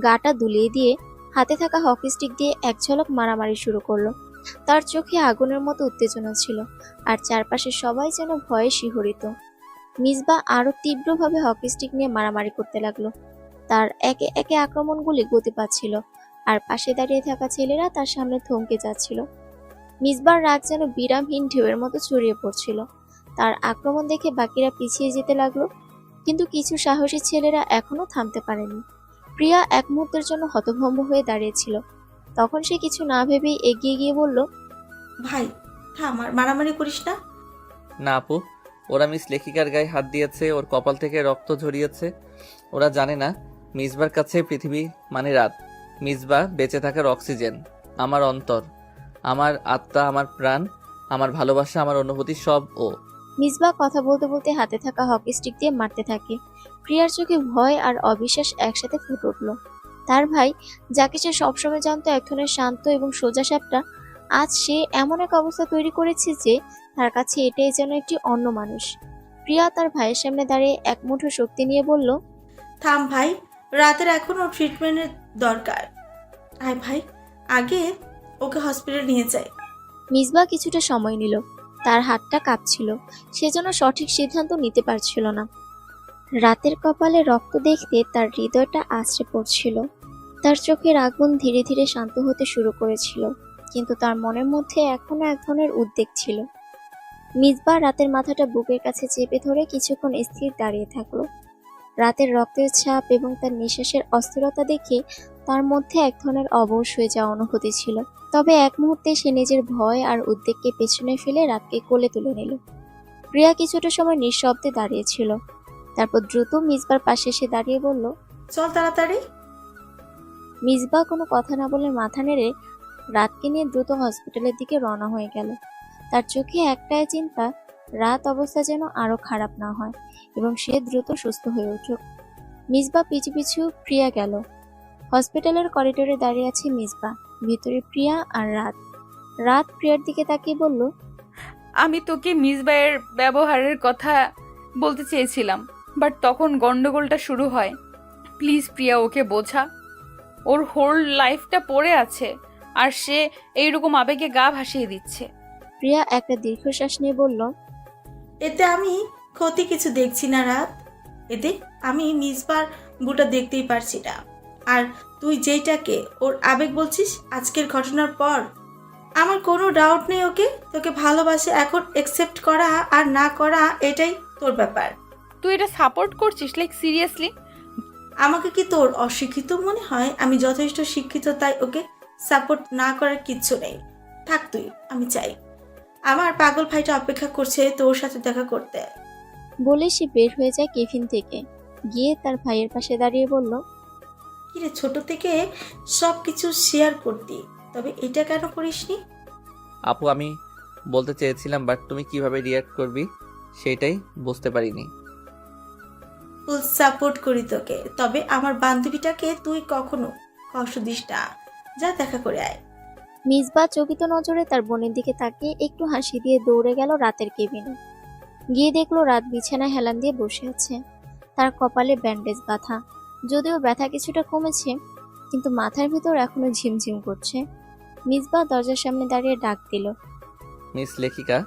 গাটা দুলিয়ে দিয়ে হাতে থাকা হকি স্টিক দিয়ে এক ঝলক মারামারি শুরু করলো। তার চোখে আগুনের মতো উত্তেজনা ছিল, আর চারপাশে সবাই যেন ভয়ে শিহরিত। মিসবাহ আরো তীব্রভাবে হকি স্টিক নিয়ে মারামারি করতে লাগলো। তার একে একে আক্রমণগুলি গতি পাচ্ছিল, আর পাশে দাঁড়িয়ে থাকা ছেলেরা তার সামনে থমকে যাচ্ছিল। মিসবার রাগ যেন বিরামহীন ঢেউয়ের মতো ছড়িয়ে পড়ছিল। তার আক্রমণ দেখে বাকিরা পিছিয়ে যেতে লাগলো, কিন্তু কিছু সাহসী ছেলেরা এখনো থামতে পারেনি। প্রিয়া এক মুহূর্তের জন্য হতভম্ব হয়ে দাঁড়িয়েছিল। তখন সে কিছু না ভেবেই এগিয়ে গিয়ে বলল, ভাই থাম, আর মারামারি করিস না। না আপু, ওরা মিস লেখিকার গায়ে হাত দিয়েছে, ওর কপাল থেকে রক্ত ঝরিয়েছে। ওরা জানে না মিসবার কাছে পৃথিবী মানে রাত। মিসবা বেঁচে থাকার অক্সিজেন, আমার অন্তর, আমার আত্মা, আমার প্রাণ, আমার ভালোবাসা, আমার অনুভূতি সব ও। মিসবাহ কথা বলতে বলতে হাতে থাকা হকি স্টিক দিয়ে মারতে থাকে। প্রিয়ার চোখে ভয় আর অবিশ্বাস একসাথে ফুটে উঠল। তার ভাই, যাকে সে সবসময় জানতো এক ধরনের শান্ত এবং সোজা সাপটা, আজ সে এমন এক অবস্থা তৈরি করেছে যে তার কাছে এটাই যেন একটি অন্য মানুষ। প্রিয়া তার ভাইয়ের সামনে দাঁড়িয়ে এক মুঠো শক্তি নিয়ে বলল, থাম ভাই, রাতের এখনও ট্রিটমেন্টের দরকার। আয় ভাই, আগে ওকে হসপিটাল নিয়ে যাই। মিসবাহ কিছুটা সময় নিল। তার হাতটা কাঁপছিল, সেজন্য সঠিক সিদ্ধান্ত নিতে পারছিল না। রাতের কপালে রক্ত দেখতে তার হৃদয়টা আছড়ে পড়ছিল। তার চোখের আগুন ধীরে ধীরে শান্ত হতে শুরু করেছিল, কিন্তু তার মনের মধ্যে এখনো এক ধরনের উদ্বেগ ছিল। মিসবাহ রাতের মাথাটা বুকের কাছে চেপে ধরে কিছুক্ষণ স্থির দাঁড়িয়ে থাকলো। রাতের রক্তের ছাপ এবং তার নিঃশ্বাসের অস্থিরতা দেখে তার মধ্যে এক ধরনের অবশ হয়ে যাওয়া অনুভূতি ছিল। তবে এক মুহূর্তে সে নিজের ভয় আর উদ্বেগকে পেছনে ফেলে রাতকে কোলে তুলে নিল। প্রিয়া কিছুটা সময় নিঃশব্দে দাঁড়িয়েছিল, তারপর দ্রুত মিসবার পাশে এসে দাঁড়িয়ে বলল, চল তাড়াতাড়ি। মিসবাহ কোনো কথা না বলে মাথা নেড়ে রাতকে নিয়ে দ্রুত হসপিটালের দিকে রওনা হয়ে গেল। তার চোখে একটাই চিন্তা, রাত অবস্থা যেন আরো খারাপ না হয় এবং সে দ্রুত সুস্থ হয়ে উঠুক। মিসবাহ পিছু পিছু প্রিয়া গেল। হসপিটালের করিডোরে দাঁড়িয়ে আছে মিসবাহ, ভিতরে প্রিয়া আর রাত। রাত প্রিয়ার দিকে তাকিয়ে বলল, আমি তোকে মিসবাহের ব্যবহারের কথা বলতে চেয়েছিলাম, বাট তখন গন্ডগোলটা শুরু হয়। প্লিজ প্রিয়া, ওকে বোঝা। ওর হোল লাইফটা পড়ে আছে আর সে এইরকম আবেগে গা ভাসিয়ে দিচ্ছে। প্রিয়া একটা দীর্ঘশ্বাস নিয়ে বলল, এতে আমি ক্ষতি কিছু দেখছি না রাত। এতে আমি মিসবার বুটা দেখতেই পারছি না। আর তুই যেইটাকে ওর আবেগ বলছিস আজকের ঘটনার পর, আমার কোনো ডাউট নেই ওকে তোকে ভালোবাসে। এখন একসেপ্ট করা আর না করা এটাই তোর ব্যাপার। তুই এটা সাপোর্ট করছিস? Like seriously? আমাকে কি তোর অশিক্ষিত মনে হয়? আমি যথেষ্ট শিক্ষিত, তাই ওকে সাপোর্ট না করার কিচ্ছু নেই। থাক তুই, আমি চাই। আমার পাগল ভাইটা অপেক্ষা করছে তোর সাথে দেখা করতে। বলে সে বের হয়ে যায় কেবিন থেকে। গিয়ে তার ভাইয়ের পাশে দাঁড়িয়ে বলল, কিরে, ছোট থেকে সব কিছু শেয়ার করতি, তবে এটা কেন করিসনি? আপু, আমি বলতে চেয়েছিলাম, বাট তুমি কিভাবে রিয়াক্ট করবি সেটাই বুঝতে পারিনি। ফুল সাপোর্ট করি তোকে, তবে আমার বান্ধবীটাকে তুই কখনো কষ্ট দিস না। যা, দেখা করে আয়। মিসবাহ চকিত নজরে তার বোনের দিকে তাকিয়ে একটু হাসি দিয়ে দৌড়ে গেল রাতের কেবিনে। গিয়ে দেখলো রাত বিছানায় হেলান দিয়ে বসে আছে। তার কপালে ব্যান্ডেজ বাঁধা, যদিও ব্যথা কিছুটা কমেছে, কিন্তু মাথার ভিতর এখনো ঝিমঝিম করছে। মিসবাহ দরজার সামনে দাঁড়িয়ে ডাক দিল। মিস লেখিকা।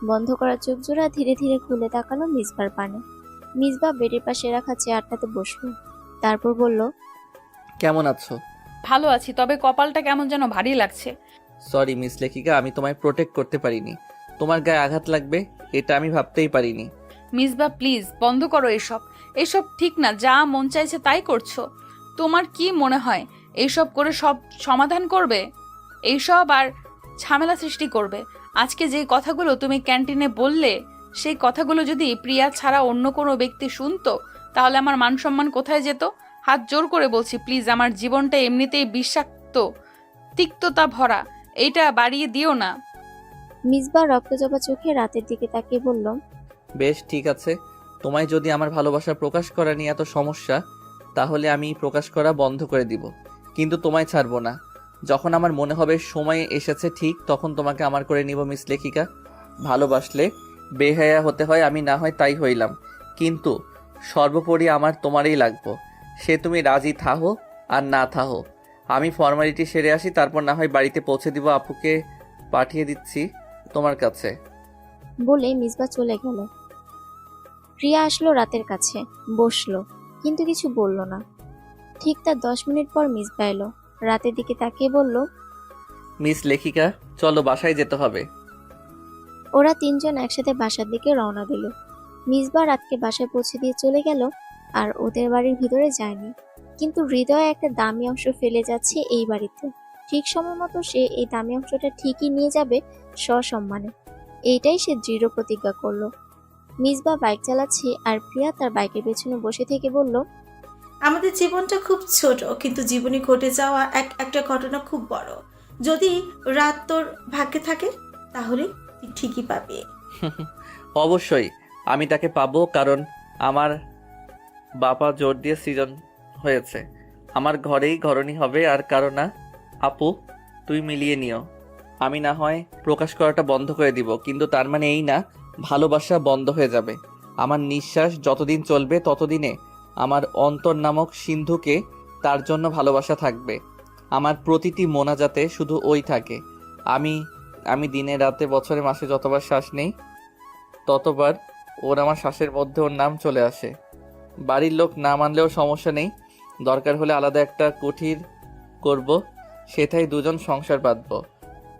বন্ধ করা চোখ জোড়া ধীরে ধীরে খুলে তাকালো মিসবার পানে। মিসবাহ বেডের পাশে রাখা চেয়ারটাতে বসলো, তারপর বলল, কেমন আছো? ভালো আছি, তবে কপালটা কেমন যেন ভারী লাগছে। সরি মিস লেখিকা, আমি তোমায় প্রোটেক্ট করতে পারিনি। তোমার গায়ে আঘাত লাগবে এটা আমি ভাবতেই পারিনি। মিসবাহ প্লিজ বন্ধ করো এসব। এসব ঠিক না, যা মন চাইছে তাই করছো। তোমার কি মনে হয় এইসব করে সব সমাধান করবে? এইসব আর ঝামেলা সৃষ্টি করবে। আজকে যে কথাগুলো তুমি ক্যান্টিনে বললে, সেই কথাগুলো যদি প্রিয়া ছাড়া অন্য কোনো ব্যক্তি শুনতো, তাহলে আমার মান সম্মান কোথায় যেত? হাত জোর করে বলছি, প্লিজ, আমার জীবনটা এমনিতেই বিষাক্ত, তিক্ততা ভরা, এইটা বাড়িয়ে দিও না। মিসবাহ রক্তজবা চোখে রাতের দিকে তাকিয়ে বলল, বেশ, ঠিক আছে। তোমায় যদি আমার ভালোবাসা প্রকাশ করা নিয়ে এত সমস্যা, তাহলে আমি প্রকাশ করা বন্ধ করে দিব, কিন্তু তোমায় ছাড়বো না। যখন আমার মনে হবে সময় এসেছে ঠিক, তখন তোমাকে আমার করে নিব মিস লেখিকা। ভালোবাসলে বেহায়া হতে হয়, আমি না হয় তাই হইলাম, কিন্তু সর্বোপরি আমার তোমারই লাগবো। সে তুমি রাজি থাহো আর না থাহো। আমি ফর্মালিটি সেরে আসি, তারপর না হয় বাড়িতে পৌঁছে দিব। আপুকে পাঠিয়ে দিচ্ছি তোমার কাছে। বলে মিসবাহ চলে গেল। প্রিয়া আসলো রাতের কাছে, বসলো, কিন্তু কিছু বলল না। ঠিক তার 10 মিনিট পর মিসবাহ এলো। রাতের দিকে তাকিয়ে বলল, মিস লেখিকা, চলো বাসায় যেতে হবে। ওরা তিনজন একসাথে বাসার দিকে রওনা দিল। মিসবাহ রাতকে বাসায় পৌঁছে দিয়ে চলে গেল, আর ওদের বাড়ির ভিতরে যায়নি। কিন্তু হৃদয়ে একটা দামি অংশ ফেলে যাচ্ছে এই বাড়িতে। ঠিক সময় মতো সে এই দামি অংশটা ঠিকই নিয়ে যাবে সসম্মানে। এইটাই সে দৃঢ় প্রতিজ্ঞা করলো। মিসবা বাইক চালাচ্ছে আর প্রিয়া তার বাইকের পেছনে বসে থেকে বলল, আমাদের জীবনটা খুব ছোট, কিন্তু জীবনে ঘটে যাওয়া একটা ঘটনা খুব বড়। যদি রাত তোর ভাগ্যে থাকে তাহলে তুই ঠিকই পাবি। অবশ্যই আমি তাকে পাবো, কারণ আমার বাবা জোর দিয়ে সৃজন হয়েছে। আমার ঘরেই ঘরণী হবে, আর কারো না। আপু, তুই মিলিয়ে নিও। আমি না হয় প্রকাশ করাটা বন্ধ করে দিব, কিন্তু তার মানে এই না ভালোবাসা বন্ধ হয়ে যাবে। আমার নিঃশ্বাস যতদিন চলবে ততদিনে আমার অন্তর নামক সিন্ধুকে তার জন্য ভালোবাসা থাকবে। আমার প্রতিটি মোনাজাতে শুধু ওই থাকে। আমি আমি দিনে রাতে বছরে মাসে যতবার শ্বাস নেই ততবার ওর আমার শ্বাসের মধ্যে ওর নাম চলে আসে। বাড়ির লোক না মানলেও সমস্যা নেই, দরকার হলে আলাদা একটা কুঠির করব, সেটাই দুজন সংসার বাঁধবো।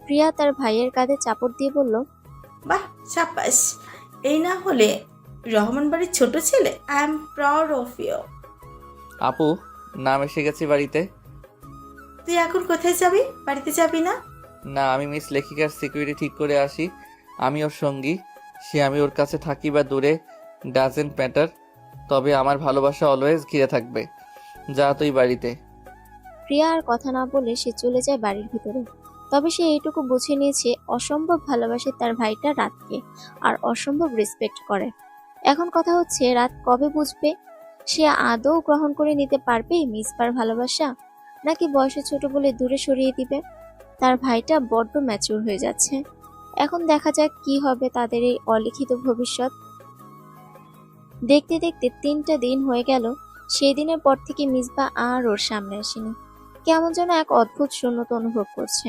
প্রিয়া তার ভাইয়ের কাঁধে চাপড় দিয়ে বলল, বাহ, সাব্বাস। এই না হলে রহমান বাড়ির ছোট ছেলে। I am proud of you. আপু, নাম এসে গেছি বাড়িতে। তুই এখন কোথায় যাবি? বাড়িতে যাবি না? না, আমি মিস লেখিকার সিকিউরিটি ঠিক করে আসি। আমি ওর সঙ্গী, সে আমি ওর কাছে থাকি বা দূরে ডাজেন্ট ম্যাটার, তবে আমার ভালোবাসা অলওয়েজ ঘিরে থাকবে। যা তুই বাড়িতে। প্রিয়া আর কথা না বলে সে চলে যায় বাড়ির ভিতরে। তবে সে এইটুকু বুঝে নিয়েছে অসম্ভব ভালোবাসে তার ভাইটা রাতকে, আর অসম্ভব রেসপেক্ট করে। এখন কথা হচ্ছে রাত কবে বুঝবে, সে আদৌ গ্রহণ করে নিতে পারবে মিসবার ভালোবাসা, নাকি বয়সে ছোট বলে দূরে সরিয়ে দিবে। তার ভাইটা বড্ড ম্যাচিউর হয়ে যাচ্ছে। এখন দেখা যাক কি হবে তাদের এই অলিখিত ভবিষ্যৎ। দেখতে দেখতে 3টা দিন হয়ে গেল। সেই দিনের পর থেকে মিসবা আর ওর সামনে আসেনি। কেমন যেন এক অদ্ভুত শূন্যতা অনুভব করছে।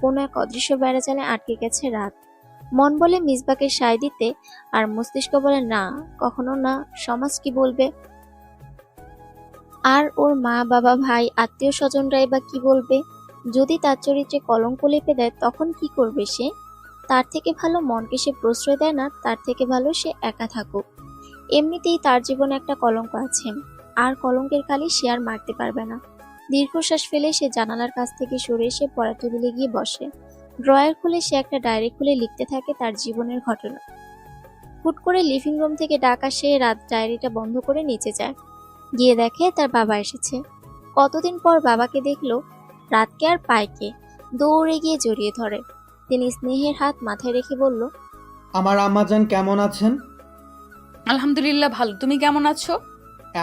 কোনো এক অদৃশ্য বেড়াজালে আটকে গেছে রাত। মন বলে মিসবাকে সায় দিতে, আর মস্তিষ্ক বলে না, কখনো না, সমাজ কি বলবে। আর ওর মা বাবা ভাই আত্মীয় স্বজনরাই বা কি বলবে। যদি তার চরিত্রে কলঙ্ক লেপে দেয় তখন কি করবে সে। তার থেকে ভালো মনকে সে প্রশ্রয় দেয় না, তার থেকে ভালো সে একা থাকুক। এমনিতেই তার জীবনে একটা কলঙ্ক আছে, আর কলঙ্কের কালি সে আর মারতে পারবে না। দীর্ঘশ্বাস ফেলে সে জানালার কাছ থেকে সরে এসে পড়া টেবিলে গিয়ে বসে। ড্রয়ার খুলে সে একটা ডায়েরি খুলে লিখতে থাকে তার জীবনের ঘটনা। হুট করে লিভিং রুম থেকে ডাক আসে। রাত ডায়েরিটা বন্ধ করে নিচে যায়, গিয়ে দেখে তার বাবা এসেছে। কতদিন পর বাবাকে দেখলো। রাতকে আর পায়কে, দৌড়ে গিয়ে জড়িয়ে ধরে। তিনি স্নেহের হাত মাথায় রেখে বলল, আমার আম্মাজান কেমন আছেন? আলহামদুলিল্লাহ ভালো, তুমি কেমন আছো?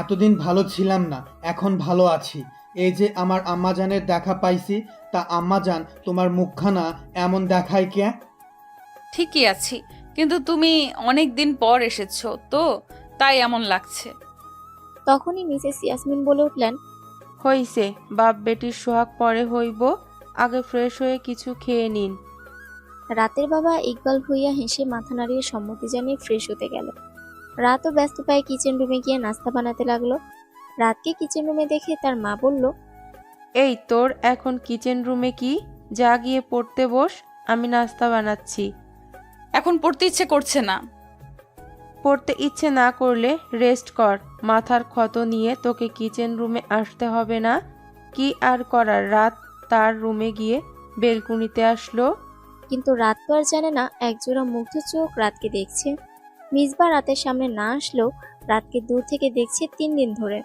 এতদিন ভালো ছিলাম না, এখন ভালো আছি। এই যে আমার আম্মাজানের দেখা পাইছি, তা আম্মাজান তোমার মুখখানা এমন দেখায় কে? ঠিকই আছি, কিন্তু তুমি অনেক দিন পর এসেছো তো, তাই এমন লাগছে। তখনই মিসেস ইয়াসমিন বলে উঠলেন, হইছে, বাপ বেটির সোহাগ পরে হইব, আগে ফ্রেশ হয়ে কিছু খেয়ে নিন। রাতের বাবা ইকবাল ভুইয়া হেসে মাথা নাড়িয়ে সম্মতি জানিয়ে ফ্রেশ হতে গেল। রাতও ব্যস্ত পায়ে কিচেন রুমে গিয়ে নাস্তা বানাতে লাগলো। রাতকে কিচেন রুমে দেখে তার মা বলল, এই তোর এখন কিচেন রুমে কি? যা গিয়ে পড়তে বস, আমি নাস্তা বানাচ্ছি। এখন পড়তে ইচ্ছে করছে না। পড়তে ইচ্ছে না করলে রেস্ট কর। মাথার ক্ষত নিয়ে তোকে কিচেন রুমে আসতে হবে না। কি আর করার, রাত তার রুমে গিয়ে বেলকুনিতে আসলো। কিন্তু রাত তো আর জানে না একজোড়া মুগ্ধ চোখ রাতকে দেখছে। মিসবা রাতের সামনে না আসলেও রাতকে দূর থেকে দেখছে 3 দিন ধরে,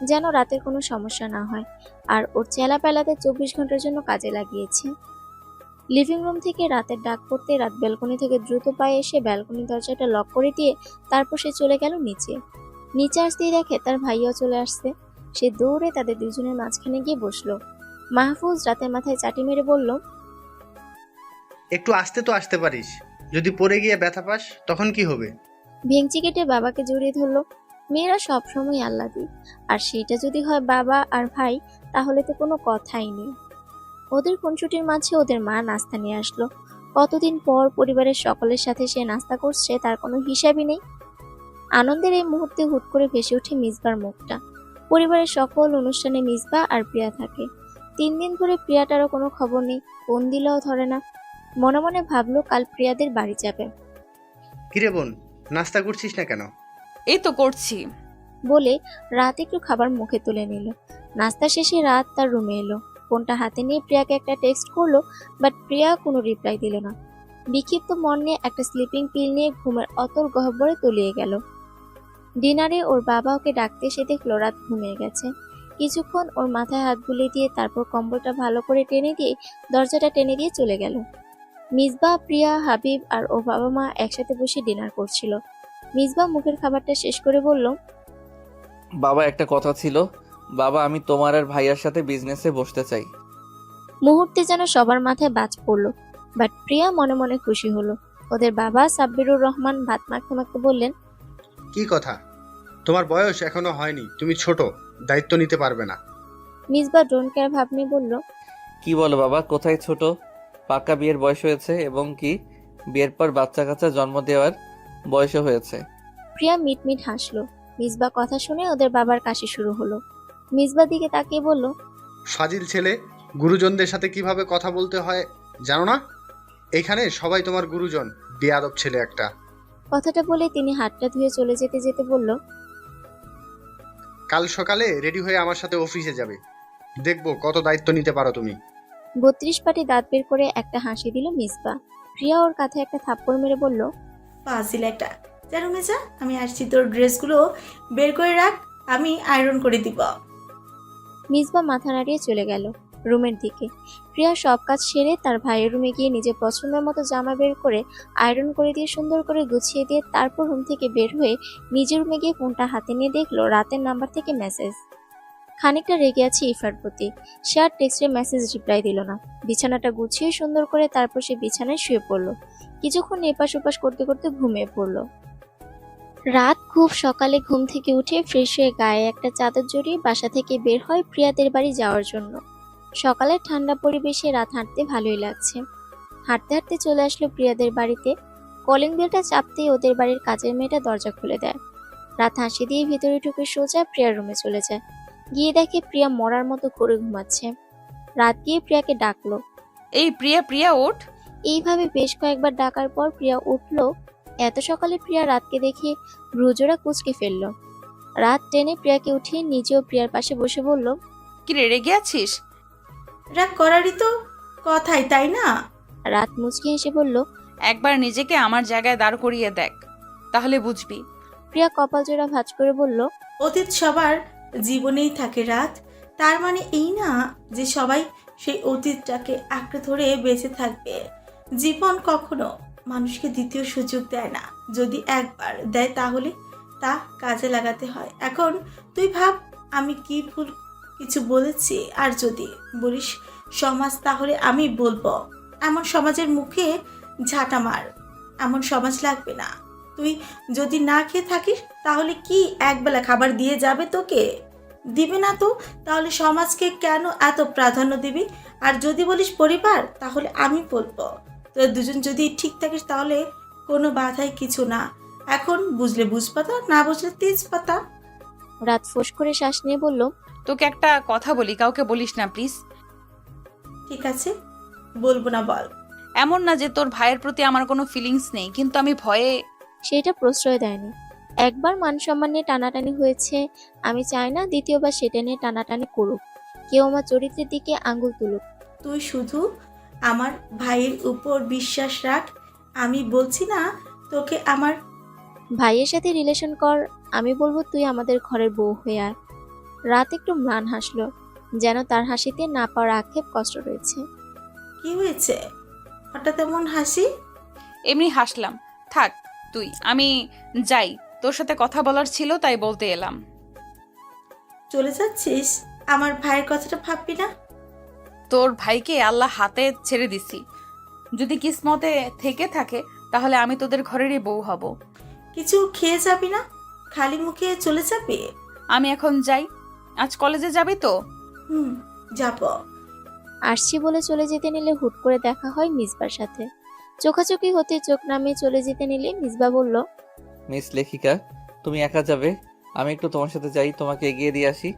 যেন রাতের কোনো সমস্যা না হয়। আর ওর চেলা পেলাতে 24 ঘন্টার জন্য কাজে লাগিয়েছে। লিভিং রুম থেকে রাতের ডাক পড়তে রাত ব্যালকনি থেকে দ্রুত পায়ে এসে ব্যালকনি দরজাটা লক করে দিয়ে তারপর সে চলে গেল নিচে। নিচে আসতেই দেখে তার ভাইয়াও চলে আসছে। সে দৌড়ে তাদের দুজনের মাঝখানে গিয়ে বসলো। মাহফুজ রাতের মাথায় চাটি মেরে বলল, একটু আসতে তো আসতে পারিস, যদি পড়ে গিয়ে ব্যথা পাস তখন কি হবে? ভেঙচি কেটে বাবাকে জড়িয়ে ধরলো। মেয়েরা সবসময় আহ্লাদি, আর সেটা যদি হয় বাবা আর ভাই, তাহলে তো কোনো কথাই নেই। ওদের খুনসুটির মাঝে ওদের মা নাস্তা নিয়ে আসলো। কতদিন পর পরিবারের সকলের সাথে সে নাস্তা করছে তার কোনো হিসাবই নেই। আনন্দের এই মুহূর্তে হুট করে ভেসে ওঠে মিসবার মুখটা। পরিবারের সকল অনুষ্ঠানে মিসবা আর প্রিয়া থাকে। 3 দিন ধরে প্রিয়াটারও কোনো খবর নেই, ফোন দিলেও ধরে না। মনে মনে ভাবলো কাল প্রিয়াদের বাড়ি যাবে। কিরে বোন, নাস্তা করছিস না কেন? এই তো করছি। বলে রাত একটু খাবার মুখে তুলে নিল। নাস্তা শেষে রাত তার রুমে এলো। ফোনটা হাতে নিয়ে প্রিয়াকে একটা টেক্সট করলো, বাট প্রিয়া কোনো রিপ্লাই দিল না। বিক্ষিপ্ত মন নিয়ে একটা স্লিপিং পিল নিয়ে ঘুমের অতল গহ্বরে তলিয়ে গেল। ডিনারে ওর বাবা ওকে ডাকতে এসে দেখলো রাত ঘুমিয়ে গেছে। কিছুক্ষণ ওর মাথায় হাত বুলিয়ে দিয়ে তারপর কম্বলটা ভালো করে টেনে দিয়ে দরজাটা টেনে দিয়ে চলে গেল। মিসবাহ, প্রিয়া, হাবিব আর ওর বাবা মা একসাথে বসে ডিনার করছিল। মিসবাহ মুখের খাবারটা শেষ করে বলল, বাবা, একটা কথা ছিল। বাবা, আমি তোমার আর ভাইয়ার সাথে বিজনেসে বসতে চাই। মুহূর্তে যেন সবার মাথায় বাজ পড়ল, বাট প্রিয়া মনে মনে খুশি হলো। ওদের বাবা সাব্বিরুর রহমান ভাত মাখতে মাখতে বললেন, কি কথা? তোমার বয়স এখনো হয়নি, তুমি ছোট, দায়িত্ব নিতে পারবে না। মিসবাহ ডোন্ট কেয়ার ভাব নিয়ে বলল, কি বলো বাবা, কোথায় ছোট? পাকা বিয়ের বয়স হয়েছে, এবং কি বিয়ের পর বাচ্চা কাচ্চা জন্ম দেওয়ার বয়সও হয়েছে। প্রিয়া মিটমিট হাসলো। মিসবাহ কথা শুনে ওদের বাবার কাশি শুরু হলো। মিসবাহ দিকে তাকিয়ে বলল, ফাজিল ছেলে, গুরুজনদের সাথে কিভাবে কথা বলতে হয় জানো না? এখানে সবাই তোমার গুরুজন, বেয়াদব ছেলে একটা। কথাটা বলে তিনি হাতটা ধুয়ে চলে যেতে যেতে বলল, কাল সকালে রেডি হয়ে আমার সাথে অফিসে যাবে, দেখবো কত দায়িত্ব নিতে পারো তুমি। 32 পাটি দাঁত বের করে একটা হাসি দিল মিসবাহ। প্রিয়া ওর কাঁধে একটা থাপ্পড় মেরে বলল, ফাজিল একটা, যা রুমে যা, আমি আসছি, তোর ড্রেসগুলো বের করে রাখ, আমি আয়রন করে দিব। মিসবাহ মাথা নাড়িয়ে চলে গেল রুমের দিকে। প্রিয়া সব কাজ সেরে তার ভাইয়ের রুমে গিয়ে নিজের পছন্দের মতো জামা বের করে আয়রন করে দিয়ে সুন্দর করে গুছিয়ে দিয়ে তারপর রুম থেকে বের হয়ে নিজের রুমে গিয়ে ফোনটা হাতে নিয়ে দেখলো রাতের নাম্বার থেকে মেসেজ। খানিকটা রেগে আছে ইফার প্রতি। সে আর টেক্সটের মেসেজ রিপ্লাই দিল না। বিছানাটা গুছিয়ে সুন্দর করে তারপর সে বিছানায় শুয়ে পড়ল। কিছুক্ষণ এপাশ ওপাশ করতে করতে ঘুমিয়ে পড়ল। রাত খুব সকালে ঘুম থেকে উঠে ফ্রেশ হয়ে গায়ে একটা চাদর জড়িয়ে বাসা থেকে বের হয় প্রিয়াদের বাড়ি যাওয়ার জন্য। সকালের ঠান্ডা পরিবেশে রাত হাঁটতে ভালোই লাগছে। হাঁটতে হাঁটতে চলে আসলো প্রিয়াদের বাড়িতে। কলিং বেলটা চাপতেই ওদের বাড়ির কাজের মেয়েটা দরজা খুলে দেয়। রাত হাসি দিয়ে ভিতরে ঢুকে সোজা প্রিয়ার রুমে চলে যায়। গিয়ে দেখে প্রিয়া মরার মতো ঘুরে ঘুমাচ্ছে। রাত গিয়ে প্রিয়াকে ডাকলো। এই প্রিয়া, প্রিয়া ওঠ। এইভাবে বেশ কয়েকবার ডাকার পর প্রিয়া উঠলো। এত সকালে প্রিয়া রাতকে দেখে ভ্রুজোড়া কুঁচকে ফেললো। রাত টেনে প্রিয়াকে উঠিয়ে নিজেও প্রিয়ার পাশে বসে বলল, কি রে, রেগে আছিস? রাগ করারই তো কথাই, তাই না? রাত মুচকি হেসে বলল, একবার নিজেকে আমার জায়গায় দাঁড় করিয়ে দেখ, তাহলে বুঝবি। প্রিয়া কপাল জোড়া ভাঁজ করে বলল, অতীত সবার জীবনেই থাকে রাত, তার মানে এই না যে সবাই সেই অতীতটাকে আঁকড়ে ধরে বেঁচে থাকবে। জীবন কখনো মানুষকে দ্বিতীয় সুযোগ দেয় না, যদি একবার দেয় তাহলে তা কাজে লাগাতে হয়। এখন তুই ভাব আমি কি ভুল কিছু বলেছি, আর যদি বলিস সমাজ, তাহলে আমি বলবো এমন সমাজের মুখে ঝাঁটা মার, এমন সমাজ লাগবে না। তুই যদি না খেয়ে থাকিস তাহলে কি একবেলা খাবার দিয়ে যাবে তোকে? দিবে না তো, তাহলে সমাজকে কেন এত প্রাধান্য দিবি? আর যদি বলিস পরিবার, তাহলে আমি বলবো তোরা দুজন যদি ঠিক থাকিস তাহলে কোনো বাধাই কিছু না। এখন বুঝলে বুঝপাতা, না বুঝলে তেজপাতা। রাত ফোঁস করে শ্বাস নিয়ে বলল, তোকে একটা কথা বলি, কাউকে বলিস না প্লিজ। ঠিক আছে, বলবো না, বল। এমন না যে তোর ভাইয়ের প্রতি আমার কোনো ফিলিংস নেই, কিন্তু আমি ভয়ে। সেটা প্রশ্রয় দেয়নি। একবার মান সম্মান নিয়ে টানাটানি হয়েছে, আমি চাই না দ্বিতীয়বার সেটা নিয়ে টানাটানি করুক, কেউ আমার চরিত্রের দিকে আঙ্গুল তুলুক। তুই শুধু আমার ভাইয়ের উপর বিশ্বাস রাখ, আমি বলছি না তোকে আমার ভাইয়ের সাথে রিলেশন কর, আমি বলবো তুই আমাদের ঘরের বউ হয়ে আয়। রাত একটু ম্লান হাসলো, যেন তার হাসিতে না পাওয়ার আক্ষেপ কষ্ট রয়েছে। কি হয়েছে হঠাৎ এমন হাসি? এমনি হাসলাম, থাক তুই, আমি যাই, তোর সাথে কথা বলার ছিল তাই বলতে এলাম। চলে যাচ্ছিস? আমার ভাইয়ের কথাটা ভাববি না? তোর ভাইকে আল্লাহ হাতে ছেড়ে দিছি, যদি কিসমতে থেকে থাকে তাহলে আমি তোদের ঘরেরই বউ হব। কিছু খেয়ে যাবি না? খালি মুখে চলে যাবি? আমি এখন যাই। আজ কলেজে যাবি তো? যাব। আসছি বলে চলে যেতে নিলে হুট করে দেখা হয় মিসবার সাথে। চোখাচোখি হতে চোখ নামিয়ে চলে যেতে নিলে মিসবা বলল, মিস লেখিকা, তুমি একা যাবে? আমি একটু তোমার সাথে যাই, তোমাকে এগিয়ে দিয়ে আসি।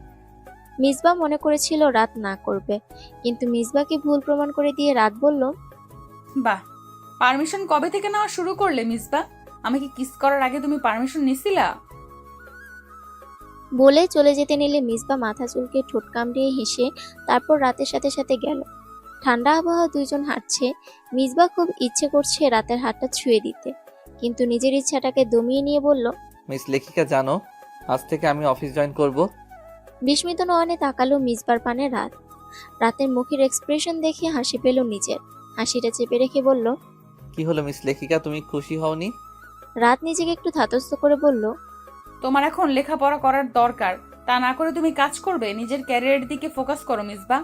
মিসবা মনে করেছিল রাত না করবে, কিন্তু মিসবাকে ভুল প্রমাণ করে দিয়ে রাত বলল, বাহ, পারমিশন কবে থেকে নেওয়া শুরু করলে মিসবা? আমাকে কিস করার আগে তুমি পারমিশন নিছিলা? বলে চলে যেতে নিলে মিসবা মাথা চুলকে ঠোঁট কামড়িয়ে হেসে তারপর রাতের সাথে সাথে গেল। ঠান্ডা আবহাওয়া দুইজন হাঁটছে। মিসবাহ খুব ইচ্ছে করছে রাতের হাতটা ছুঁয়ে দিতে, কিন্তু নিজের ইচ্ছাটাকে দমিয়ে নিয়ে বলল, মিস লেখিকা জানো, আজ থেকে আমি অফিস জয়েন করব। বিস্মিত নয়নে তাকালো মিসবার পানে রাত। রাতের মুখের এক্সপ্রেশন দেখে হাসি পেল নিজের। হাসিটা চেপে রেখে বলল, কি হলো মিস লেখিকা, তুমি খুশি হওনি? রাত নিজেকে একটু ধাতস্থ করে বলল, তোমার এখন লেখাপড়া করার দরকার, তা না করে তুমি কাজ করবে। নিজের ক্যারিয়ারের দিকে ফোকাস করো মিসবা।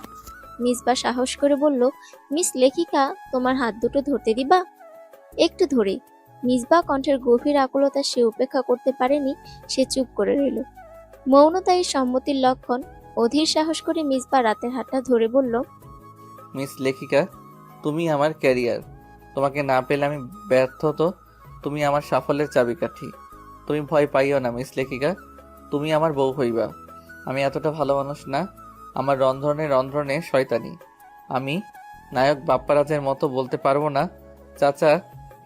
মিসবা সাহস করে বলল, মিস লেখিকা, তোমার হাত দুটো ধরতে দিবা? একটু ধরে। মিসবা কণ্ঠের গভীর আকুলতা সে উপেক্ষা করতে পারেনি, সে চুপ করে রইল। মৌনতাই সম্মতির লক্ষণ। অধীর সাহস করে মিসবা রাতের হাতটা ধরে বলল, মিস লেখিকা, তুমি আমার ক্যারিয়ার। তোমাকে না পেলে আমি ব্যর্থ তো। তুমি আমার সাফল্যের চাবিকাঠি। তুমি ভয় পাইও না মিস লেখিকা, তুমি আমার বউ হইবা। আমি এতটা ভালো মানুষ না। আমার রন্ধনে রন্ধনে শয়তানি। আমি নায়ক বাপ্পারাজের মতো বলতে পারবো না, চাচা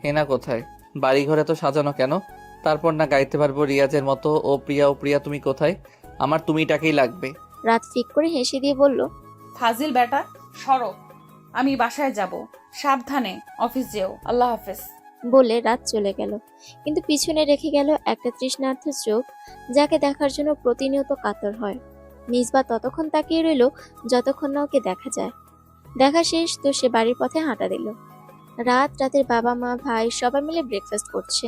হেনা কোথায়, বাড়িঘরে তো সাজানো কেন। তারপর না গাইতে পারবো রিয়াজের মতো, ও প্রিয়া তুমি কোথায়। আমার তুমিটাকেই লাগবে। রাত ফিক করে হেসে দিয়ে বলল, ফাজিল বেটা, সরো, আমি বাসায় যাব। সাবধানে অফিস যেও। আল্লাহ হাফেজ। বলে রাত চলে গেল, কিন্তু পিছনে রেখে গেল একটা তৃষ্ণার্ত চোখ, যাকে দেখার জন্য প্রতিনিয়ত কাতর হয়। মিসবা ততক্ষণ তাকিয়ে রইল যতক্ষণ না ওকে দেখা যায়। দেখা শেষ তো সে বাড়ির পথে হাঁটা দিল। রাতের বাবা মা ভাই সবাই মিলে ব্রেকফাস্ট করছে।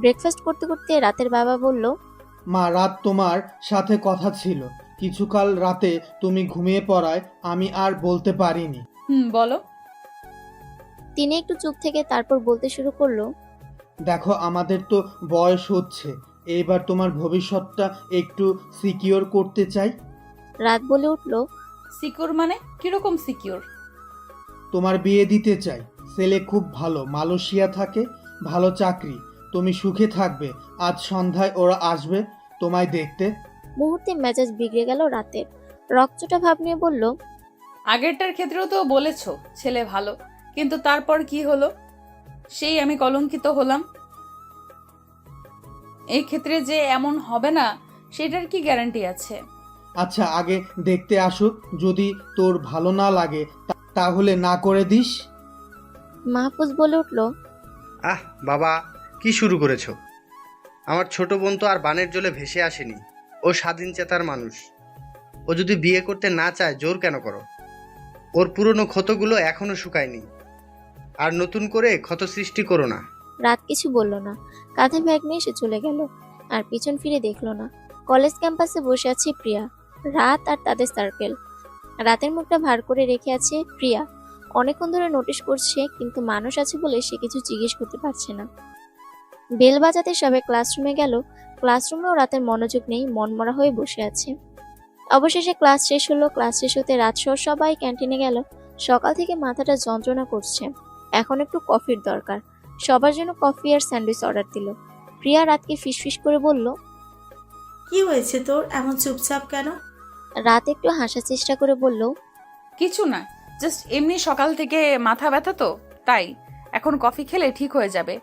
ব্রেকফাস্ট করতে করতে রাতের বাবা বলল, মা, রাত তোমার সাথে কথা ছিল। কিছুকাল রাতে তুমি ঘুমিয়ে পড়ায় আমি আর বলতে পারিনি। বলো। তিনি একটু চুপ থেকে তারপর বলতে শুরু করলো, দেখো, আমাদের তো বয়স হচ্ছে, এইবার তোমার ভবিষ্যৎটা একটু সিকিওর করতে চাই। রাত বলে উঠল, সিকিউর মানে? কিরকম সিকিউর? তোমার বিয়ে দিতে চাই। ছেলে খুব ভালো, মালয়েশিয়া থাকে, ভালো চাকরি। তুমি সুখে থাকবে। আজ সন্ধ্যায় ওরা আসবে তোমায় দেখতে। মুহূর্তে মেজাজ বিগড়ে গেল রাতের। রক্তটা ভাব নিয়ে বলল, আগেরটার ক্ষেত্রেও তো বলেছো ছেলে ভালো, কিন্তু তারপর কি হলো? সেই আমি কলঙ্কিত হলাম। এই ক্ষেত্রে যে এমন হবে না সেটার কি গ্যারান্টি আছে? আচ্ছা, আগে দেখতে আসুক। যদি তোর ভালো না লাগে তাহলে না করে দিস। মাহফুজ বলে উঠল, আহ বাবা, কি শুরু করেছো? আমার ছোট বোন তো আর বানের জলে ভেসে আসেনি। ও স্বাধীন চেতার মানুষ। ও যদি বিয়ে করতে না চায় জোর কেন করো? ওর পুরনো ক্ষতগুলো এখনো শুকায়নি, আর নতুন করে ক্ষত সৃষ্টি করো না। রাত কিছু বলল না, কাঁধে ব্যাগ নিয়ে সে চলে গেল, আর পিছন ফিরে দেখলো না। কলেজ ক্যাম্পাসে বসে আছে প্রিয়া, রাত আর তাদের সার্কেল। রাতের মুখটা ভার করে রেখে আছে প্রিয়া। অনেকক্ষণ ধরে নোটিশ করছে, কিন্তু মানুষ আছে বলে সে কিছু জিজ্ঞেস করতে পারছে না। বেল বাজাতে সবাই ক্লাসরুমে গেল। ক্লাসরুমেও রাতের মনোযোগ নেই, মনমরা হয়ে বসে আছে। অবশেষে ক্লাস শেষ হলো। ক্লাস শেষ হতে রাত সহ সবাই ক্যান্টিনে গেল। সকাল থেকে মাথাটা যন্ত্রণা করছে, এখন একটু কফির দরকার। সবার জন্য কফি আর স্যান্ডউইচ অর্ডার দিল। প্রিয়া রাতকে ফিসফিস করে বলল, কি হয়েছে তোর, এমন চুপচাপ কেন? রাত একটু হাসার চেষ্টা করে বলল, কিছু না, জাস্ট এমনি সকাল থেকে মাথা ব্যথা তো তাই। এখন কফি খেলে ঠিক হয়ে যাবে।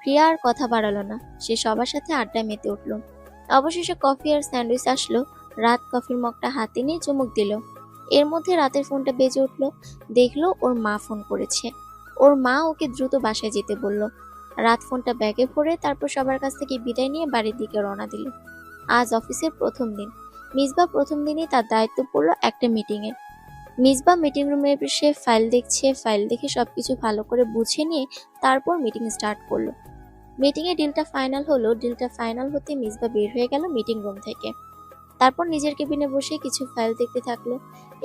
প্রিয়া আর কথা বাড়ালো না, সে সবার সাথে আড্ডায় মেতে উঠল। অবশেষে কফি আর স্যান্ডউইচ আসলো। রাত কফির মগটা হাতে নিয়ে চুমুক দিল। এর মধ্যে রাতের ফোনটা বেজে উঠলো। দেখলো ওর মা ফোন করেছে। ওর মা ওকে দ্রুত বাসায় যেতে বলল। রাত ফোনটা ব্যাগে ভরে তারপর সবার কাছ থেকে বিদায় নিয়ে বাড়ির দিকে রওনা দিল। আজ অফিসের প্রথম দিন। মিসবা প্রথম দিনই তার দায়িত্ব পড়লো একটা মিটিংয়ে। মিসবা মিটিং রুমে এসে ফাইল দেখছে। ফাইল দেখে সবকিছু ভালো করে বুঝে নিয়ে তারপর মিটিং স্টার্ট করলো। মিটিংয়ে ডিলটা ফাইনাল হলো। ডিলটা ফাইনাল হতে মিসবা বের হয়ে গেল মিটিং রুম থেকে। তারপর নিজের কেবিনে বসে কিছু ফাইল দেখতে থাকলো।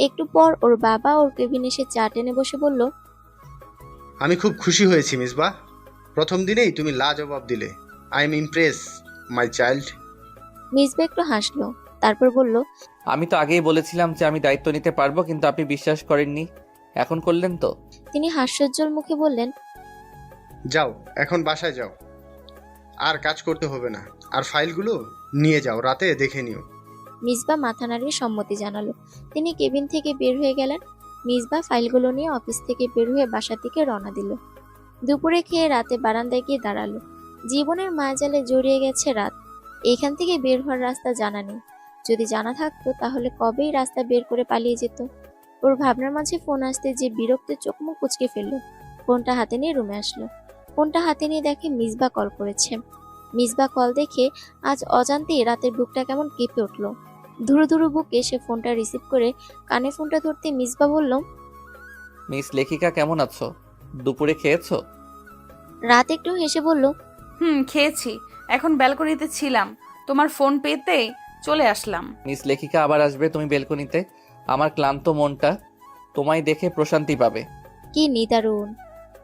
একটু পর ওর বাবা ওর কেবিনে এসে চা টেনে বসে বলল, আমি খুব খুশি হয়েছি মিসবা। প্রথম দিনেই তুমি লাজবাব দিলে। I am Impress my child. Misba একটু হাসলো, তারপর বলল, আমি তো আগেই বলেছিলাম যে আমি দায়িত্ব নিতে পারবো, কিন্তু আপনি বিশ্বাস করেননি। এখন করলেন তো। তিনি হাস্যোজ্জ্বল মুখে বললেন, যাও, এখন বাসায় যাও, আর কাজ করতে হবে না। আর ফাইলগুলো নিয়ে যাও, রাতে দেখে নিও। মিসবা মাথা নাড়িয়ে সম্মতি জানালো। তিনি কেবিন থেকে বের হয়ে গেলেন। মিসবা ফাইলগুলো নিয়ে অফিস থেকে বের হয়ে বাসার দিকে রওনা দিল। দুপুরে খেয়ে রাতে বারান্দায় গিয়ে দাঁড়ালো। জীবনের মায়াজালে জড়িয়ে গেছে রাত। এখান থেকে বের হওয়ার রাস্তা জানা নেই। যদি জানা থাকতো তাহলে কবেই রাস্তা বের করে পালিয়ে যেত। ওর ভাবনার মাঝে ফোন আসতে যে বিরক্ত চোখ মুখ কুচকে ফেললো। ফোনটা হাতে নিয়ে রুমে আসলো। ফোনটা হাতে নিয়ে দেখে মিসবা কল করেছে। মিসবা কল দেখে আজ অজান্তেই রাতের বুকটা কেমন কেঁপে উঠলো। ধুরু ধুরু বুকে সে ফোনটা রিসিভ করে কানে ফোনটা ধরতে মিসবা বলল, মিস লেখিকা কেমন আছো? দুপুরে খেয়েছো? রাত একটু হেসে বলল, খেয়েছি, এখন ব্যালকনিতে ছিলাম, তোমার ফোন পেতে চলে আসলাম। মিস লেখিকা আবার আসবে তুমি বেলকনিতে? আমার ক্লান্ত মনটা তোমায় দেখে প্রশান্তি পাবে। কি নিদারুণ!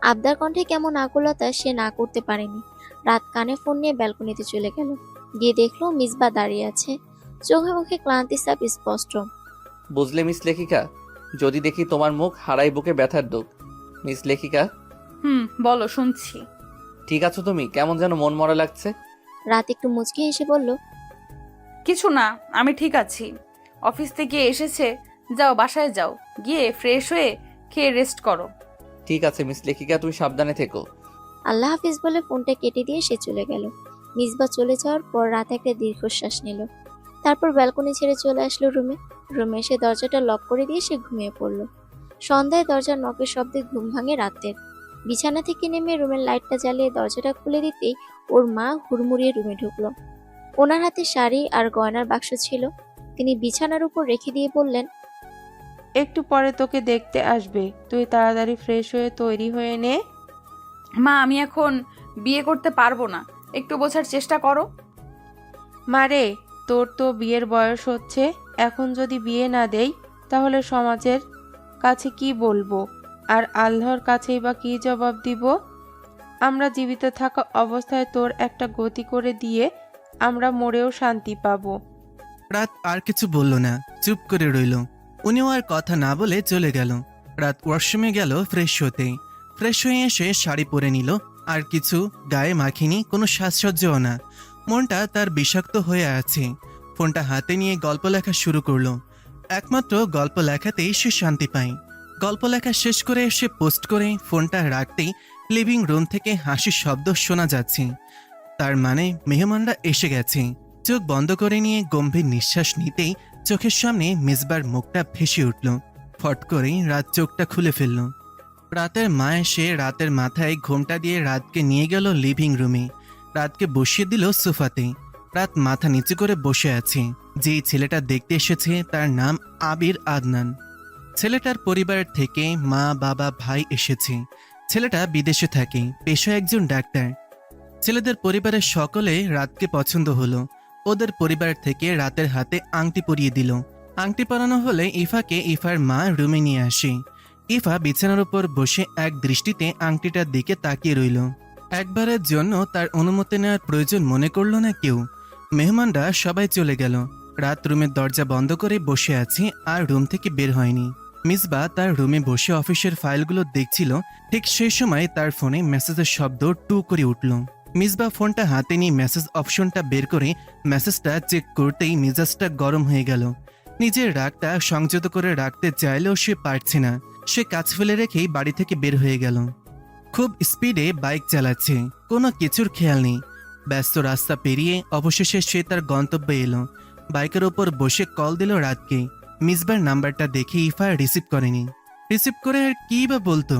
আবদার কণ্ঠে কেমন আকুলতা সে না করতে পারেনি। রাত কানে ফোন নিয়ে ব্যালকনিতে চলে গেল। গিয়ে দেখলো মিসবা দাঁড়িয়ে আছে, চোখে মুখে ক্লান্তি ছাপ স্পষ্ট। বুঝলে মিস লেখিকা, যদি দেখি তোমার মুখ হারাই বুকে ব্যথার দুঃখ। মিস লেখিকা। বলো, শুনছি। ঠিক আছো তুমি? কেমন যেন মন মরা লাগছে। রাত একটু মুচকি হেসে বলল, কিছু না, আমি ঠিক আছি। অফিস থেকে এসেছে, যাও বাসায় যাও, গিয়ে ফ্রেশ হয়ে খেয়ে রেস্ট করো। ঠিক আছে মিস লেখিকা, তুমি সাবধানে থেকো। আল্লাহ হাফিজ বলে ফোনটা কেটে দিয়ে সে চলে গেল। মিসবা চলে যাওয়ার পর রাত একটা দীর্ঘশ্বাস নিল। তারপর ব্যালকনি ছেড়ে চলে আসলো রুমে। রুমে এসে দরজাটা লক করে দিয়ে সে ঘুমিয়ে পড়ল। সন্ধ্যায় দরজার নকের শব্দে ঘুম ভাঙে রাতের। বিছানা থেকে নেমে রুমের লাইটটা জ্বালিয়ে দরজাটা খুলে দিতেই ওর মা হুড়মুড়িয়ে রুমে ঢুকলো। ওনার হাতে শাড়ি আর গয়নার বাক্স ছিল। তিনি বিছানার উপর রেখে দিয়ে বললেন, একটু পরে তোকে দেখতে আসবে, তুই তাড়াতাড়ি ফ্রেশ হয়ে তৈরি হয়ে নে। মা, আমি এখন বিয়ে করতে পারবো না, একটু বোঝার চেষ্টা করো। মারে, তোর তো বিয়ের বয়স হচ্ছে, এখন যদি বিয়ে না দেই তাহলে সমাজের কাছে কি বলবো, আর আল্লাহর কাছেই বা কি জবাব দিব? আমরা জীবিত থাকা অবস্থায় তোর একটা গতি করে দিয়ে আমরা মরেও শান্তি পাবো। রাত আর কিছু বলল না, চুপ করে রইল। উনিও আর কথা না বলে চলে গেল। রাত ওয়াশরুমে গেল ফ্রেশ হতে। ফ্রেশ হয়ে এসে শাড়ি পরে নিল, আর কিছু গায়ে মাখিনি, কোনো সাজসজ্জাও না। মনটা তার বিষাক্ত হয়ে আছে। ফোনটা হাতে নিয়ে গল্প লেখা শুরু করলো। একমাত্র গল্প লেখাতেই সে শান্তি পায়। গল্প লেখা শেষ করে এসে পোস্ট করে ফোনটা রাখতেই লিভিং রুম থেকে হাসির শব্দ শোনা যাচ্ছে। তার মানে মেহমানরা এসে গেছে। চোখ বন্ধ করে নিয়ে গম্ভীর নিঃশ্বাস নিতেই চোখের সামনে মিসবার মুখটা ভেসে উঠল। ফট করেই রাত চোখটা খুলে ফেলল। রাতের মা এসে রাতের মাথায় ঘোমটা দিয়ে রাতকে নিয়ে গেল লিভিং রুমে। রাতকে বসিয়ে দিল সোফাতে। রাত মাথা নিচু করে বসে আছে। যেই ছেলেটা দেখতে এসেছে তার নাম আবির আদনান। ছেলেটার পরিবারের থেকে মা, বাবা, ভাই এসেছে। ছেলেটা বিদেশে থাকে, পেশায় একজন ডাক্তার। ছেলেদের পরিবারের সকলে রাতকে পছন্দ হলো। ওদের পরিবার থেকে রাতের হাতে আংটি পরিয়ে দিল। আংটি পরানো হলে ইফাকে ইফার মা রুমে নিয়ে আসে। ইফা বিছানার উপর বসে এক দৃষ্টিতে আংটিটার দিকে তাকিয়ে রইল। একবারের জন্য তার অনুমতি নেওয়ার প্রয়োজন মনে করল না কেউ। মেহমানরা সবাই চলে গেল। রাত রুমের দরজা বন্ধ করে বসে আছে, আর রুম থেকে বের হয়নি। মিসবা তার রুমে বসে অফিসের ফাইলগুলো দেখছিল। ঠিক সেই সময় তার ফোনে মেসেজের শব্দ টু করে উঠল। মিসবা ফোনটা হাতে নিয়ে মেসেজ অপশনটা বের করে মেসেজটা চেক করতেই মেজাজটা গরম হয়ে গেল। নিজের রাগটা সংযত করে রাখতে চাইলেও সে পারছে না। সে কাজ ফেলে রেখেই বাড়ি থেকে বের হয়ে গেল। খুব স্পিডে বাইক চালাচ্ছে, কোনো কিছুর খেয়াল নেই। ব্যস্ত রাস্তা পেরিয়ে অবশেষে সে তার গন্তব্যে এলো। বাইকের ওপর বসে কল দিল রাতকে। মিসবার নাম্বারটা দেখে ইফা রিসিভ করেনি। রিসিভ করে আর কি বা বলতো?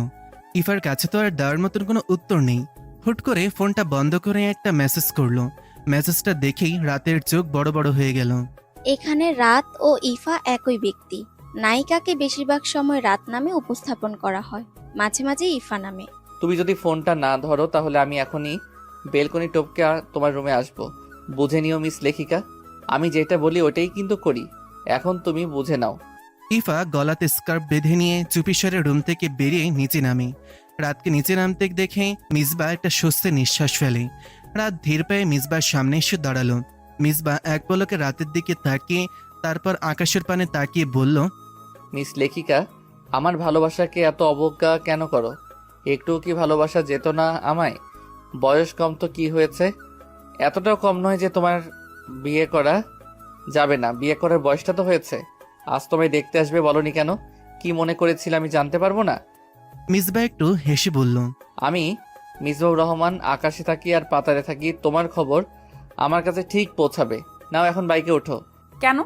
ইফার কাছে তো আর দেওয়ার মতন কোনো উত্তর নেই। হুট করে ফোনটা বন্ধ করে একটা মেসেজ করলো। মেসেজটা দেখেই রাতের চোখ বড় বড় হয়ে গেল। এখানে রাত ও ইফা একই ব্যক্তি। নায়িকাকে বেশিরভাগ সময় রাত নামে উপস্থাপন করা হয়, মাঝে মাঝে ইফা নামে। তুমি যদি ফোনটা না ধরো তাহলে আমি এখনই বেলকনি টপকে তোমার রুমে আসবো। বুঝে নিও মিস লেখিকা, আমি যেটা বলি ওটাই কিন্তু করি। এখন তুমি বুঝে নাও। ইফা গলাতে স্কার্ফ বেঁধে নিয়ে চুপিসারে রুম থেকে বেরিয়ে নিচে নামে। রাতকে নিচে নামতে দেখে মিসবা একটা স্বস্তির নিঃশ্বাস ফেলে। রাত ধীর পায়ে মিসবার সামনে এসে দাঁড়ালো। মিসবা এক পলকে রাতের দিকে তাকিয়ে তারপর আকাশের পানে তাকিয়ে বলল, মিস লেখিকা, আমার ভালোবাসাকে এত অবজ্ঞা কেন করো? একটুও কি ভালোবাসা যেত না আমায়? বয়স কম তো কি হয়েছে? এতটাও কম নয় যে তোমার বিয়ে করা যাবে না। বিয়ে করার বয়সটা তো হয়েছে। আজ তোমায় দেখতে আসবে বলনি কেন? কি মনে করেছিলে আমি জানতে পারবো না? মিসবা একটু হেসে বলল, আমি মিসবাউর রহমান, আকাশে থাকি আর পাতারে থাকি। তোমার খবর আমার কাছে ঠিক পৌঁছাবে। নাও এখন বাইকে ওঠো। কেন?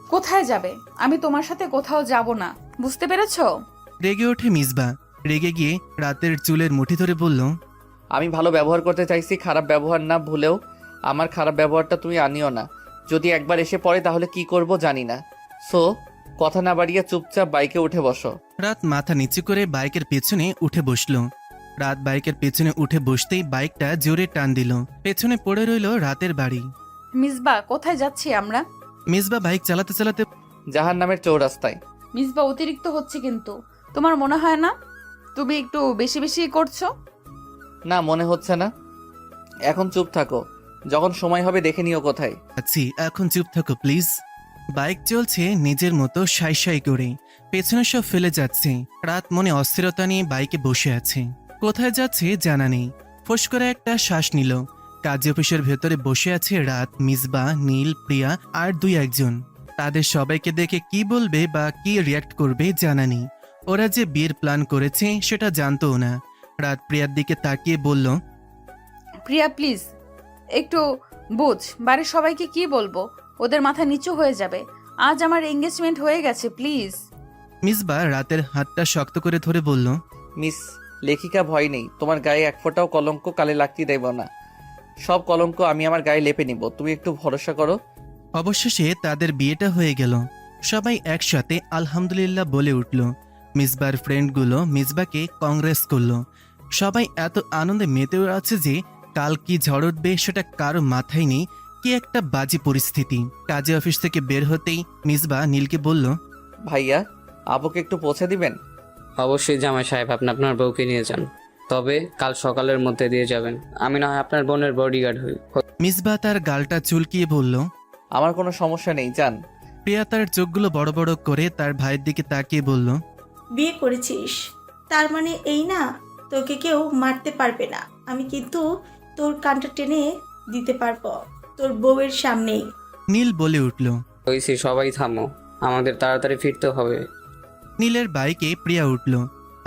কোথায় যাবে? আমি তোমার সাথে কোথাও যাব না। বুঝতে পেরেছো? রেগে ওঠে মিসবা। রেগে গিয়ে রাতের চুলের মুঠি ধরে বলল, আমি ভালো ব্যবহার করতে চাইছি, খারাপ ব্যবহার না। ভুলেও আমার খারাপ ব্যবহারটা তুমি আনিও না। যদি একবার এসে পড়ে তাহলে কি করব জানি না। সো কথা না বাড়িয়ে চুপচাপ বাইকে উঠে বসো। রাত মাথা নিচু করে বাইকের পেছনে উঠে বসলো। রাত বাইকের পেছনে উঠে বসতেই বাইকটা জোরে টান দিল। পেছনে পড়ে রইল রাতের বাড়ি। মিসবা, কোথায় যাচ্ছি আমরা? মিসবা বাইক চালাতে চালাতে জাহান নামের চৌরাস্তায়। মিসবা, অতিরিক্ত হচ্ছে কিন্তু। তোমার মনে হয় না তুমি একটু বেশি বেশি করছো? না, মনে হচ্ছে না। এখন চুপ থাকো, যখন সময় হবে দেখে নিও কোথায়। আছি, এখন চুপ থাকো প্লিজ। বাইক চলছে নিজের মতো সাই সাই করে, পেছনে সব ফেলে যাচ্ছে। রাত মনে অস্থিরতা নিয়ে বাইকে বসে আছে। কোথায় যাচ্ছে জানা নেই। ফোঁস করে একটা শ্বাস নিল। কাজ অফিসের ভেতরে বসে আছে রাত, মিসবা, নীল, প্রিয়া আর 2-1 তাদের সবাইকে দেখে কি বলবে বা কি রিয়াক্ট করবে জানা নেই। ওরা যে বিয়ের প্ল্যান করেছে সেটা জানতও না। রাত প্রিয়ার দিকে তাকিয়ে বলল, প্রিয়া প্লিজ একটু বুঝ, বাড়ির সবাইকে কি বলবো? ওদের মাথা নিচু হয়ে যাবে। আজ আমার এঙ্গেজমেন্ট হয়ে গেছে, প্লিজ। মিসবা রাতের হাতটা শক্ত করে ধরে বলল, মিস লেখিকা, ভয় নেই। তোমার গায়ে এক ফোঁটাও কলঙ্ক কালে লাগতে দেব না। সব কলঙ্ক আমি আমার গায়ে লেপে নিব, তুমি একটু ভরসা করো। অবশেষে তাদের বিয়েটা হয়ে গেল। সবাই একসাথে আলহামদুলিল্লাহ বলে উঠল। মিসবার ফ্রেন্ডগুলো মিসবাকে কংগ্রেস করলো। সবাই এত আনন্দে মেতে আছে যে কাল কি ঝড় উঠবে সেটা কারো মাথায় নেই। কি একটা বাজে পরিস্থিতি। কাজে অফিস থেকে বের হতেই মিসবা নীলকে বলল, ভাইয়া, আবুকে একটু পৌঁছে দিবেন। অবশ্যই জামাই সাহেব, আপনি আপনার বউকে নিয়ে যান, তবে কাল সকালের মধ্যে দিয়ে যাবেন। আমি না হয় আপনার বোনের বডিগার্ড হই। মিসবা তার গালটা চুলকিয়ে বলল, আমার কোনো সমস্যা নেই, যান। প্রিয়া তার চোখগুলো বড় বড় করে তার ভাইয়ের দিকে তাকিয়ে বলল, বিয়ে করেছিস তার মানে এই না তোকে কেউ মারতে পারবে না। আমি কিন্তু তোর কানটা টেনে দিতে পারবো তোর বউয়ের সামনেই। নীল বলে উঠল, হয়েছি, সবাই থামো, আমাদের তাড়াতাড়ি ফিরতে হবে। নীলের বাইকে প্রিয়া উঠল,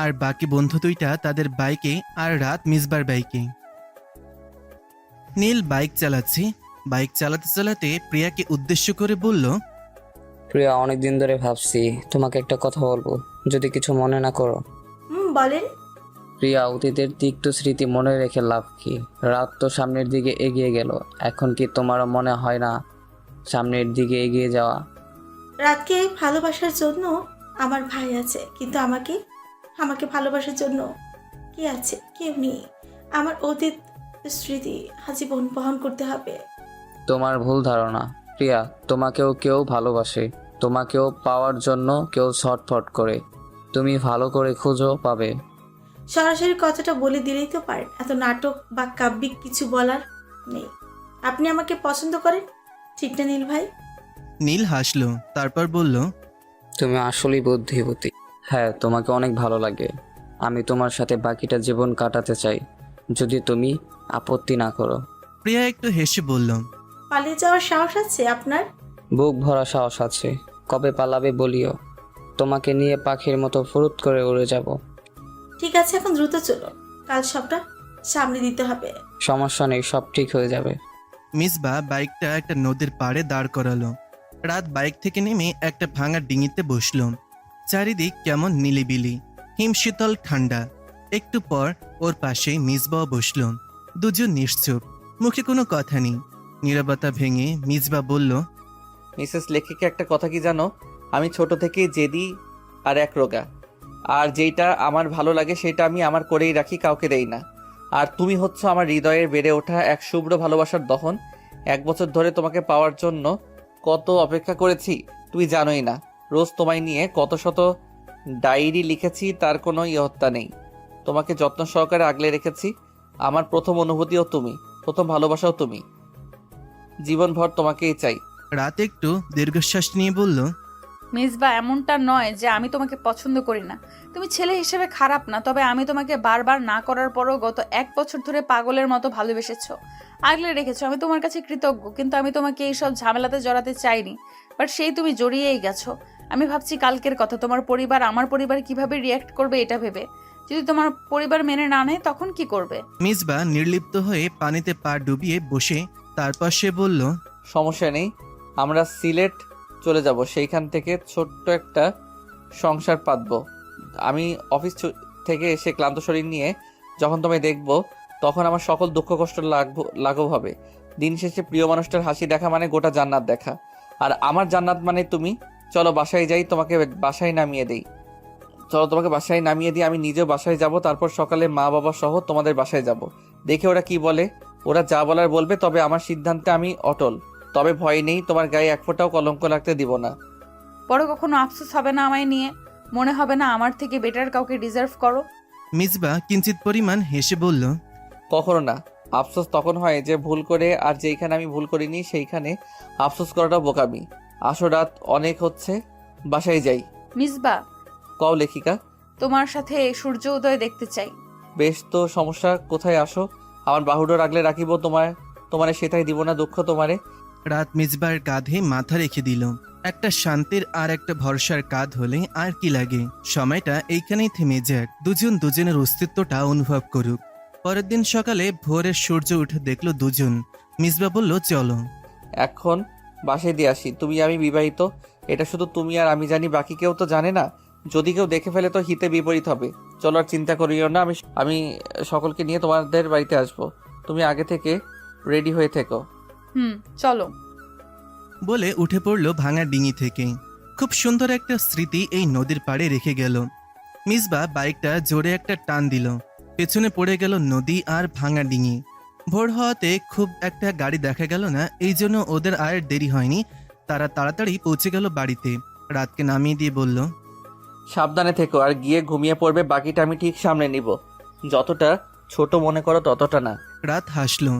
আর বাকি বন্ধু দুইটা তাদের বাইকে, আর রাত মিসবার বাইকে। নীল বাইক চালাচ্ছে। বাইক চালাতে চালাতে প্রিয়াকে উদ্দেশ্য করে বলল, প্রিয়া, অনেকদিন ধরে ভাবছি তোমাকে একটা কথা বলবো, যদি কিছু মনে না করো। বলেন। প্রিয়া, অতীতের তিক্ত স্মৃতি মনে রেখে লাভ কি? রাত তো সামনের দিকে এগিয়ে গেল, এখন কি তোমারও মনে হয় না সামনের দিকে এগিয়ে যাওয়া? রাতকে ভালোবাসার জন্য আমার ভাই আছে, কিন্তু আমাকে ভালোবাসার জন্য কি আছে? কেউ নেই। আমার অতীত স্মৃতি আজীবন বহন করতে হবে। তোমার ভুল ধারণা প্রিয়া, তোমাকেও কেউ ভালোবাসে, তোমাকেও পাওয়ার জন্য কেউ ছটফট করে। তুমি ভালো করে খুঁজো, পাবে। সরাসরি কথাটা বলে দিলেই তো পারেন, এত নাটক বা কাব্যিক কিছু বলার নেই। আপনি আমাকে পছন্দ করেন, ঠিক না নীল ভাই? নীল হাসলো, তারপর বলল, তুমি আসলেই বুদ্ধিবতী। হ্যাঁ, তোমাকে অনেক ভালো লাগে। আমি তোমার সাথে বাকিটা জীবন কাটাতে চাই, যদি তুমি আপত্তি না করো। প্রিয়া একটু হেসে বলল, পালিয়ে যাওয়ার সাহস আছে আপনার? বুক ভরা সাহস আছে। কবে পালাবে বলিও, তোমাকে নিয়ে পাখির মতো ফুরুত করে উড়ে যাব। ঠিক আছে, এখন দ্রুত চলো, কাল সবটা সামনে দিতে হবে। সমস্যা নেই, সব ঠিক হয়ে যাবে। মিসবা বাইকটা একটা নদীর পাড়ে দাঁড় করালো। রাত বাইক থেকে নেমে একটা ভাঙা ডিঙিতে বসলো। চারিদিক কেমন নিলিবিলি, হিমশীতল ঠান্ডা। একটু পর ওর পাশে মিসবাও বসলো। দুজন নিশ্চুপ, মুখে কোনো কথা নেই। নীরবতা ভেঙে মিসবা বলল, মিসেস লেখিকা, একটা কথা কি জানো? আমি ছোট থেকেই জেদি আর একরোগা, আর যেইটা আমার ভালো লাগে সেটা আমি আমার করেই রাখি, কাউকে দেই না। আর তুমি হচ্ছ আমার হৃদয়ের বেড়ে ওঠা এক শুভ্র ভালোবাসার দহন। 1 বছর ধরে তোমাকে পাওয়ার জন্য কত অপেক্ষা করেছি তুই জানোই না। রোজ তোমায় নিয়ে কত শত ডায়েরি লিখেছি, তার কোনো ইহত্যা নেই। তোমাকে যত্ন সহকারে আগলে রেখেছি। আমার প্রথম অনুভূতিও তুমি, প্রথম ভালোবাসাও তুমি। জীবনভর তোমাকেই চাই। রাত একটু দীর্ঘশ্বাস নিয়ে বলল, মিসবা, এমনটা নয় যে আমি তোমাকে পছন্দ করি না। তুমি ছেলে হিসেবে খারাপ না, তবে আমি তোমাকে বারবার না করার পরও গত 1 বছর ধরে পাগলের মতো ভালোবেসেছো, আগলে রেখেছো। আমি তোমার কাছে কৃতজ্ঞ, কিন্তু আমি তোমাকে এইসব ঝামেলাতে জড়াতে চাইনি। বাট সেই তুমি জড়িয়েই গেছো। আমি ভাবছি কালকের কথা, তোমার পরিবার আমার পরিবার কিভাবে রিয়াক্ট করবে এটা ভেবে। যদি তোমার পরিবার মেনে না নেয় তখন কি করবে? মিসবা নির্লিপ্ত হয়ে পানিতে পা ডুবিয়ে বসে, তারপর সে বলল, সমস্যা নেই, আমরা সিলেট চলে যাব। সেইখান থেকে ছোট্ট একটা সংসার পাতবো। আমি অফিস থেকে এসে ক্লান্ত শরীর নিয়ে যখন তোমায় দেখবো তখন আমার সকল দুঃখ কষ্ট লাঘব হবে। দিন শেষে প্রিয় মানুষটার হাসি দেখা মানে গোটা জান্নাত দেখা, আর আমার জান্নাত মানে তুমি। চলো বাসায় যাই, তোমাকে বাসায় নামিয়ে দিই। চলো তোমাকে বাসায় নামিয়ে দিই, আমি নিজেও বাসায় যাব, তারপর সকালে মা বাবা সহ তোমাদের বাসায় যাব। দেখে ওরা কি বলে, ওরা যা বলার বলবে, তবে আমার সিদ্ধান্তে আমি অটল। তবে ভয় নেই, তোমার গায়ে এক ফোঁটাও কলঙ্ক লাগতে দিব না। পরে কখনো আফসোস হবে না আমায় নিয়ে? মনে হবে না আমার থেকে বেটার কাউকে ডিজার্ভ করো? মিসবা কিঞ্চিত পরিমাণ হেসে বলল, কখনো না। আফসোস তখন হয় যে ভুল করে, আর যেইখানে আমি ভুল করিনি সেইখানে আফসোস করাটা বোকামি। আসো, রাত অনেক হচ্ছে, বাসায় যাই। মিসবা, কও লেখিকা। তোমার সাথে সূর্য উদয় দেখতে চাই। বেশ, তো সমস্যা কোথায়? আসো, আমার বাহুডো রাখলে রাখিব, তোমারে সেটাই দিব না দুঃখ তোমারে। রাত মিসবার কাঁধে মাথা রেখে দিল। একটা শান্তির আর একটা ভরসার কাঁধ হলে আর কি লাগে। সময়টা এইখানেই থেমে যাক, দুজন দুজনের অস্তিত্বটা অনুভব করুক। পরের দিন সকালে ভোরের সূর্য উঠে দেখলো দুজন। মিসবা বলল, চলো এখন বাসায় দিয়ে আসি। তুমি আমি বিবাহিত, এটা শুধু তুমি আর আমি জানি, বাকি কেউ তো জানে না। যদি কেউ দেখে ফেলে তো হিতে বিপরীত হবে। চলো, আর চিন্তা করিও না, আমি সকলকে নিয়ে তোমাদের বাড়িতে আসবো। তুমি আগে থেকে রেডি হয়ে থেকো। চলো। বলে উঠে পড়ল ভাঙা ডিঙি থেকে। খুব সুন্দর একটা স্মৃতি এই নদীর পাড়ে রেখে গেল। মিসবা বাইকটা জোরে একটা টান দিল, পেছনে পড়ে গেল নদী আর ভাঙা ডিঙি। ভোর হওয়াতে খুব একটা গাড়ি দেখা গেল না, এই জন্য ওদের আর দেরি হয়নি। তারা তাড়াতাড়ি পৌঁছে গেল বাড়িতে। রাতকে নামিয়ে দিয়ে বলল, সাবধানে থেকো, আর গিয়ে ঘুমিয়ে পড়বে। বাকিটা আমি ঠিক সামনে নিব। যতটা ছোট মনে করো ততটা না। রাত হাসলো।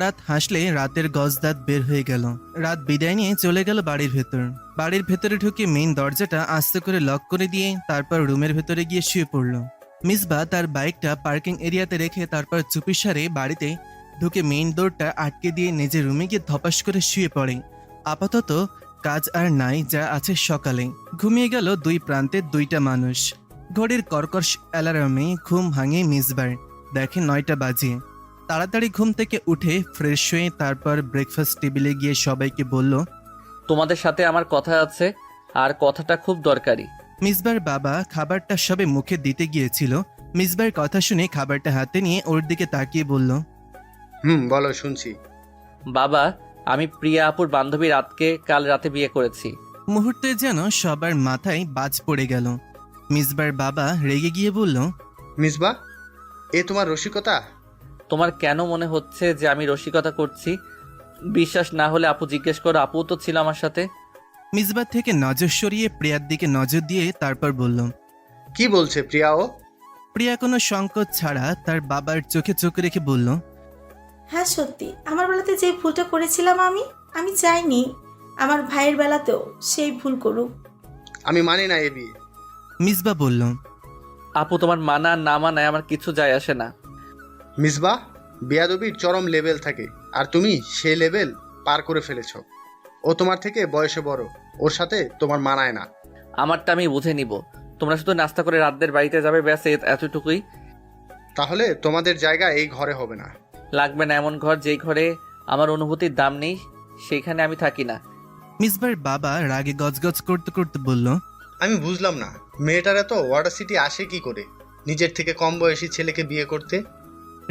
রাত হাসলে রাতের গজদাঁত বের হয়ে গেল। রাত বিদায় নিয়ে চলে গেল বাড়ির ভেতর। বাড়ির ভেতরে ঢুকে মেইন দরজাটা আস্তে করে লক করে দিয়ে তারপর রুমের ভেতরে গিয়ে শুয়ে পড়ল। মিসবা তার বাইকটা পার্কিং এরিয়াতে রেখে তারপর চুপিসারে বাড়িতে ঢুকে মেইন ডোরটা আটকে দিয়ে নিজের রুমে গিয়ে ধপাস করে শুয়ে পড়ে। আপাতত কাজ আর নাই, যা আছে সকালে। ঘুমিয়ে গেল দুই প্রান্তের দুইটা মানুষ। ঘড়ির কর্কশ অ্যালার্মে ঘুম ভাঙে মিসবার। দেখে 9টা বাজে। তাড়াতাড়ি ঘুম থেকে উঠে ফ্রেশ হয়ে তারপর ব্রেকফাস্ট টেবিলে গিয়ে সবাইকে বলল, তোমাদের সাথে আমার কথা আছে, আর কথাটা খুব দরকারি। মিসবার বাবা খাবারটা সবে মুখে দিতে গিয়েছিল। মিসবার কথা শুনে খাবারটা হাতে নিয়ে ওর দিকে তাকিয়ে বলল, বলো, শুনছি। বাবা, আমি প্রিয়া আপুর বান্ধবী রাতকে কাল রাতে বিয়ে করেছি। মুহূর্তে যেন সবার মাথায় বাজ পড়ে গেল। মিসবার বাবা রেগে গিয়ে বলল, মিসবা, এ তোমার রসিকতা? তোমার কেন মনে হচ্ছে যে আমি রসিকতা করছি? বিশ্বাস না হলে আপু জিজ্ঞেস করো, আপু তো ছিল আমার সাথে। মিসবার থেকে নজর সরিয়ে প্রিয়ার দিকে নজর দিয়ে তারপর বলল, কি বলছে প্রিয়া? ও প্রিয়া কোনো সংকোচ ছাড়া তার বাবার চোখে চোখ রেখে বলল, হ্যাঁ সত্যি, আমার বেলাতে যে ভুলটা করেছিলাম আমি চাইনি আমার ভাইয়ের বেলাতেও সেই ভুল করুক। আমি মানি না এ বিয়ে। মিসবা বলল, আপু তোমার মানা না মানায় আমার কিছু যায় আসে না। মিসবা, বেয়াদবির চরম লেভেল থাকে, আর তুমি সেই লেভেল পার করে ফেলেছো। ও তোমার থেকে বয়সে বড়, ওর সাথে তোমার মানায় না। আমারটা আমি বুঝে নিব। তোমরা শুধু নাস্তা করে রাতদের বাড়িতে যাবে, ব্যাস এতটুকুই। তাহলে তোমাদের জায়গা এই ঘরে হবে না। লাগবে না এমন ঘর যেই ঘরে আমার অনুভূতির দাম নেই, সেইখানে আমি থাকি না। মিসবার বাবা রাগে গজগজ করতে করতে বলল, আমি বুঝলাম না, মেয়েটার এত ওয়াডাসিটি আসে কি করে নিজের থেকে কম বয়সী ছেলেকে বিয়ে করতে?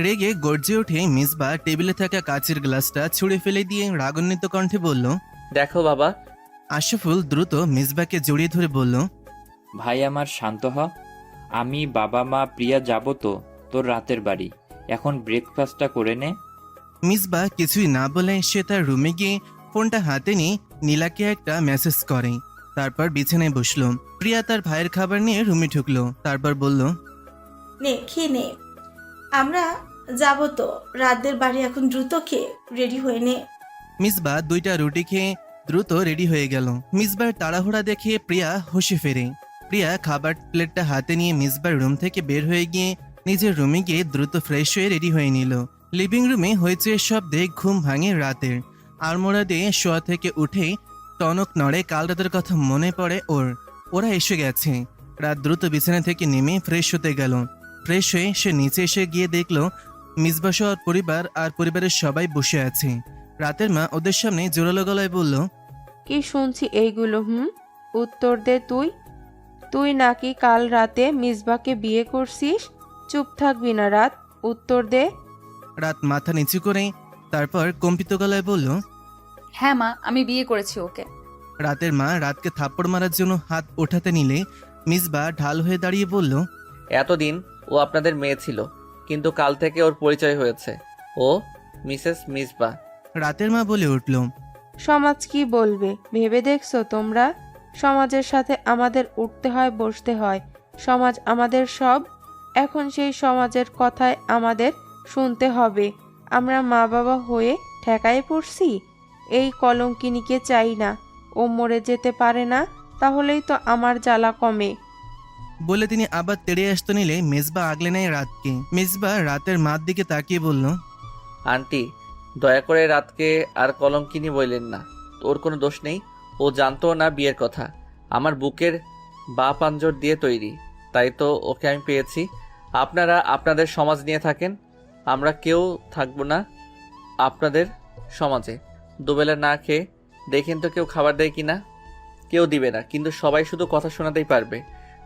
রেগে গর্জে ওঠে মিসবা টেবিলে থাকা কাচের গ্লাসটা ছুঁড়ে ফেলে দিয়ে রাগান্বিত কণ্ঠে বলল, দেখো বাবা। আশরাফুল দ্রুত মিসবাকে জড়িয়ে ধরে বলল, ভাই আমার শান্ত হ। আমি, বাবা, মা, প্রিয়া যাব তো তোর রাতের বাড়ি। এখন ব্রেকফাস্টটা করে নে। মিসবা কিছুই না বলে সে তার রুমে গিয়ে ফোনটা হাতে নিয়ে নীলাকে একটা মেসেজ করে। তারপর বিছানায় বসলো। প্রিয়া তার ভাইয়ের খাবার নিয়ে রুমে ঢুকলো। তারপর বলল, নে খেয়ে নে, আমরা যাব তো রাতদের বাড়ি, এখন দ্রুত খেয়ে রেডি হয়ে নে। মিসবা 2টা রুটি খেয়ে দ্রুত রেডি হয়ে গেল। মিসবার তাড়াহুড়া দেখে প্রিয়া হুঁশে ফেরে। প্রিয়া খাবার প্লেটটা হাতে নিয়ে মিসবার রুম থেকে বের হয়ে গিয়ে নিজের রুমে গিয়ে দ্রুত ফ্রেশ হয়ে রেডি হয়ে নিল। লিভিং রুমে হইচই শব্দে ঘুম ভাঙে রাতের। আলমোড়া দিয়ে শোয়া থেকে উঠেই টনক নড়ে। কাল রাতের কথা মনে পড়ে ওরা এসে গেছে। রাত দ্রুত বিছানা থেকে নেমে ফ্রেশ হতে গেল। ফ্রেশ হয়ে সে নিচে এসে গিয়ে দেখলো মিসবা সহ পরিবার আর পরিবারের সবাই বসে আছে। রাতের মা ওদের সামনে জোরালো গলায় বলল, কি শুনছি এইগুলো? উত্তর দে তুই। তুই নাকি কাল রাতে মিসবাকে বিয়ে করছিস? চুপ থাকবি না রাত, উত্তর দে। রাত মাথা নিচু করে তারপর কম্পিত গলায় বলল। হ্যাঁ মা, আমি বিয়ে করেছি ওকে। রাতের মা রাতকে থাপ্পড় মারার জন্য হাত ওঠাতে নিলে মিসবা ঢাল হয়ে দাঁড়িয়ে বলল। এতদিন ও আপনাদের মেয়ে ছিল, কিন্তু কাল থেকে ওর পরিচয় হয়েছে। ও মিসেস মিসবা। রাতের মা বলে উঠল। সমাজ কি বলবে ভেবে দেখছো তোমরা? সমাজের সাথে আমাদের উঠতে হয়, বসতে হয়। সমাজ আমাদের সব। এখন সেই সমাজের কথায় আমাদের শুনতে হবে। আমরা মা বাবা হয়ে ঠেকায় পড়ছি। এই কলঙ্কিনীকে চাই না। ও মরে যেতে পারে না, তাহলেই তো আমার জ্বালা কমে। বলে তিনি আবার তেড়ে আসতে নিলে মেজবা আগলে নেয় রাতকে। মেজবা রাতের মার দিকে তাকিয়ে বলল। আন্টি, দয়া করে রাতকে আর কলঙ্কিনী বললেন না। ওর কোনো দোষ নেই। ও জানতো না বিয়ের কথা। আমার বুকের বা পাঞ্জর দিয়ে তৈরি, তাই তো ওকে আমি পেয়েছি। আপনারা আপনাদের সমাজ নিয়ে থাকেন, আমরা কেউ থাকবো না আপনাদের সমাজে। দুবেলা না খেয়ে দেখেন তো কেউ খাবার দেয় কিনা? কেউ দিবে না, কিন্তু সবাই শুধু কথা শোনাতেই পারবে।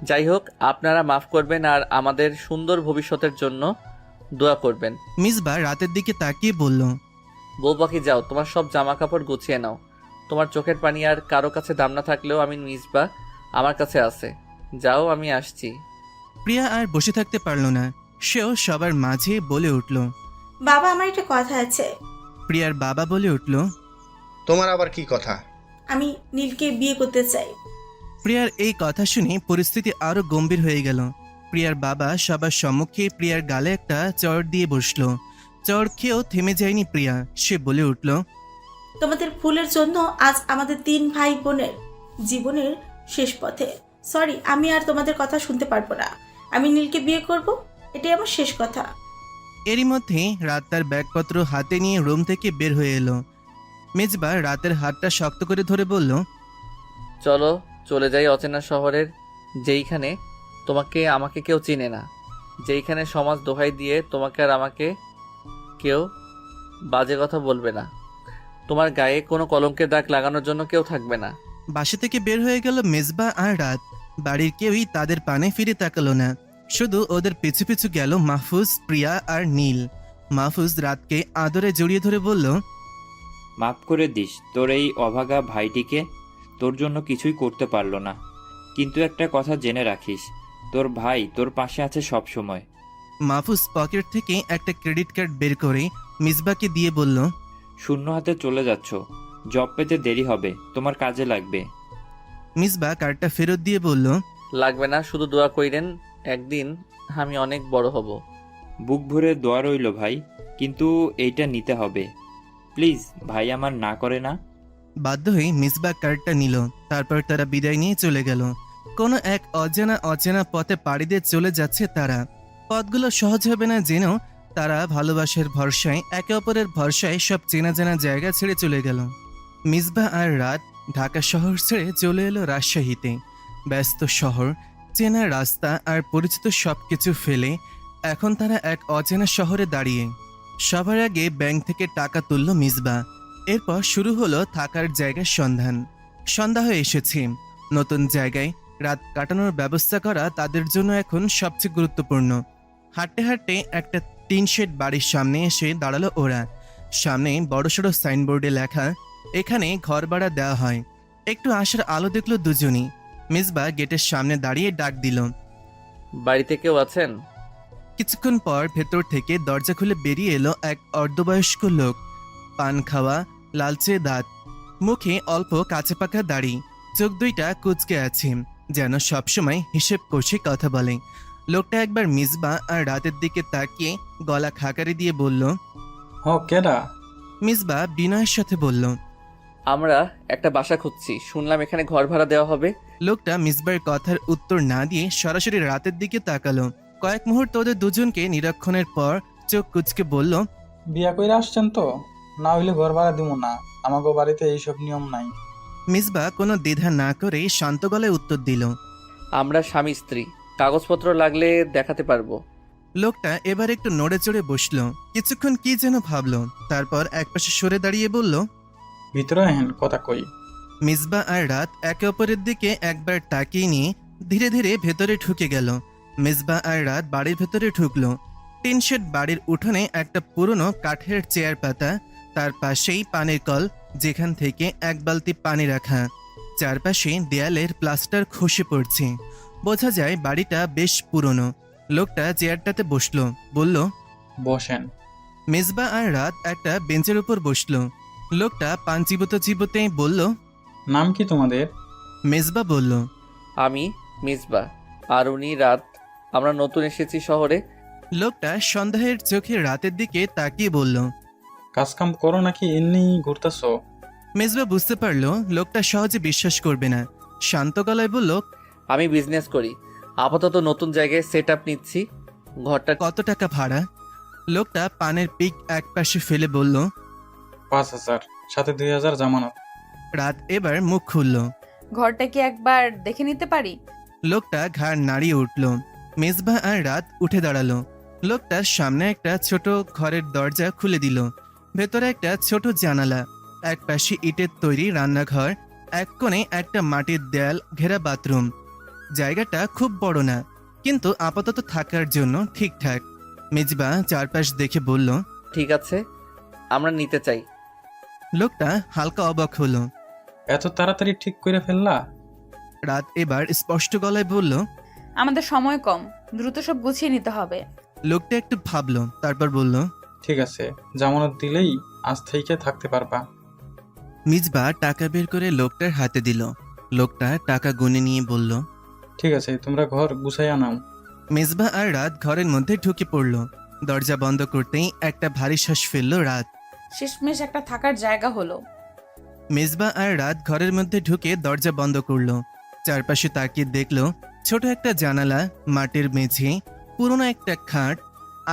যাই হোক, আপনারা মাফ করবেন আর আমাদের সুন্দর ভবিষ্যতের জন্য দোয়া করবেন। মিসবা রাতের দিকে তাকিয়ে বলল। বউ পাখি যাও, তোমার সব জামা কাপড় গুছিয়ে নাও। তোমার চোখের পানি আর কারো কাছে দাম না থাকলেও আমি মিসবা আমার কাছে আছে। যাও, আমি আসছি। প্রিয়া আর বসে থাকতে পারল না, সেও সবার মাঝে বলে উঠল। বাবা, আমার একটা কথা আছে। প্রিয়ার বাবা বলে উঠল। তোমার আবার কি কথা? আমি নীলকে বিয়ে করতে চাই। প্রিয়ার এই কথা শুনে পরিস্থিতি আরো গম্ভীর হয়ে গেল। প্রিয়ার বাবা সবার সম্মুখে প্রিয়ার গালে একটা চড় দিয়ে বসলো। চড় খেয়েও থেমে যায়নি প্রিয়া, সে বলে উঠল। তোমাদের ভুলের জন্য আজ আমাদের 3 ভাই বোনের জীবনের শেষ পথে। সরি, আমি আর তোমাদের কথা শুনতে পারবো না। আমি নীলকে বিয়ে করব, এটাই আমার শেষ কথা। এরই মধ্যে রাত তার ব্যাগপত্র হাতে নিয়ে রুম থেকে বের হয়ে এলো। মেজবা রাতের হাতটা শক্ত করে ধরে বলল। চলো চলে যাই অচেনা শহরের, যেইখানে তোমাকে আমাকে কেউ চিনে না, যেইখানে সমাজ দোহাই দিয়ে তোমাকে আর আমাকে কেউ বাজে কথা বলবে না, তোমার গায়ে কোনো কলঙ্কের দাগ লাগানোর জন্য কেউ থাকবে না। বাসা থেকে বের হয়ে গেল মেজবা আর রাত। বাড়ির কেউই তাদের পানে ফিরে তাকালো না, শুধু ওদের পিছু পিছু গেল মাহফুজ, প্রিয়া আর নীল। মাহফুজ রাতকে আদরে জড়িয়ে ধরে বলল। মাফ করে দিস তোর এই অভাগা ভাইটিকে, তোর জন্য কিছুই করতে পারলো না। কিন্তু একটা কথা জেনে রাখিস, তোর ভাই তোর পাশে আছে সব সময়। মাহফুজ পকেট থেকে একটা ক্রেডিট কার্ড বের করে মিসবাকে দিয়ে বলল। শূন্য হাতে চলে যাচ্ছ, জব পেতে দেরি হবে, তোমার কাজে লাগবে। মিসবা কার্ডটা ফেরত দিয়ে বলল। লাগবে না, শুধু দোয়া কইরেন, একদিন আমি অনেক বড় হব। বুক ভরে দোয়া রইল ভাই, কিন্তু এইটা নিতে হবে প্লিজ। ভাই আমার না করে না। বাধ্য হয়ে মিসবা কার্ডটা নিল। তারপর তারা বিদায় নিয়ে চলে গেল। কোনো এক অচেনা পথে পাড়ি দিয়ে চলে যাচ্ছে তারা। পথগুলো সহজ হবে না জেনেও তারা ভালোবাসার ভরসায়, একে অপরের ভরসায় সব চেনা জানা জায়গা ছেড়ে চলে গেল। মিসবা আর রাত ঢাকা শহর ছেড়ে চলে এলো রাজশাহীতে। ব্যস্ত শহর, চেনা রাস্তা আর পরিচিত সবকিছু ফেলে এখন তারা এক অচেনা শহরে দাঁড়িয়ে। সবার আগে ব্যাংক থেকে টাকা তুলল মিসবা। এরপর শুরু হলো থাকার জায়গার সন্ধান। সন্ধ্যা হয়ে এসেছে। নতুন জায়গায় রাত কাটানোর ব্যবস্থা করা তাদের জন্য এখন সবচেয়ে গুরুত্বপূর্ণ। হাঁটতে হাঁটতে একটা টিন শেড বাড়ির সামনে এসে দাঁড়ালো ওরা। সামনে বড়সড় সাইনবোর্ডে লেখা, এখানে ঘর ভাড়া দেওয়া হয়। একটু আসার আলো দেখলো দুজনই। মিসবা গেটের সামনে দাঁড়িয়ে ডাক দিল। বাড়িতে কেউ আছেন? কিছুক্ষণ পর ভেতর থেকে দরজা খুলে বেরিয়ে এলো এক অর্ধবয়স্ক লোক। পান খাওয়া, লালচে দাঁত, মুখে অল্প কাঁচা পাকা দাড়ি, চোখ দুইটা কুঁচকে আছে, যেন সবসময় হিসেব কষে কথা বলে। লোকটা একবার মিসবা আর রাতের দিকে তাকিয়ে গলা খাকারি দিয়ে বলল। হ, কেডা? মিসবা বিনয়ের সাথে বলল। আমরা একটা বাসা খুঁজছি, শুনলাম এখানে ঘর ভাড়া দেওয়া হবে। লোকটা মিসবার কথার উত্তর না দিয়ে সরাসরি রাতের দিকে তাকালো। কয়েক মুহূর্ত ওদের দুজনকে নিরীক্ষণের পর চোখ কুচকে বলল। বিয়া কইরা আসছেন তো? না হইলে ঘর ভাড়া দিব না, আমাকে বাড়িতে এইসব নিয়ম নাই। মিসবা কোনো দ্বিধা না করে শান্ত গলায় উত্তর দিল। আমরা স্বামী স্ত্রী, কাগজপত্র লাগলে দেখাতে পারবো। লোকটা এবার একটু নড়ে চড়ে বসলো। কিছুক্ষণ কি যেন ভাবলো, তারপর একপাশে সরে দাঁড়িয়ে বলল। ভিতরে হেন কথা কই। মিসবা আর রাত একে অপরের দিকে একবার তাকিয়ে নিয়ে ধীরে ধীরে ভেতরে ঢুকে গেল। মেজবা আর রাত বাড়ির ভেতরে ঢুকলো। টিন শেড বাড়ির উঠোনে একটা পুরনো কাঠের চেয়ার পাতা, তার পাশেই পানির কল যেখান থেকে এক বালতি পানি রাখা। চারপাশে দেয়ালের প্লাস্টার খসে পড়ছে, বোঝা যায় বাড়িটা বেশ পুরনো। লোকটা চেয়ারটাতে বসলো, বলল, বসেন। মেজবা আর রাত একটা বেঞ্চের উপর বসলো। লোকটা পান চিবোতে চিবোতে বলল, নাম কি তোমাদের? মেজবা বলল, আমি মিসবা, আর উনি রাত। আমরা নতুন এসেছি শহরে। লোকটা সন্দেহের চোখে রাতের দিকে তাকিয়ে বলল। কাজকাম করো নাকি এমনি ঘুরতেছ? মেজবা বুঝতে পারলো লোকটা সহজে বিশ্বাস করবে না। শান্ত গলায় বলল, আমি বিজনেস করি, আপাতত নতুন জায়গায় সেট আপ নিচ্ছি। ঘরটা কত টাকা ভাড়া? লোকটা পানের পিক এক পাশে ফেলে বলল, 5,000, সাথে 2,000 জামানত। রাত এবার মুখ খুলল। ঘরটা কি একবার দেখে নিতে পারি? লোকটা ঘাড় নাড়িয়ে উঠল। মেজবা আর রাত উঠে দাঁড়ালো। লোকটার সামনে একটা ছোট ঘরের দরজা খুলে দিল। ভেতরে একটা ছোট জানালা, এক পাশে ইটের তৈরি রান্নাঘর, এক কোণে একটা মাটির দেয়াল ঘেরা বাথরুম। জায়গাটা খুব বড় না, কিন্তু আপাতত থাকার জন্য ঠিকঠাক। মেজবা চারপাশ দেখে বলল, ঠিক আছে, আমরা নিতে চাই। লোকটা হালকা অবাক হলো। এত তাড়াতাড়ি ঠিক করে ফেললা? রাত এবার স্পষ্ট গলায় বলল, আমাদের সময় কম, দ্রুত সব গুছিয়ে নিতে হবে। লোকটা একটু ভাবলো, তারপর বলল, ঠিক আছে, জামানত দিলেই আজ থেকে থাকতে পারবা। মিজবা টাকা বের করে লোকটার হাতে দিল। লোকটা টাকা গুনে নিয়ে বলল, ঠিক আছে, তোমরা ঘর গুছাইয়া নাও। মেজবা আর রাত ঘরের মধ্যে ঢুকে পড়ল। দরজা বন্ধ করতেই একটা ভারী শ্বাস ফেলল রাত। শেষমেশ একটা থাকার জায়গা হলো। মেজবা আর রাত ঘরের মধ্যে ঢুকে দরজা বন্ধ করলো। চারপাশে তাকিয়ে দেখলো ছোট একটা জানালা, মাটির মেঝে, পুরনো একটা খাট,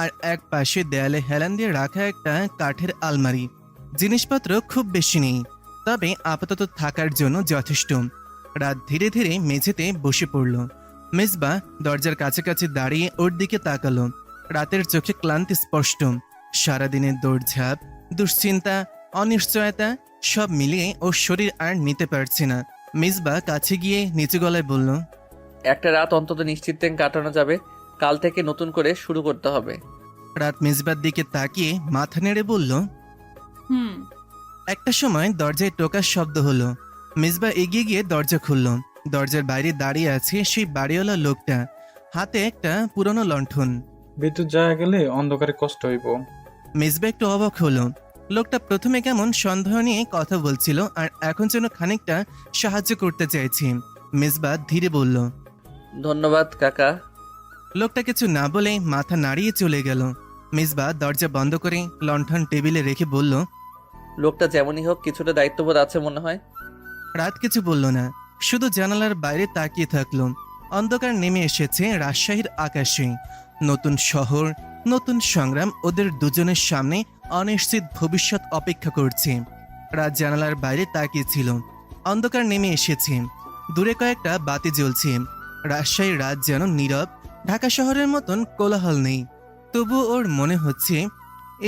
আর এক পাশে দেয়ালে হেলান দিয়ে রাখা একটা কাঠের আলমারি। জিনিসপত্র খুব বেশি নেই, তবে আপাতত থাকার জন্য যথেষ্ট। রাত ধীরে ধীরে মেঝেতে বসে পড়ল। মেজবা দরজার কাছাকাছি দাঁড়িয়ে ওর দিকে তাকালো। রাতের চোখে ক্লান্তি স্পষ্ট। সারাদিনের দৌড়ঝাঁপ, দুশ্চিন্তা, অনিশ্চয়তা সব মিলিয়ে ওর শরীর আর নিতে পারছে না। মিসবা কাছে গিয়ে নিচু গলায় বলল, একটা রাত অন্তত নিশ্চিন্তে কাটানো যাবে, কাল থেকে নতুন করে শুরু করতে হবে। রাত মিসবার দিকে তাকিয়ে মাথা নেড়ে বলল, একটা সময় দরজায় টোকার শব্দ হলো। মিসবা এগিয়ে গিয়ে দরজা খুলল। দরজার বাইরে দাঁড়িয়ে আছে সেই বাড়িওয়ালা লোকটা, হাতে একটা পুরনো লণ্ঠন। বিদ্যুৎ যাওয়া গেলে অন্ধকারে কষ্ট হইব। মিসবা একটু অবাক হলো। লোকটা প্রথমে কেমন সন্দেহ নিয়ে কথা বলছিল, আর এখন যেন খানিকটা সাহায্য করতে চাইছে। মিসবা ধীরে বলল, ধন্যবাদ কাকা। লোকটা কিছু না বলে মাথা নাড়িয়ে চলে গেল। মিসবা দরজা বন্ধ করে লণ্ঠন টেবিলে রেখে বলল, লোকটা যেমনই হোক কিছুটা দায়িত্ববোধ আছে মনে হয়। রাত কিছু বলল না, শুধু জানালার বাইরে তাকিয়ে থাকলো। অন্ধকার নেমে এসেছে রাজশাহীর আকাশে। নতুন শহর, নতুন সংগ্রাম, ওদের দুজনের সামনে অনিশ্চিত ভবিষ্যৎ অপেক্ষা করছে। রাত জানালার বাইরে তাকিয়েছিল। অন্ধকার নেমে এসেছে, দূরে কয়েকটা বাতি জ্বলছে। রাজশাহীর রাত যেন নীরব, ঢাকা শহরের মতন কোলাহল নেই। তবু ওর মনে হচ্ছে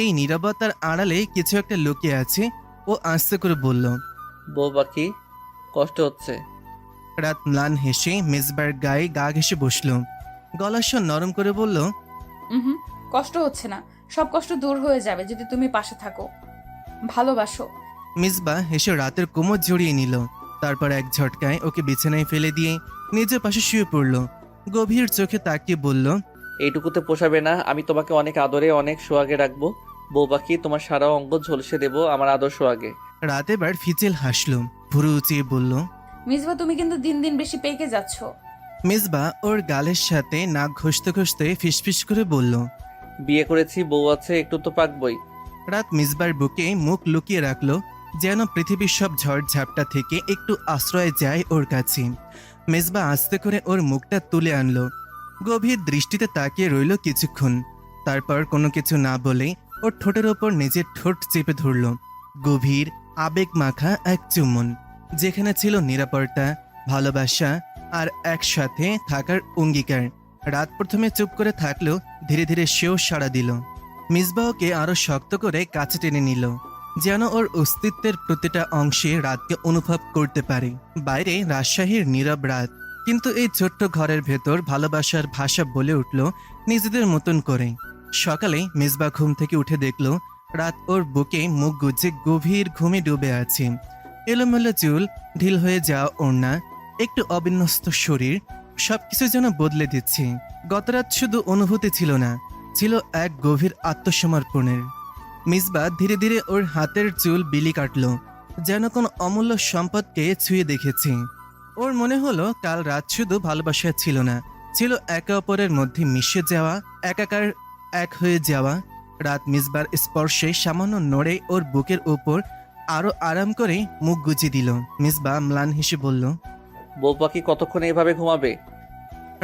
এই নীরবতার আড়ালে কিছু একটা লুকিয়ে আছে। ও আস্তে করে বলল, বউ পাখি, কষ্ট হচ্ছে? রাত ম্লান হেসে মেজবার গায়ে গা ঘেসে বসল। গলার স্বর নরম করে বলল, কষ্ট হচ্ছে না, সব কষ্ট দূর হয়ে যাবে যদি তুমি পাশে থাকো, ভালোবাসো। মিসবা হেসে রাতের কোমর জড়িয়ে নিল। তারপর এক ঝটকায় ওকে বিছানায় ফেলে দিয়ে নিজের পাশে শুয়ে পড়ল। গভীর চোখে তাকিয়ে বলল, এইটুকুতে পোষাবে না, আমি তোমাকে অনেক আদরে অনেক সোয়াগে রাখবো। বউ পাখি, তোমার সারা অঙ্গ ঝলসে দেবো আমার আদর সোয়াগে। রাত এবার ফিচেল হাসল, ভুরু উঁচিয়ে বলল, মিসবা তুমি কিন্তু দিন দিন বেশি পেকে যাচ্ছ। মিসবা ওর গালের সাথে নাক ঘষতে ঘষতে ফিসফিস করে বলল, বিয়ে করেছি, বউ আছে, একটু তো পাকবই। রাত মিসবার বুকে মুখ লুকিয়ে রাখলো, যেন পৃথিবীর সব ঝড় ঝাপটা থেকে একটু আশ্রয় যায় ওর কাছে। মিসবা আস্তে করে ওর মুখটা তুলে আনলো। গভীর দৃষ্টিতে তাকিয়ে রইল কিছুক্ষণ। তারপর কোনো কিছু না বলে ওর ঠোঁটের ওপর নিজের ঠোঁট চেপে ধরল। গভীর আবেগ মাখা এক চুম্বন, যেখানে ছিল নিরাপত্তা, ভালোবাসা আর একসাথে থাকার অঙ্গীকার। রাত প্রথমে চুপ করে থাকলেও ধীরে ধীরে সেও সাড়া দিল। মিসবা ওকে আরো শক্ত করে কাছে টেনে নিল, যেন ওর অস্তিত্বের প্রতিটা অংশে রাতকে অনুভব করতে পারে। বাইরে রাজশাহীর নীরব রাত, কিন্তু এই ছোট্ট ঘরের ভেতর ভালোবাসার ভাষা বলে উঠল নিজেদের মতন করে। সকালে মিসবা ঘুম থেকে উঠে দেখল রাত ওর বুকে মুখ গুজে গভীর ঘুমে ডুবে আছে। এলোমেলো চুল, ঢিল হয়ে যাওয়া ওড়না, একটু অবিন্যস্ত শরীর, সবকিছু যেন বদলে দিচ্ছে। গতরাত শুধু অনুভূতি ছিল না, ছিল এক গভীর আত্মসমর্পণের। মিসবা ধীরে ধীরে ওর হাতের চুল বিলি কাটল, যেন কোন অমূল্য সম্পদকে ছুঁয়ে দেখেছে। ওর মনে হলো কাল রাত শুধু ভালোবাসা ছিল না, ছিল একে অপরের মধ্যে মিশে যাওয়া, একাকার এক হয়ে যাওয়া। রাত মিসবার স্পর্শে সামান্য নড়ে ওর বুকের উপর আরো আরাম করে মুখ গুজে দিল। মিসবা ম্লান হেসে বলল, বউ পাখি কতক্ষণ এভাবে ঘুমাবে?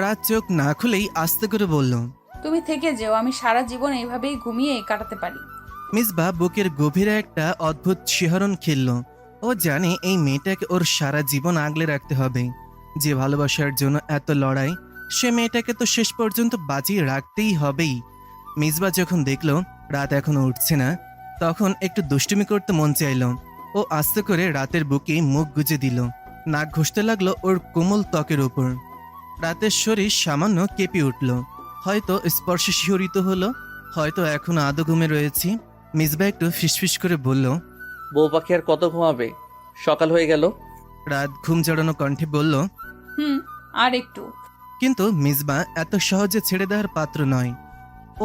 রাত চোখ না খুলেই আস্তে করে বলল, তুমি থেকে যেও, আমি সারা জীবন এইভাবেই ঘুমিয়ে কাটাতে পারি। মিসবা বুকের গভীরে একটা অদ্ভুত শিহরণ খেলল। ও জানে এই মেয়েটাকে ওর সারা জীবন আগলে রাখতে হবে। যে ভালোবাসার জন্য এত লড়াই, সে মেয়েটাকে তো শেষ পর্যন্ত বাঁচিয়ে রাখতেই হবেই। মিসবা যখন দেখল রাত এখনো উঠছে না, তখন একটু দুষ্টুমি করতে মন চাইল। ও আস্তে করে রাতের বুকে মুখ গুজে দিল, নাক ঘষতে লাগলো ওর কোমল ত্বকের উপর। রাতের শরীর সামান্য কেঁপে উঠল, হয়তো স্পর্শে শিহরিত হলো, হয়তো এখনো আদো ঘুমে রয়েছে। মিসবা একটু ফিসফিস করে বলল, বউ পাখি আর কত ঘুমাবে? সকাল হয়ে গেল। রাত ঘুম জড়ানো কণ্ঠে বলল, আর একটু। কিন্তু মিসবা এত সহজে ছেড়ে দেওয়ার পাত্র নয়।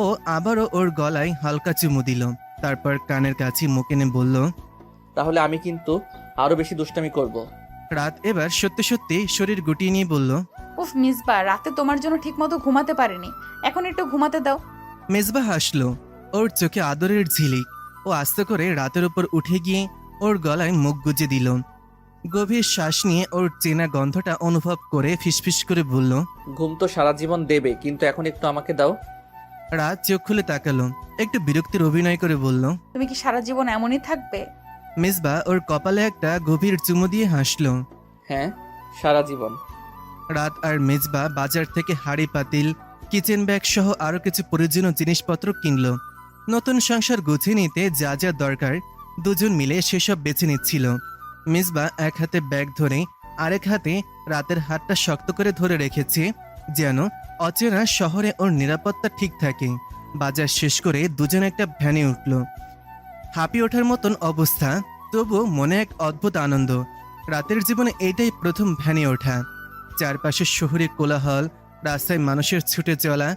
ও আবারও ওর গলায় হালকা চুমু দিল, তারপর কানের কাছে মুখ এনে বলল, তাহলে আমি কিন্তু আরো বেশি দুষ্টামি করব। রাত এবার সত্যি সত্যি শরীর গুটিয়ে নিয়ে বলল, উফ মিসবা, রাতে তোমার জন্য ঠিকমতো ঘুমাতে পারিনি, এখন একটু ঘুমাতে দাও। মেজবা হাসলো, ওর চোখে আদরের ঝিলিক। ও আস্তে করে রাতের উপর উঠে গিয়ে ওর গলায় মুখ গুজে দিল। গভীর শ্বাস নিয়ে ওর চেনা গন্ধটা অনুভব করে ফিসফিস করে বলল, ঘুম তো সারা জীবন দেবে, কিন্তু এখন একটু আমাকে দাও। রাত চোখ খুলে তাকালো, একটু বিরক্তির অভিনয় করে বলল, তুমি কি সারা জীবন এমনই থাকবে? মেজবা ওর কপালে একটা গভীর চুমু দিয়ে হাসলো। হ্যাঁ, সারা জীবন। রাত আর মেজবা বাজার থেকে হাড়ি পাতিল, কিচেন ব্যাগ সহ আরো কিছু প্রয়োজনীয় জিনিসপত্র কিনলো। নতুন সংসার গুছিয়ে নিতে যা যা দরকার দুজন মিলে সেসব বেছে নিচ্ছিল। মিসবা এক হাতে ব্যাগ ধরে আরেক হাতে রাতের হাতটা শক্ত করে ধরে রেখেছে, যেন অচেনা শহরে ওর নিরাপত্তা ঠিক থাকে। বাজার শেষ করে দুজন একটা ভ্যানে উঠল। হাঁপিয়ে ওঠার মতন অবস্থা, তবু মনে এক অদ্ভুত আনন্দ। রাতের জীবনে এইটাই প্রথম ভ্যানে ওঠা। চারপাশে শহুরে কোলাহল, রাস্তায় মানুষের ছুটে চলা,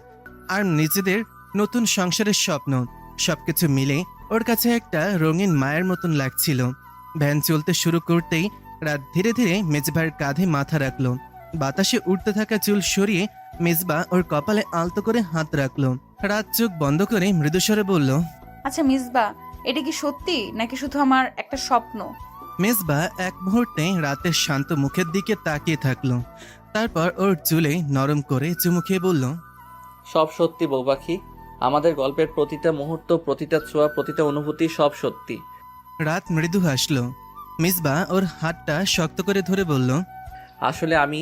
আর নিজেদের নতুন সংসারের স্বপ্ন, সবকিছু মিলে ওর কাছে একটা রঙিন মায়ের মতন লাগছিল। ভ্যান চলতে শুরু করতেই রাত ধীরে ধীরে মেজবার কাঁধে মাথা রাখলো। বাতাসে উঠতে থাকা চুল সরিয়ে মেজবা ওর কপালে আলতো করে হাত রাখলো। রাত চোখ বন্ধ করে মৃদুস্বরে বলল, আচ্ছা মিসবা, এটা কি সত্যি নাকি শুধু আমার একটা স্বপ্ন? মেজবা এক মুহূর্তে রাতের শান্ত মুখের দিকে তাকিয়ে থাকলো, তারপর ওর চুলে নরম করে চুমু খেয়ে বলল, সব সত্যি বউ পাখি, আমাদের গল্পের প্রতিটা মুহূর্ত, প্রতিটা ছোঁয়া, প্রতিটা অনুভূতি সব সত্যি। রাত মৃদু হাসলো। মিসবা ওর হাতটা শক্ত করে ধরে বলল, আসলে আমি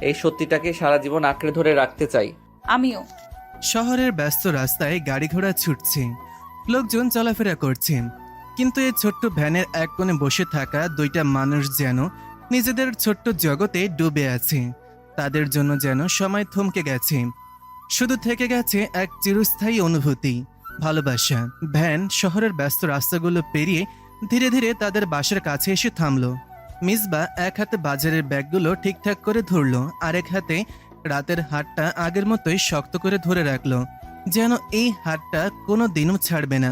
এই সত্যিটাকে সারা জীবন আঁকড়ে ধরে রাখতে চাই। আমিও। শহরের ব্যস্ত রাস্তায় গাড়ি ঘোড়া ছুটছে, লোকজন চলাফেরা করছে, কিন্তু এই ছোট্ট ভ্যানের এক কোণে বসে থাকা দুইটা মানুষ যেন নিজেদের ছোট্ট জগতে ডুবে আছে। তাদের জন্য যেন সময় থমকে গেছে, শুধু থেকে গেছে এক চিরস্থায়ী অনুভূতি, ভালোবাসা। ভ্যান শহরের ব্যস্ত রাস্তাগুলো পেরিয়ে ধীরে ধীরে তাদের বাসার কাছে এসে থামলো। মিসবা এক হাতে বাজারের ব্যাগগুলো ঠিকঠাক করে ধরলো, আরেক হাতে রাতের হাতটা আগের মতোই শক্ত করে ধরে রাখলো, যেন এই হাতটা কোনো দিনও ছাড়বে না।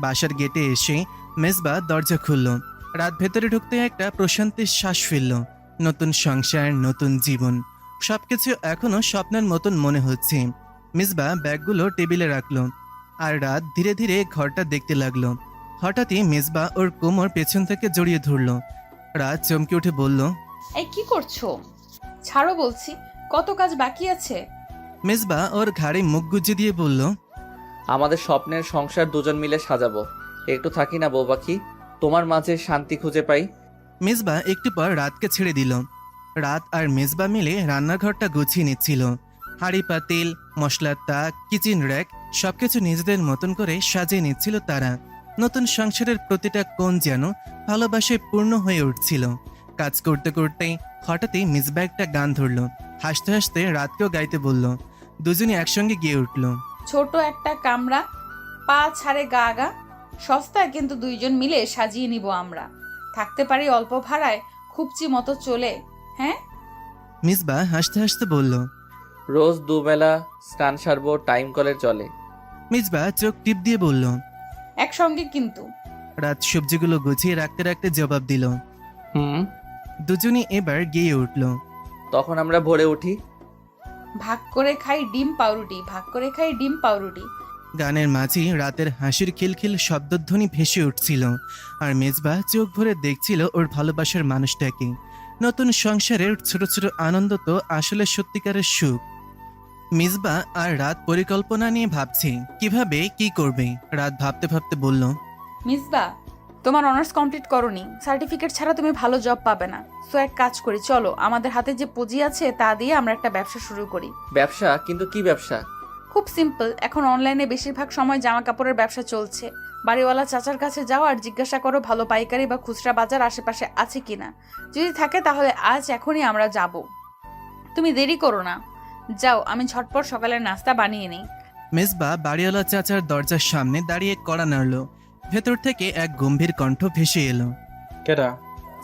বাসার গেটে এসে মেজবা দরজা খুলল। রাত ভেতরে ঢুকতে একটা প্রশান্তির শ্বাস ফেলল। নতুন সংসার, নতুন জীবন, সবকিছু এখনো স্বপ্নের মতন মনে হচ্ছে। মিসবা ব্যাগগুলো টেবিলে রাখলো, আর রাত ধীরে ধীরে ঘরটা দেখতে লাগলো। হঠাৎই মিসবা ওর কোমর পেছন থেকে জড়িয়ে ধরল। রাত চমকে উঠে বলল, এই কি করছো? ছাড়ো বলছি, কত কাজ বাকি আছে। মিসবা ওর ঘাড়ে মুখ গুজে দিয়ে বলল, আমাদের স্বপ্নের সংসার দুজন মিলে সাজাবো, একটু থাকি না বউ পাখি, তোমার মাঝে শান্তি খুঁজে পাই। মিসবা একটু পর রাতকে ছেড়ে দিল। রাত আর মিসবা মিলে রান্নাঘরটা গুছিয়ে নিচ্ছিল। হাঁড়ি পাতিল, মশলার তাক, কিচেন র্যাক সবকিছু নিজেদের মতন করে সাজিয়ে নিচ্ছিল তারা। নতুন সংসারের প্রতিটা কোণ যেন ভালোবাসায় পূর্ণ হয়ে উঠছিল। কাজ করতে করতে হঠাৎই মিসবা একটা গান ধরল। হাসতে হাসতে রাতকেও গাইতে বলল। দুজনই একসঙ্গে গিয়ে উঠল। ছোট একটা কামরা, পা ছাড়ে গা গা, সস্তায় কিন্তু দুইজন মিলে সাজিয়ে নিব আমরা। থাকতে পারি অল্প ভাড়ায়, খুবচি মতো চলে। হ্যাঁ, মিসবা হাসতে হাসতে বলল। রোজ দুবেলা স্নান সারবো, টাইম কলের চলে। মিসবা চোখ টিপ দিয়ে বলল। একসঙ্গে কিন্তু। রাত সবজিগুলো গুছিয়ে রাখতে রাখতে জবাব দিল। হুম। দুজনই এবার গিয়ে উঠল। তখন আমরা ভোরে উঠি। ভাগ করে খাই ডিম পাউরুটি, ভাগ করে খাই ডিম পাউরুটি। গানের মাঝেই রাতের হাসির খিলখিল শব্দধ্বনি ভেসে উঠছিল, আর মেজবা চোখ ভরে দেখছিল ওর ভালোবাসার মানুষটাকে। নতুন সংসারের ছোট ছোট আনন্দ তো আসলে সত্যিকারের সুখ। মিসবা আর রাত পরিকল্পনা নিয়ে ভাবছে কিভাবে কি করবে। রাত ভাবতে ভাবতে বলল। মিসবা, তোমার অনার্স কমপ্লিট করোনি, সার্টিফিকেট ছাড়া তুমি ভালো জব পাবে না। সো এক কাজ করি, চলো আমাদের হাতে যে পুঁজি আছে তা দিয়ে আমরা একটা ব্যবসা শুরু করি। ব্যবসা? কিন্তু কি ব্যবসা? খুব সিম্পল, এখন অনলাইনে বেশিরভাগ সময় জামা কাপড়ের ব্যবসা চলছে। বাড়িওয়ালা চাচার কাছে যাও আর জিজ্ঞাসা করো ভালো পাইকারি বা খুচরা বাজার আশেপাশে আছে কিনা। যদি থাকে তাহলে আজ এখনই আমরা যাব। তুমি দেরি করো না, যাও, আমি ঝটপট সকালের নাস্তা বানিয়ে নিই। মেজবা বাড়িওয়ালা চাচার দরজার সামনে দাঁড়িয়ে কড়া নাড়ল। ভেতর থেকে এক গম্ভীর কণ্ঠ ভেসে এলো। কেডা?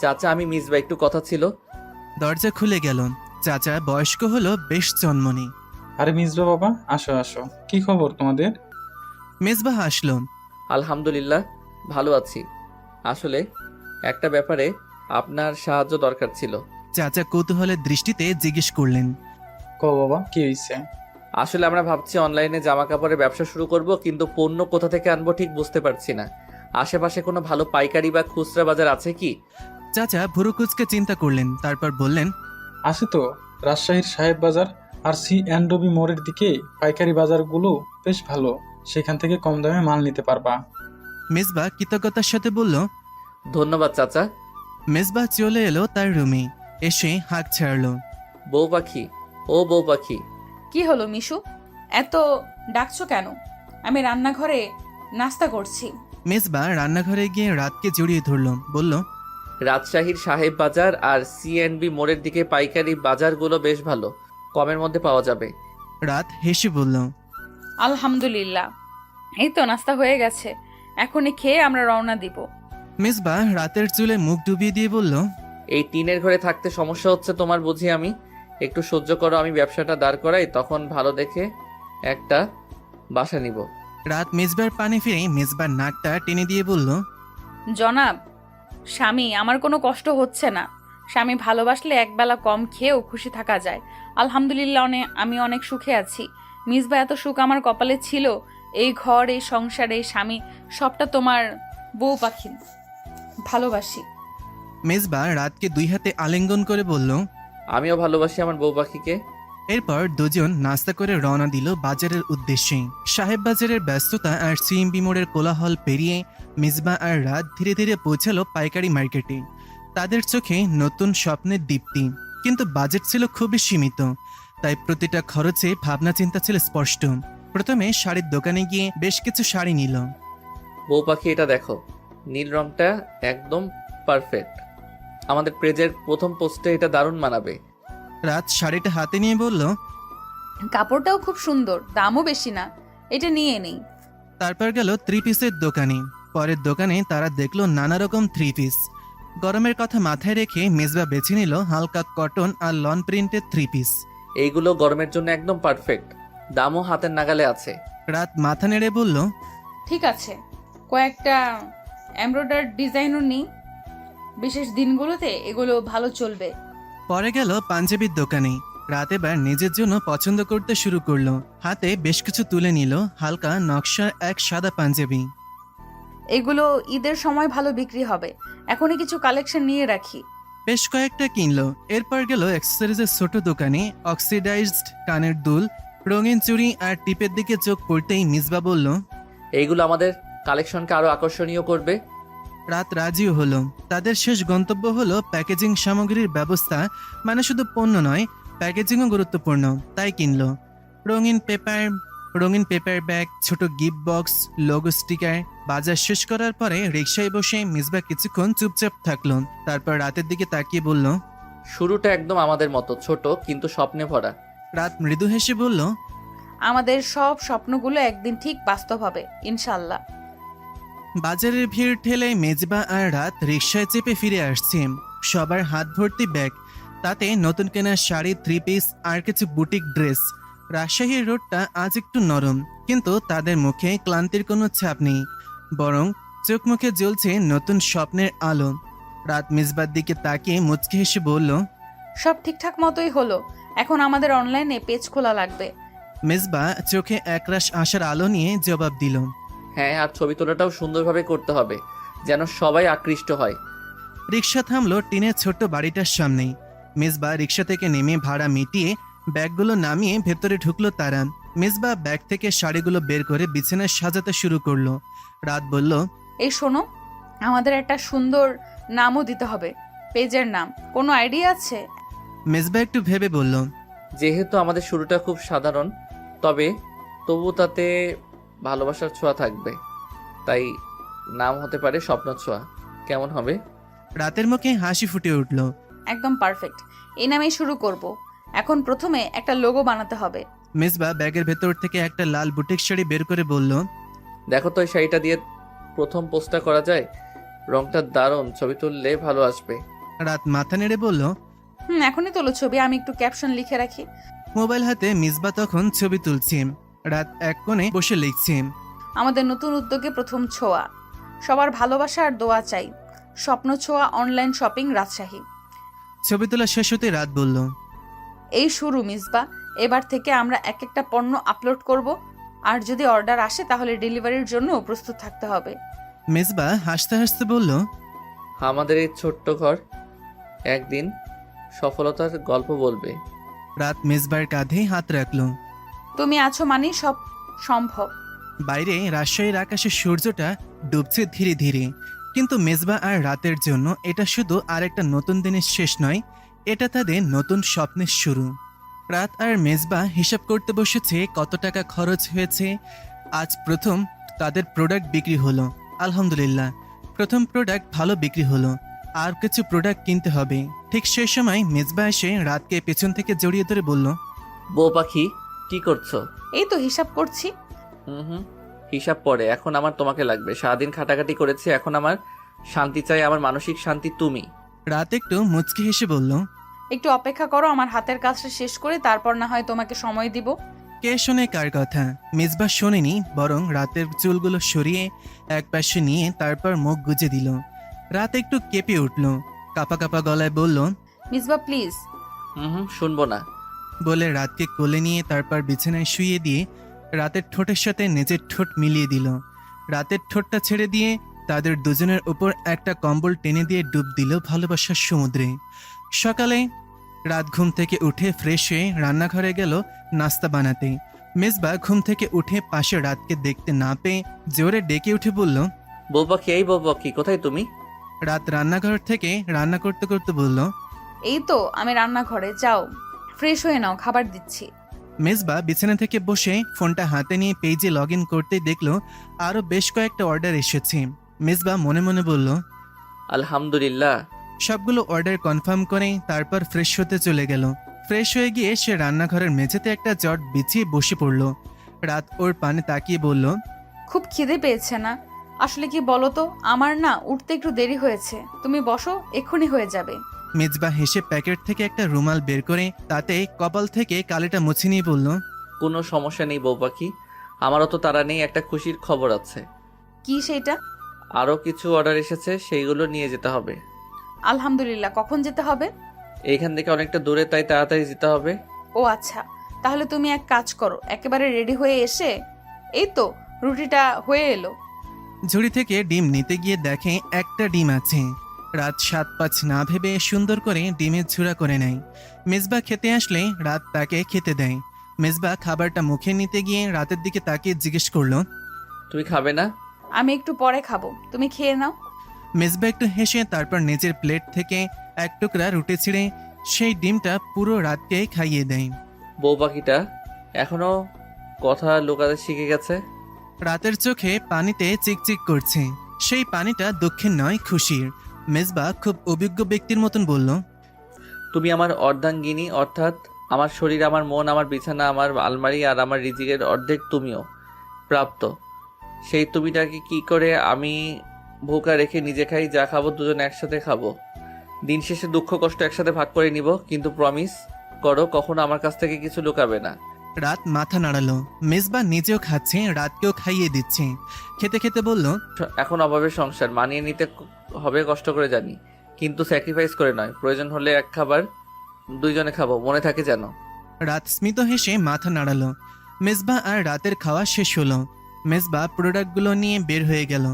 চাচা, আমি মিসবা, একটু কথা ছিল। দরজা খুলে গেল। চাচা বয়স্ক হলো বেশ জন্মনি। আরে মিসবা বাবা, আসো আসো, কি খবর তোমাদের? মেজবা হাসল। আলহামদুলিল্লাহ, ভালো আছি। আসলে একটা ব্যাপারে আপনার সাহায্য দরকার ছিল। চাচা কৌতূহলের দৃষ্টিতে জিজ্ঞেস করলেন। ক বাবা, কি হয়েছে? আসলে আমরা ভাবছি অনলাইনে জামা কাপড়ের ব্যবসা শুরু করব, কিন্তু পণ্য কোথা থেকে আনবো ঠিক বুঝতে পারছি না। আশেপাশে কোনো ভালো পাইকারি বা খুচরা বাজার আছে কি? চাচা ভুরুকুচকে চিন্তা করলেন, তারপর বললেন। আছে তো, রাজশাহীর সাহেব বাজার আর C&B মোড়ের দিকে পাইকারি বাজারগুলো বেশ ভালো, সেখান থেকে কম দামে মাল নিতে পারবা। মেজবা কৃতজ্ঞতার সাথে বলল। ধন্যবাদ চাচা। মেজবা চলে এলো তার রুমে, এসে হাঁক ছাড়ল। বউ পাখি, ও বউ পাখি। কি হলো মিশু, এত ডাকছো কেন? আমি রান্নাঘরে নাস্তা করছি। মেজবা রান্নাঘরে গিয়ে রাতকে জড়িয়ে ধরল, বলল। রাজশাহীর সাহেব বাজার আর C&B মোড়ের দিকে পাইকারি বাজারগুলো বেশ ভালো, কমের মধ্যে পাওয়া যাবে। রাত হেসে বলল। আলহামদুলিল্লাহ, এই তো নাস্তা হয়ে গেছে, এখনই খেয়ে আমরা রওনা দিব। মেজবা রাতের চুলে মুখ ডুবিয়ে দিয়ে বলল। এই টিনের ঘরে থাকতে সমস্যা হচ্ছে তোমার বুঝি, আমি একটু সহ্য করো, আমি ব্যবসাটা দাঁড় করাই, তখন ভালো দেখে একটা বাসা নিব। রাত মেজবার পানে ফিরে মেজবার নাকটা টেনে দিয়ে বলল। জনাব স্বামী, আমার কোনো কষ্ট হচ্ছে না। স্বামী ভালোবাসলে একবেলা কম খেয়েও খুশি থাকা যায়। আলহামদুলিল্লাহ, আমি অনেক সুখে আছি। মিসবা, এত সুখ আমার কপালে ছিল। এই ঘর, এই সংসার, এই স্বামী, সবটা তোমার বউ পাখি। ভালোবাসি। মেজবা রাতকে দুই হাতে আলিঙ্গন করে বলল। আমিও ভালোবাসি আমার বউ পাখিকে। এরপর দুজন নাস্তা করে রওনা দিল বাজারের উদ্দেশ্যে। সাহেব বাজারের ব্যস্ততা আর C&B মোড়ের কোলাহল পেরিয়ে মিসবা আর রাত ধীরে ধীরে পৌঁছালো পাইকারি মার্কেটে। তাদের চোখে নতুন স্বপ্নের দীপ্তি, কিন্তু বাজেট ছিল খুবই সীমিত, তাই প্রতিটা খরচে ভাবনা চিন্তা ছিল স্পষ্ট। প্রথমে শাড়ির দোকানে গিয়ে বেশ কিছু শাড়ি নিল। বউ পাখি, এটা দেখো, নীল রংটা একদম পারফেক্ট, আমাদের পেজের প্রথম পোস্টে এটা দারুণ মানাবে। রাত শাড়িটা হাতে নিয়ে বলল। কাপড়টাও খুব সুন্দর, দামও বেশি না, এটা নিয়ে নেই। তারপর গেল 3 পিসের দোকানে। পরের দোকানে তারা দেখলো নানা রকম 3 পিস। গরমের কথা মাথায় রেখে মেজবা বেছে নিল হালকা কটন আর লন প্রিন্টের 3 পিস। এইগুলো গরমের জন্য একদম পারফেক্ট, দামও হাতের নাগালে আছে। রাত মাথা নেড়ে বলল। ঠিক আছে, কয়েকটা এমব্রয়ডারি ডিজাইনও নিই, বিশেষ দিনগুলোতে এগুলো ভালো চলবে। পরে গেল পাঞ্জাবির দোকানে। রাত এবার নিজের জন্য পছন্দ করতে শুরু করলো। হাতে বেশ কিছু তুলে নিল হালকা নকশার এক সাদা পাঞ্জাবি। এগুলো ঈদের সময় ভালো বিক্রি হবে, এখনই কিছু কালেকশন নিয়ে রাখি। বেশ কয়েকটা কিনলো। এরপর গেল অ্যাক্সেসরিজের ছোট দোকানে। অক্সিডাইজড কানের দুল, রঙিন চুড়ি আর টিপের দিকে চোখ পড়তেই মিসবা বলল। এইগুলো আমাদের কালেকশনকে আরো আকর্ষণীয় করবে। রাত রাজিও হলো। তাদের শেষ গন্তব্য হলো প্যাকেজিং সামগ্রীর ব্যবস্থা, মানে শুধু পণ্য নয়, প্যাকেজিংও গুরুত্বপূর্ণ, তাই কিনলো। রঙিন পেপার ব্যাগ, ছোট গিফট বক্স, লোগো স্টিকার। বাজার শেষ করার পরে রিকশায় বসে মিসবা কিছুক্ষণ চুপচাপ থাকলো। তারপর রাতের দিকে তাকিয়ে বলল। শুরুটা একদম আমাদের মতো ছোট কিন্তু স্বপ্নে ভরা। রাত মৃদু হেসে বলল, আমাদের সব স্বপ্নগুলো একদিন ঠিক বাস্তব হবে ইনশাল্লাহ। বাজারের ভিড় ঠেলে মেজবা আর রাত রিকশায় চেপে ফিরে আসছে। সবার হাত ভর্তি ব্যাগ, তাতে নতুন কেনা শাড়ি, 3 পিস আর কিছু বুটিক ড্রেস। রাজশাহীর রোডটা আজ একটু নরম, কিন্তু তাদের মুখে ক্লান্তির কোনো ছাপ নেই, বরং চোখ মুখে জ্বলছে নতুন স্বপ্নের আলো। রাত মেজবার দিকে তাকিয়ে মুচকি হেসে বলল, সব ঠিকঠাক মতোই হলো, এখন আমাদের অনলাইনে পেজ খোলা লাগবে। মেজবা চোখে একরাশ আশার আলো নিয়ে জবাব দিল, হ্যাঁ, আর ছবি তোলাটাও সুন্দরভাবে করতে হবে, যেন সবাই আকৃষ্ট হয়। রিক্সা থামলো টিনের ছোট্ট বাড়িটার সামনেই। মেজবা রিক্সা থেকে নেমে ভাড়া মিটিয়ে ব্যাগগুলো নামিয়ে ভেতরে ঢুকলো তারা। মেজবা ব্যাগ থেকে শাড়িগুলো বের করে বিছানায় সাজাতে শুরু করলো। রাত বলল, এই শোনো, আমাদের একটা সুন্দর নামও দিতে হবে, পেজের নাম কোনো আইডিয়া আছে? মেজবা একটু ভেবে বলল, যেহেতু আমাদের শুরুটা খুব সাধারণ, তবু তাতে ভালোবাসার ছোঁয়া থাকবে, তাই নাম হতে পারে স্বপ্ন ছোঁয়া। কেমন হবে? রাতের মুখে হাসি ফুটে উঠল। একদম পারফেক্ট, এই নামেই শুরু করব। এখন প্রথমে একটা লোগো বানাতে হবে। মেজবা ব্যাগের ভেতর থেকে একটা লাল বুটিক শাড়ি বের করে বলল, দেখো তো, এই শাড়িটা দিয়ে প্রথম পোস্টটা করা যায়, রংটা দারুণ, ছবি তুললে ভালো আসবে। রাত মাথা নেড়ে বলল, এখনই তোলো ছবি, আমি একটু ক্যাপশন লিখে রাখি। মোবাইল হাতে মিসবা তখন ছবি তুলছে। রাত এক কোণে বসে লিখছে, আমাদের নতুন উদ্যোগে প্রথম ছোঁয়া, সবার ভালোবাসা আর দোয়া চাই, স্বপ্ন ছোঁয়া অনলাইন শপিং রাজশাহী। ছবি তোলা শেষ হতে রাত বলল, এই শুরু মিসবা, এবার থেকে আমরা এক একটা পণ্য আপলোড করব, আর যদি অর্ডার আসে তাহলে ডেলিভারির জন্য প্রস্তুত থাকতে হবে। মেজবা হাসতে হাসতে বলল, আমাদের এই ছোট্ট ঘর একদিন সফলতার গল্প বলবে। রাত মেজবার কাঁধে হাত রাখলো। তুমি আছো মানে সব সম্ভব। বাইরে রাজশাহীর আকাশে সূর্যটা ডুবছে ধীরে ধীরে, কিন্তু মেজবা আর রাতের জন্য এটা শুধু আর একটা নতুন দিনের শেষ নয়, এটা তাদের নতুন স্বপ্নের শুরু। রাত আর মেজবা হিসাব করতে বসেছে কত টাকা খরচ হয়েছে। আজ প্রথম তাদের প্রোডাক্ট বিক্রি হলো, আলহামদুলিল্লাহ। প্রথম প্রোডাক্ট ভালো বিক্রি হলো, আর কিছু প্রোডাক্ট কিনতে হবে। ঠিক সেই সময় মেজবা এসে রাতকে পেছন থেকে জড়িয়ে ধরে বলল, বউ পাখি, কি করছো? এই তো হিসাব করছি। হিসাব পরে, এখন আমার তোমাকে লাগবে। সারাদিন খাটাখাটি করেছি, এখন আমার শান্তি চাই, আমার মানসিক শান্তি তুমি। রাত একটু মুচকি হেসে বলল, একটু অপেক্ষা করো, আমার হাতের কাজটা শেষ করে তারপর না হয় তোমাকে সময় দিব। কে শোনে কার কথা? মেজবা শোনেনি, বরং রাতের চুলগুলো সরিয়ে এক পাশে নিয়ে তারপর মুখ গুজে দিল। রাত একটু কেঁপে উঠল, কাপা কাপা গলায় বলল, মিসবা প্লিজ। শুনবো না বলে রাতকে কোলে নিয়ে তারপর বিছানায় শুইয়ে দিয়ে রাতের ঠোঁটের সাথে নিজের ঠোঁট মিলিয়ে দিল। রাতের ঠোঁটটা ছেড়ে দিয়ে তাদের দুজনের উপর একটা কম্বল টেনে দিয়ে ডুব দিল ভালোবাসার সমুদ্রে। সকালে রাত ঘুম থেকে উঠে ফ্রেশ হয়ে রান্নাঘরে গেল নাস্তা বানাতে। মেজবা ঘুম থেকে উঠে পাশে রাতকে দেখতে না পেয়ে জোরে ডেকে উঠে বলল, বউ পাখি, এই বউ পাখি, কোথায় তুমি? রাত রান্নাঘর থেকে রান্না করতে করতে বলল, এই তো আমি রান্নাঘরে, যাও ফ্রেশ হয়ে নাও, খাবার দিচ্ছি। মেজবা বিছানা থেকে বসে ফোনটা হাতে নিয়ে পেজে লগ ইন করতে দেখলো আরো বেশ কয়েকটা অর্ডার এসেছে। মেজবা মনে মনে বলল, আলহামদুলিল্লাহ। সবগুলো অর্ডার কনফার্ম করে তারপর ফ্রেশ হতে চলে গেল। ফ্রেশ হয়ে গিয়ে সে রান্নাঘরের মেঝেতে একটা জট বিছিয়ে বসে পড়ল। রাত ওর পানে তাকিয়ে বলল, খুব খিদে পেয়েছে না? আসলে কি বলো তো, আমার না উঠতে একটু দেরি হয়েছে, তুমি বসো, এক্ষুনি হয়ে যাবে। মেজবা হেসে প্যাকেট থেকে একটা রুমাল বের করে তাতে কপাল থেকে কালিটা মুছে নিয়ে বলল, কোনো সমস্যা নেই বউ পাখি, আমারও তো তারা নেই, একটা খুশির খবর আছে। কি সেইটা? আরও কিছু অর্ডার এসেছে, সেইগুলো নিয়ে যেতে হবে। আলহামদুলিল্লাহ, কখন যেতে হবে? এইখান থেকে অনেকটা দূরে, তাই তাড়াতাড়ি যেতে হবে। ও আচ্ছা, তাহলে তুমি এক কাজ করো, একেবারে রেডি হয়ে এসে, এই তো রুটিটা হয়ে এলো। ঝুড়ি থেকে ডিম নিতে গিয়ে দেখে একটা ডিম আছে। রাত 7-5 না ভেবে সুন্দর করে ডিমের ঝুড়া করে নেয়। মেজবা খেতে আসলে রাত তাকে খেতে দেয়। মেজবা খাবারটা মুখে নিতে গিয়ে রাতের দিকে তাকিয়ে জিজ্ঞেস করলো, তুমি খাবে না? আমি একটু পরে খাবো, তুমি খেয়ে নাও। মেজবা একটু হেসে তারপর নিজের প্লেট থেকে এক টুকরা রুটি ছিঁড়ে সেই ডিমটা পুরো রাতকে খাইয়ে দেয়। বউ পাখিটা এখনো কথা লুকাতে শিখে গেছে। রাতের চোখে পানিতে চিকচিক করছে, সেই পানিটা দুঃখের নয় খুশির। মেজবা খুব অভিজ্ঞ ব্যক্তির মতন বলল, তুমি আমার অর্ধাঙ্গিনী, অর্থাৎ আমার শরীর, আমার মন, আমার বিছানা, আমার আলমারি আর আমার রিজিকের অর্ধেক তুমিও প্রাপ্ত। সেই তুমিটাকে কি করে আমি ভোকা রেখে নিজে খাই, যা খাবো দুজনে একসাথে খাবো, দিন শেষে দুঃখ কষ্ট একসাথে ভাগ করে নিব, কিন্তু প্রমিস করো কখনো আমার কাছ থেকে কিছু লুকাবে না। রাত মাথা নাড়ালো। মেজবা নিজেও খাচ্ছে, রাতকেও খাইয়ে দিচ্ছে। খেতে খেতে বলল, এখন অভাবের সংসার, মানিয়ে নিতে হবে, কষ্ট করে জানি, কিন্তু স্যাক্রিফাইস করে নয়। প্রয়োজন হলে এক খাবার দুইজনে খাবো, মনে থাকে যেন। রাত স্মিত হেসে মাথা নাড়ালো। মেজবা আর রাতের খাওয়া শেষ হলো। মেজবা প্রোডাক্টগুলো নিয়ে বের হয়ে গেল।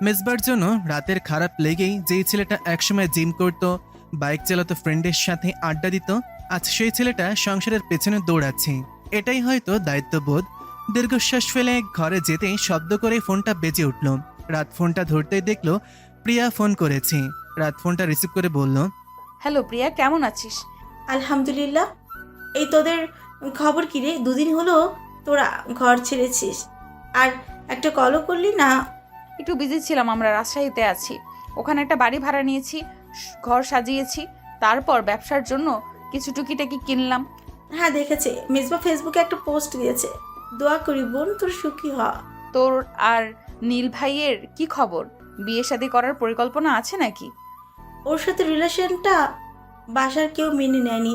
মেজবার জন্য রাতের খারাপ লেগেই যেই ছেলেটা একসময় জিম করত, বাইক চালাতো, ফ্রেন্ডের সাথে আড্ডা দিত, আজ সেই ছেলেটা সংসারের পেছনে দৌড়াচ্ছে। এটাই হয়তো দায়িত্ববোধ। দীর্ঘশ্বাস ফেলে ঘরে যেতেই শব্দ করে ফোনটা বেজে উঠল। রাত ফোনটা ধরতেই দেখলো প্রিয়া ফোন করেছে। রাত ফোনটা রিসিভ করে বলল, হ্যালো প্রিয়া, কেমন আছিস? আলহামদুলিল্লাহ। এই তোদের খবর কি রে? দুদিন হলো তোরা ঘর ছেড়েছিস, আর একটা কলও করলি না। একটু বিজি ছিলাম, আমরা রাজশাহীতে আছি, ওখানে একটা বাড়ি ভাড়া নিয়েছি, ঘর সাজিয়েছি, তারপর ব্যবসার জন্য কিছু টুকিটাকি কিনলাম। হ্যাঁ দেখেছে, মেজবা ফেসবুকে একটা পোস্ট দিয়েছে। দোয়া করি বোন তোর সুখী হ। তোর আর নীল ভাইয়ের কি খবর? বিয়ে শাদী করার পরিকল্পনা আছে নাকি? ওর সাথে রিলেশনটা বাসার কেউ মেনে নেয়নি,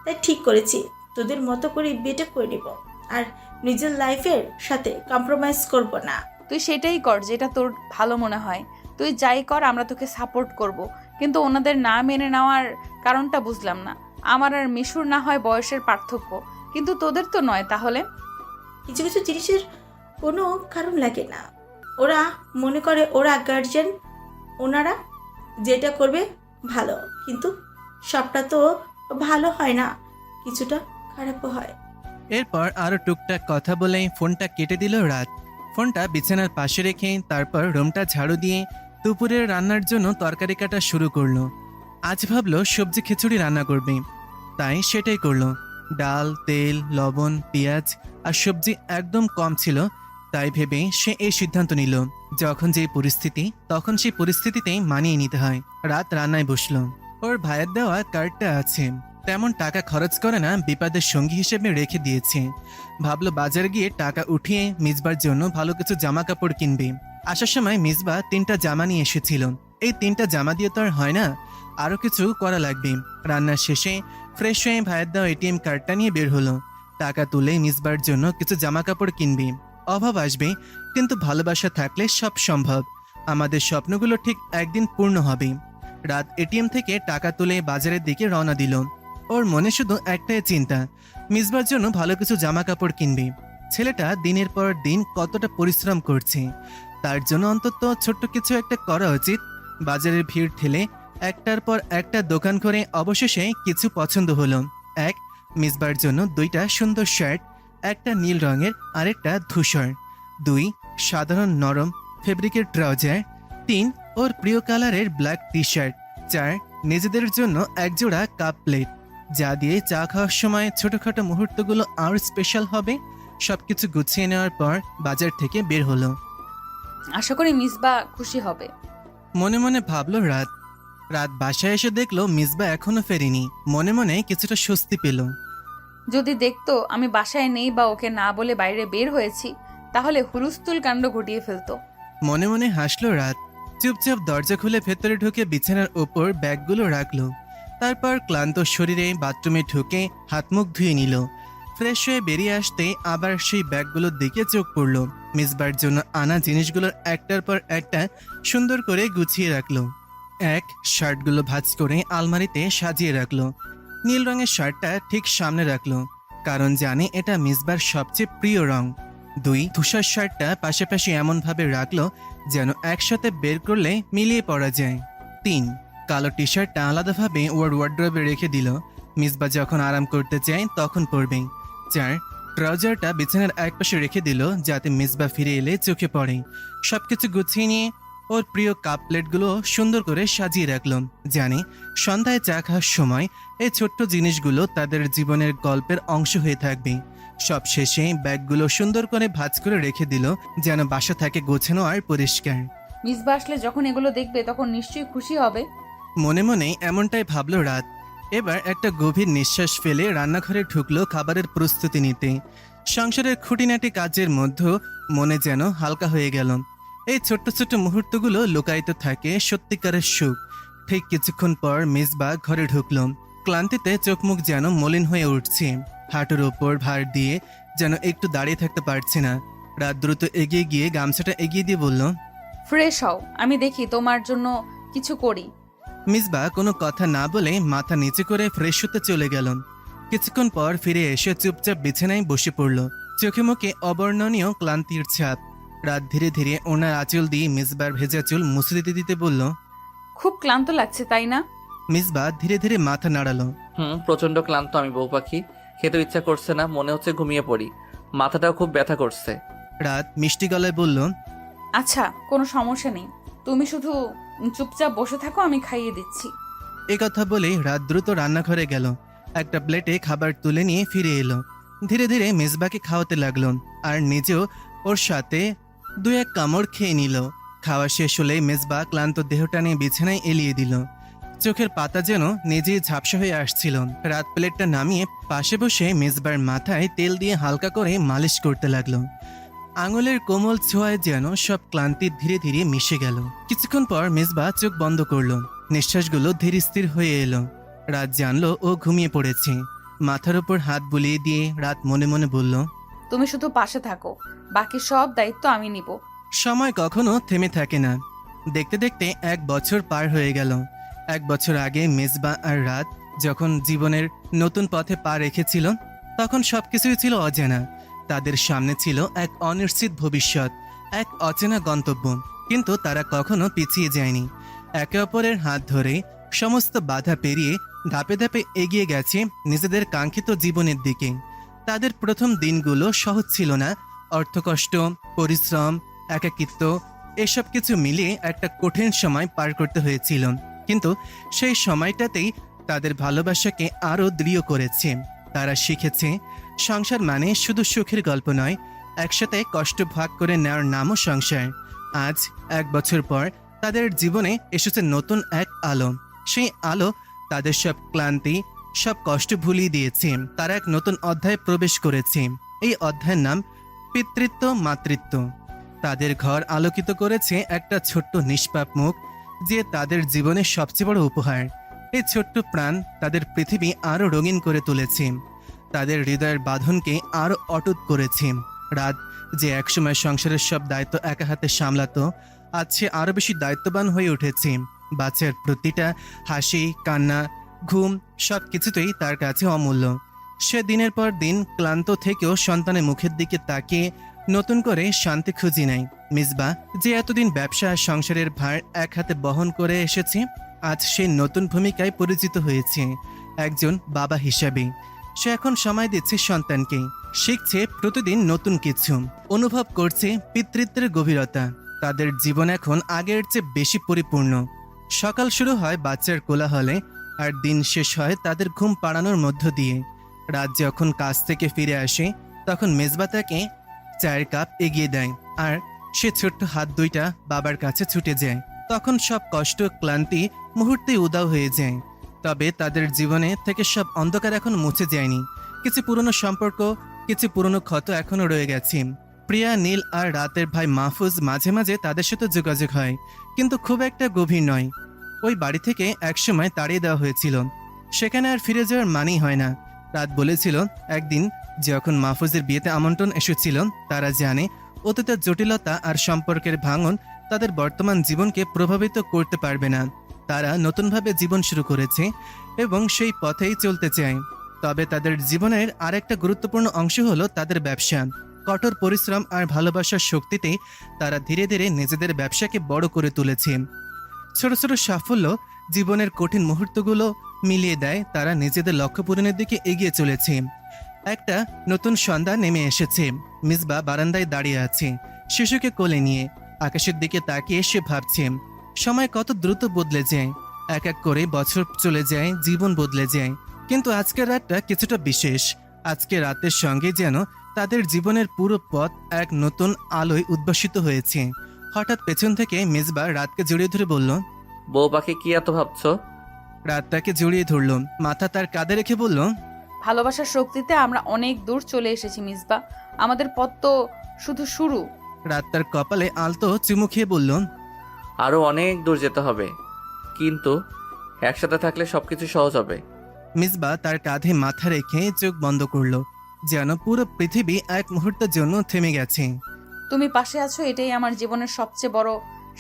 তাই ঠিক করেছি তোদের মতো করে বিয়েটা করে নিব, আর নিজের লাইফের সাথে কম্প্রোমাইজ করব না। তুই সেটাই কর যেটা তোর ভালো মনে হয়, তুই যাই কর, আমরা তোকে সাপোর্ট করব। কিন্তু ওনাদের না মেনে নেওয়ার কারণটা বুঝলাম না। আমার আর মিশুর না হয় বয়সের পার্থক্য, কিন্তু তোদের তো নয়। তাহলে কিছু কিছু জিনিসের কোনো কারণ লাগে না, ওরা মনে করে ওরা গার্জিয়ান, ওনারা যেটা করবে ভালো, কিন্তু সবটা তো ভালো হয় না, কিছুটা খারাপও হয়। এরপর আরো টুকটাক কথা বলে ফোনটা কেটে দিল রাত। ফোনটা বিছানার পাশে রেখে তারপর রুমটা ঝাড়ু দিয়ে দুপুরের রান্নার জন্য তরকারি কাটা শুরু করলো। আজ ভাবলো সবজি খিচুড়ি রান্না করবে, তাই সেটাই করলো। ডাল, তেল, লবণ, পেঁয়াজ আর সবজি একদম কম ছিল, তাই ভেবে সে এই সিদ্ধান্ত নিল যখন যে পরিস্থিতি তখন সেই পরিস্থিতিতেই মানিয়ে নিতে হয়। রাত রান্নায় বসলো। ওর ভাইয়ের দেওয়া কার্ডটা আছে, তেমন টাকা খরচ করে না, বিপদের সঙ্গী হিসেবে রেখে দিয়েছে। ভাবলো বাজারে গিয়ে টাকা উঠিয়ে মিসবার জন্য ভালো কিছু জামা কাপড় কিনবে। আসার সময় মিসবা 3টা জামা নিয়ে এসেছিল। এই 3টা জামা দিয়ে তো আর হয় না, আরো কিছু করা লাগবে। রান্নার শেষে ফ্রেশ হয়ে ভাইয়ের দেওয়া এটিএম কার্ডটা নিয়ে বের হলো। টাকা তুলে মিসবার জন্য কিছু জামা কাপড় কিনবে। অভাব আসবে, কিন্তু ভালোবাসা থাকলে সব সম্ভব। আমাদের স্বপ্নগুলো ঠিক একদিন পূর্ণ হবে। রাত এটিএম থেকে টাকা তুলে বাজারের দিকে রওনা দিল। ওর মনে শুধু একটাই চিন্তা, মিসবার জন্য ভালো কিছু জামা কাপড় কিনবে। ছেলেটা দিনের পর দিন কতটা পরিশ্রম করছে, তার জন্য অন্তত ছোট্ট কিছু একটা করা উচিত। বাজারের ভিড় ঠেলে একটার পর একটা দোকান করে অবশেষে কিছু পছন্দ হলো। 1, মিসবার জন্য 2টা সুন্দর শার্ট, একটা নীল রঙের আরেকটা ধূসর। 2, সাধারণ নরম ফেব্রিকের ট্রাউজার। 3, ওর প্রিয় কালারের ব্ল্যাক টি শার্ট। 4, নিজেদের জন্য একজোড়া কাপ প্লেট, যা দিয়ে চা খাওয়ার সময় ছোটখাটো মুহূর্তগুলো আরো স্পেশাল হবে। সবকিছু গুছিয়ে নেওয়ার পর বাজার থেকে বের হলো। আশা করি মিসবা খুশি হবে। মনে মনে ভাবলো রাত। রাত বাসায় এসে দেখলো মিসবা এখনো ফেরেনি। মনে মনে কিছুটা স্বস্তি পেল। যদি দেখতো আমি বাসায় নেই বা ওকে না বলে বাইরে বের হয়েছি, তাহলে হুলস্থুল কাণ্ড ঘটিয়ে ফেলতো। মনে মনে হাসলো রাত। চুপচাপ দরজা খুলে ভেতরে ঢুকে বিছানার ওপর ব্যাগগুলো রাখলো। তারপর ক্লান্ত শরীরে বাথরুমে ঢুকে হাত মুখ ধুয়ে নিল। ফ্রেশ হয়ে বেরিয়ে আসতে আবার সেই ব্যাগগুলোর দিকে চোখ পড়ল। মিসবার জন্য আনা জিনিসগুলোর একটার পর একটা সুন্দর করে গুছিয়ে রাখলো। 1, শার্টগুলো ভাঁজ করে আলমারিতে সাজিয়ে রাখলো। নীল রঙের শার্টটা ঠিক সামনে রাখলো, কারণ জানে এটা মিসবার সবচেয়ে প্রিয় রং। 2, ধূসর শার্টটা পাশাপাশি এমনভাবে রাখলো যেন একসাথে বের করলে মিলিয়ে পড়া যায়। 3, কালো টি শার্টটা আলাদাভাবে ওর ওয়ার্ড্রবে রেখে দিল, মিসবা যখন আরাম করতে চায় তখন পরবে। 4, ট্রাউজারটা বিছানার একপাশে রেখে দিল যাতে মিসবা ফিরে এলে চোখে পড়ে। সবকিছু গুছিয়ে নিয়ে ওর প্রিয় কাপ প্লেটগুলো সুন্দর করে সাজিয়ে রাখলো, জানে সন্ধ্যায় চা খাওয়ার সময় এই ছোট্ট জিনিসগুলো তাদের জীবনের গল্পের অংশ হয়ে থাকবে। সব শেষে ব্যাগগুলো সুন্দর করে ভাঁজ করে রেখে দিল যেন বাসা থাকে গোছানো আর পরিষ্কার। মিসবা আসলে যখন এগুলো দেখবে তখন নিশ্চয়ই খুশি হবে। মনে মনে এমনটাই ভাবলো রাত। এবার একটা গভীর নিঃশ্বাস ফেলে রান্নাঘরে ঢুকলো খাবারের প্রস্তুতি নিতে। সংসারের খুঁটিনাটি কাজের মধ্যে মনে যেন হালকা হয়ে গেল। এই ছোট্ট ছোট্ট মুহূর্তগুলো লুকায়িত থাকে সত্যিকারের সুখ। ঠিক কিছুক্ষণ পর মিসবা ঘরে ঢুকলো। ক্লান্তিতে চোখ মুখ যেন মলিন হয়ে উঠছে। হাঁটুর ওপর ভার দিয়ে যেন একটু দাঁড়িয়ে থাকতে পারছে না। রাত দ্রুত এগিয়ে গিয়ে গামছাটা এগিয়ে দিয়ে বলল, ফ্রেশ হও, আমি দেখি তোমার জন্য কিছু করি। মিসবা কোনো কথা না বলে মাথা নিচু করে ফ্রেশ হতে চলে গেল। কিছুক্ষণ পর ফিরে এসে চুপচাপ বিছানায় বসে পড়ল। চোখে মুখে অবর্ণনীয় ক্লান্তির ছাপ। রাত ধীরে ধীরে ওনার আঁচল দিয়ে মিসবার ভেজা চুল মুছে দিতে দিতে বলল। খুব ক্লান্ত লাগছে তাই না? মিসবা ধীরে ধীরে মাথা নাড়ালো। প্রচন্ড ক্লান্ত আমি বউ পাখি, খেতে ইচ্ছা করছে না, মনে হচ্ছে ঘুমিয়ে পড়ি, মাথাটাও খুব ব্যথা করছে। রাত মিষ্টি গলায় বলল, আচ্ছা, কোনো সমস্যা নেই, তুমি শুধু চুপচাপ বসে থাকো, আমি খাইয়ে দিচ্ছি। এ কথা বলে রাত দ্রুত রান্নাঘরে গেল। একটা প্লেটে খাবার তুলে নিয়ে ফিরে এলো। ধীরে ধীরে মেজবাকে খাওয়াতে লাগলো আর নিজেও ওর সাথে 2-1 কামড় খেয়ে নিল। খাওয়া শেষ হলে মেজবা ক্লান্ত দেহটা নিয়ে বিছানায় এলিয়ে দিল। চোখের পাতা যেন নিজেই ঝাপসা হয়ে আসছিল। রাত প্লেটটা নামিয়ে পাশে বসে মেজবার মাথায় তেল দিয়ে হালকা করে মালিশ করতে লাগলো। আঙুলের কোমল ছোঁয়ায় যেন সব ক্লান্তি ধীরে ধীরে মিশে গেল। কিছুক্ষণ পর মেজবা চোখ বন্ধ করলো। নিঃশ্বাসগুলো ধীর স্থির হয়ে এলো। রাত জানলো ও ঘুমিয়ে পড়েছে। মাথার উপর হাত বুলিয়ে দিয়ে রাত মনে মনে বলল, তুমি শুধু পাশে থাকো, বাকি সব দায়িত্ব আমি নিব। সময় কখনো থেমে থাকে না। দেখতে দেখতে 1 বছর পার হয়ে গেল। 1 বছর আগে মেজবা আর রাত যখন জীবনের নতুন পথে পা রেখেছিল, তখন সবকিছুই ছিল অজানা। তাদের সামনে ছিল এক অনিশ্চিত ভবিষ্যৎ, এক অচেনা গন্তব্য। কিন্তু তারা কখনো পিছিয়ে যায়নি। একে অপরের হাত ধরে সমস্ত বাধা পেরিয়ে ধাপে ধাপে এগিয়ে গেছে নিজেদের কাঙ্ক্ষিত জীবনের দিকে। তাদের প্রথম দিনগুলো সহজ ছিল না। অর্থকষ্ট, পরিশ্রম, একাকিত্ব এসব কিছু মিলিয়ে একটা কঠিন সময় পার করতে হয়েছিল। কিন্তু সেই সময়টাতেই তাদের ভালোবাসাকে আরও দৃঢ় করেছে। তারা শিখেছে সংসার মানে শুধু সুখের গল্প নয়, একসাথে কষ্ট ভাগ করে নেওয়ার নামও সংসার। আজ 1 বছর পর তাদের জীবনে এসেছে নতুন এক আলো। সেই আলো তাদের সব ক্লান্তি, সব কষ্ট ভুলিয়ে দিয়েছে। তারা এক নতুন অধ্যায়ে প্রবেশ করেছে। এই অধ্যায়ের নাম পিতৃত্ব মাতৃত্ব। তাদের ঘর আলোকিত করেছে একটা ছোট্ট নিষ্পাপ মুখ, যে তাদের জীবনের সবচেয়ে বড় উপহার। এই ছোট্ট প্রাণ তাদের পৃথিবী আরো রঙিন করে তুলেছে, তাদের হৃদয়ের বাঁধনকে আরো অটুট করেছে। রাত যে একসময় সংসারের সব দায়িত্ব একা হাতে সামলাতো, আজ সে আরো বেশি দায়িত্ববান হয়ে উঠেছে। বাচ্চার প্রতিটা হাসি, কান্না, ঘুম সব কিছুতেই তার কাছে অমূল্য। সে দিনের পর দিন ক্লান্ত থেকেও সন্তানের মুখের দিকে তাকিয়ে নতুন করে শান্তি খুঁজি নাই। মিসবা যে এতদিন ব্যবসা আর সংসারের ভার এক হাতে বহন করে এসেছে, আজ সে নতুন ভূমিকায় পরিচিত হয়েছে, একজন বাবা হিসাবে। সে এখন সময় দিচ্ছে সন্তানকে, শিখছে প্রতিদিন নতুন কিছু, অনুভব করছে পিতৃত্বের গভীরতা। তাদের জীবন এখন আগের চেয়ে বেশি পরিপূর্ণ। সকাল শুরু হয় বাচ্চার কোলাহলে, আর দিন শেষ হয় তাদের ঘুম পাড়ানোর মধ্য দিয়ে। রাত যখন কাজ থেকে ফিরে আসে, তখন মেজবা তাকে চায়ের কাপ এগিয়ে দেয়, আর সে ছোট্ট হাত দুইটা বাবার কাছে ছুটে যায়। তখন সব কষ্ট, ক্লান্তি মুহূর্তে উদাও হয়ে যায়। তবে তাদের জীবনে থেকে সব অন্ধকার এখন মুছে যায়নি। কিছু পুরনো সম্পর্ক, কিছু পুরনো ক্ষত এখনো রয়ে গেছে। প্রিয়া, নীল আর রাতের ভাই মাহফুজ মাঝে মাঝে তাদের সাথে যোগাযোগ হয়, কিন্তু খুব একটা গভীর নয়। ওই বাড়ি থেকে একসময় তাড়িয়ে দেওয়া হয়েছিল, সেখানে আর ফিরে যাওয়ার মানেই হয় না। রাত বলেছিল একদিন যখন মাহফুজের বিয়েতে আমন্ত্রণ এসেছিল, তারা জানে অতীতের জটিলতা আর সম্পর্কের ভাঙন তাদের বর্তমান জীবনকে প্রভাবিত করতে পারবে না। তারা নতুনভাবে জীবন শুরু করেছে এবং সেই পথেই চলতে চায়। তবে তাদের জীবনের আরেকটা গুরুত্বপূর্ণ অংশ হলো তাদের ব্যবসা। কঠোর পরিশ্রম আর ভালোবাসার শক্তিতে তারা ধীরে ধীরে নিজেদের ব্যবসাকে বড় করে তুলেছে। ছোট ছোট সাফল্য জীবনের কঠিন মুহূর্তগুলো মিলিয়ে দেয়। তারা নিজেদের লক্ষ্য পূরণের দিকে এগিয়ে চলেছে। একটা নতুন সন্ধ্যা নেমে এসেছে। মিসবা বারান্দায় দাঁড়িয়ে আছে, শিশুকে কোলে নিয়ে। আকাশের দিকে তাকিয়ে সে ভাবছে, সময় কত দ্রুত বদলে যায়। এক এক করে বছর চলে যায়, জীবন বদলে যায়। কিন্তু আজকের রাতটা কিছুটা বিশেষ। আজকে রাতের সঙ্গে যেন তাদের জীবনের পুরো পথ এক নতুন আলোয় উদ্ভাসিত হয়েছে। হঠাৎ পেছন থেকে মিসবা রাতকে জড়িয়ে ধরে বলল, বউ পাখি কি এত ভাবছো? রাত তাকে জড়িয়ে ধরল, মাথা তার কাঁধে রেখে বলল, ভালোবাসার শক্তিতে আমরা অনেক দূর চলে এসেছি মিসবা। আমাদের পথ তো শুধু শুরু। রাত তার কপালে আলতো চুমু খেয়ে বলল, আরও অনেক দূর যেতে হবে, কিন্তু একসাথে থাকলে সবকিছু সহজ হবে। মিসবা তার কাঁধে মাথা রেখে চোখ বন্ধ করল, যেন পুরো পৃথিবী এক মুহূর্তের জন্য থেমে গেছে। তুমি পাশে আছো, এটাই আমার জীবনের সবচেয়ে বড়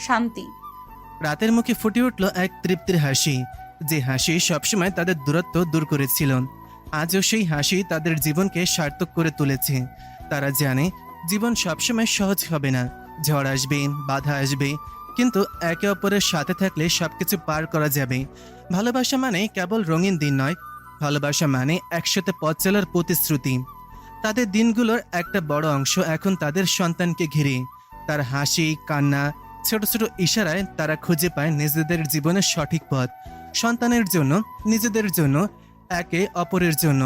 শান্তি। রাতের মুখে ফুটে উঠল এক তৃপ্তির হাসি, যে হাসি সবসময় তাদের দূরত্ব দূর করেছিল। আজও সেই হাসি তাদের জীবনকে সার্থক করে তুলেছে। তারা জানে জীবন সবসময় সহজ হবে না, ঝড় আসবে, বাধা আসবে, কিন্তু একে অপরের সাথে থাকলে সবকিছু পার করা যাবে। ভালোবাসা মানে কেবল রঙিন দিন নয়, ভালোবাসা মানে একসাথে পথ চলার প্রতিশ্রুতি। তাদের দিনগুলোর একটা বড় অংশ এখন তাদের সন্তানকে ঘিরে। তার হাসি, কান্না, ছোট ছোট ইশারায় তারা খুঁজে পায় নিজেদের জীবনের সঠিক পথ। সন্তানের জন্য, নিজেদের জন্য, একে অপরের জন্য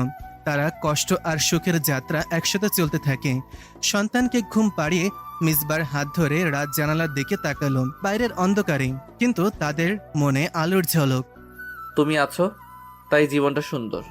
তারা কষ্ট আর সুখের যাত্রা একসাথে চলতে থাকে। সন্তানকে ঘুম পাড়িয়ে মিসবার হাত ধরে রাত জানালার দিকে তাকালো, বাইরের অন্ধকারে, কিন্তু তাদের মনে আলোর ঝলক। তুমি আছো, তাই জীবনটা সুন্দর।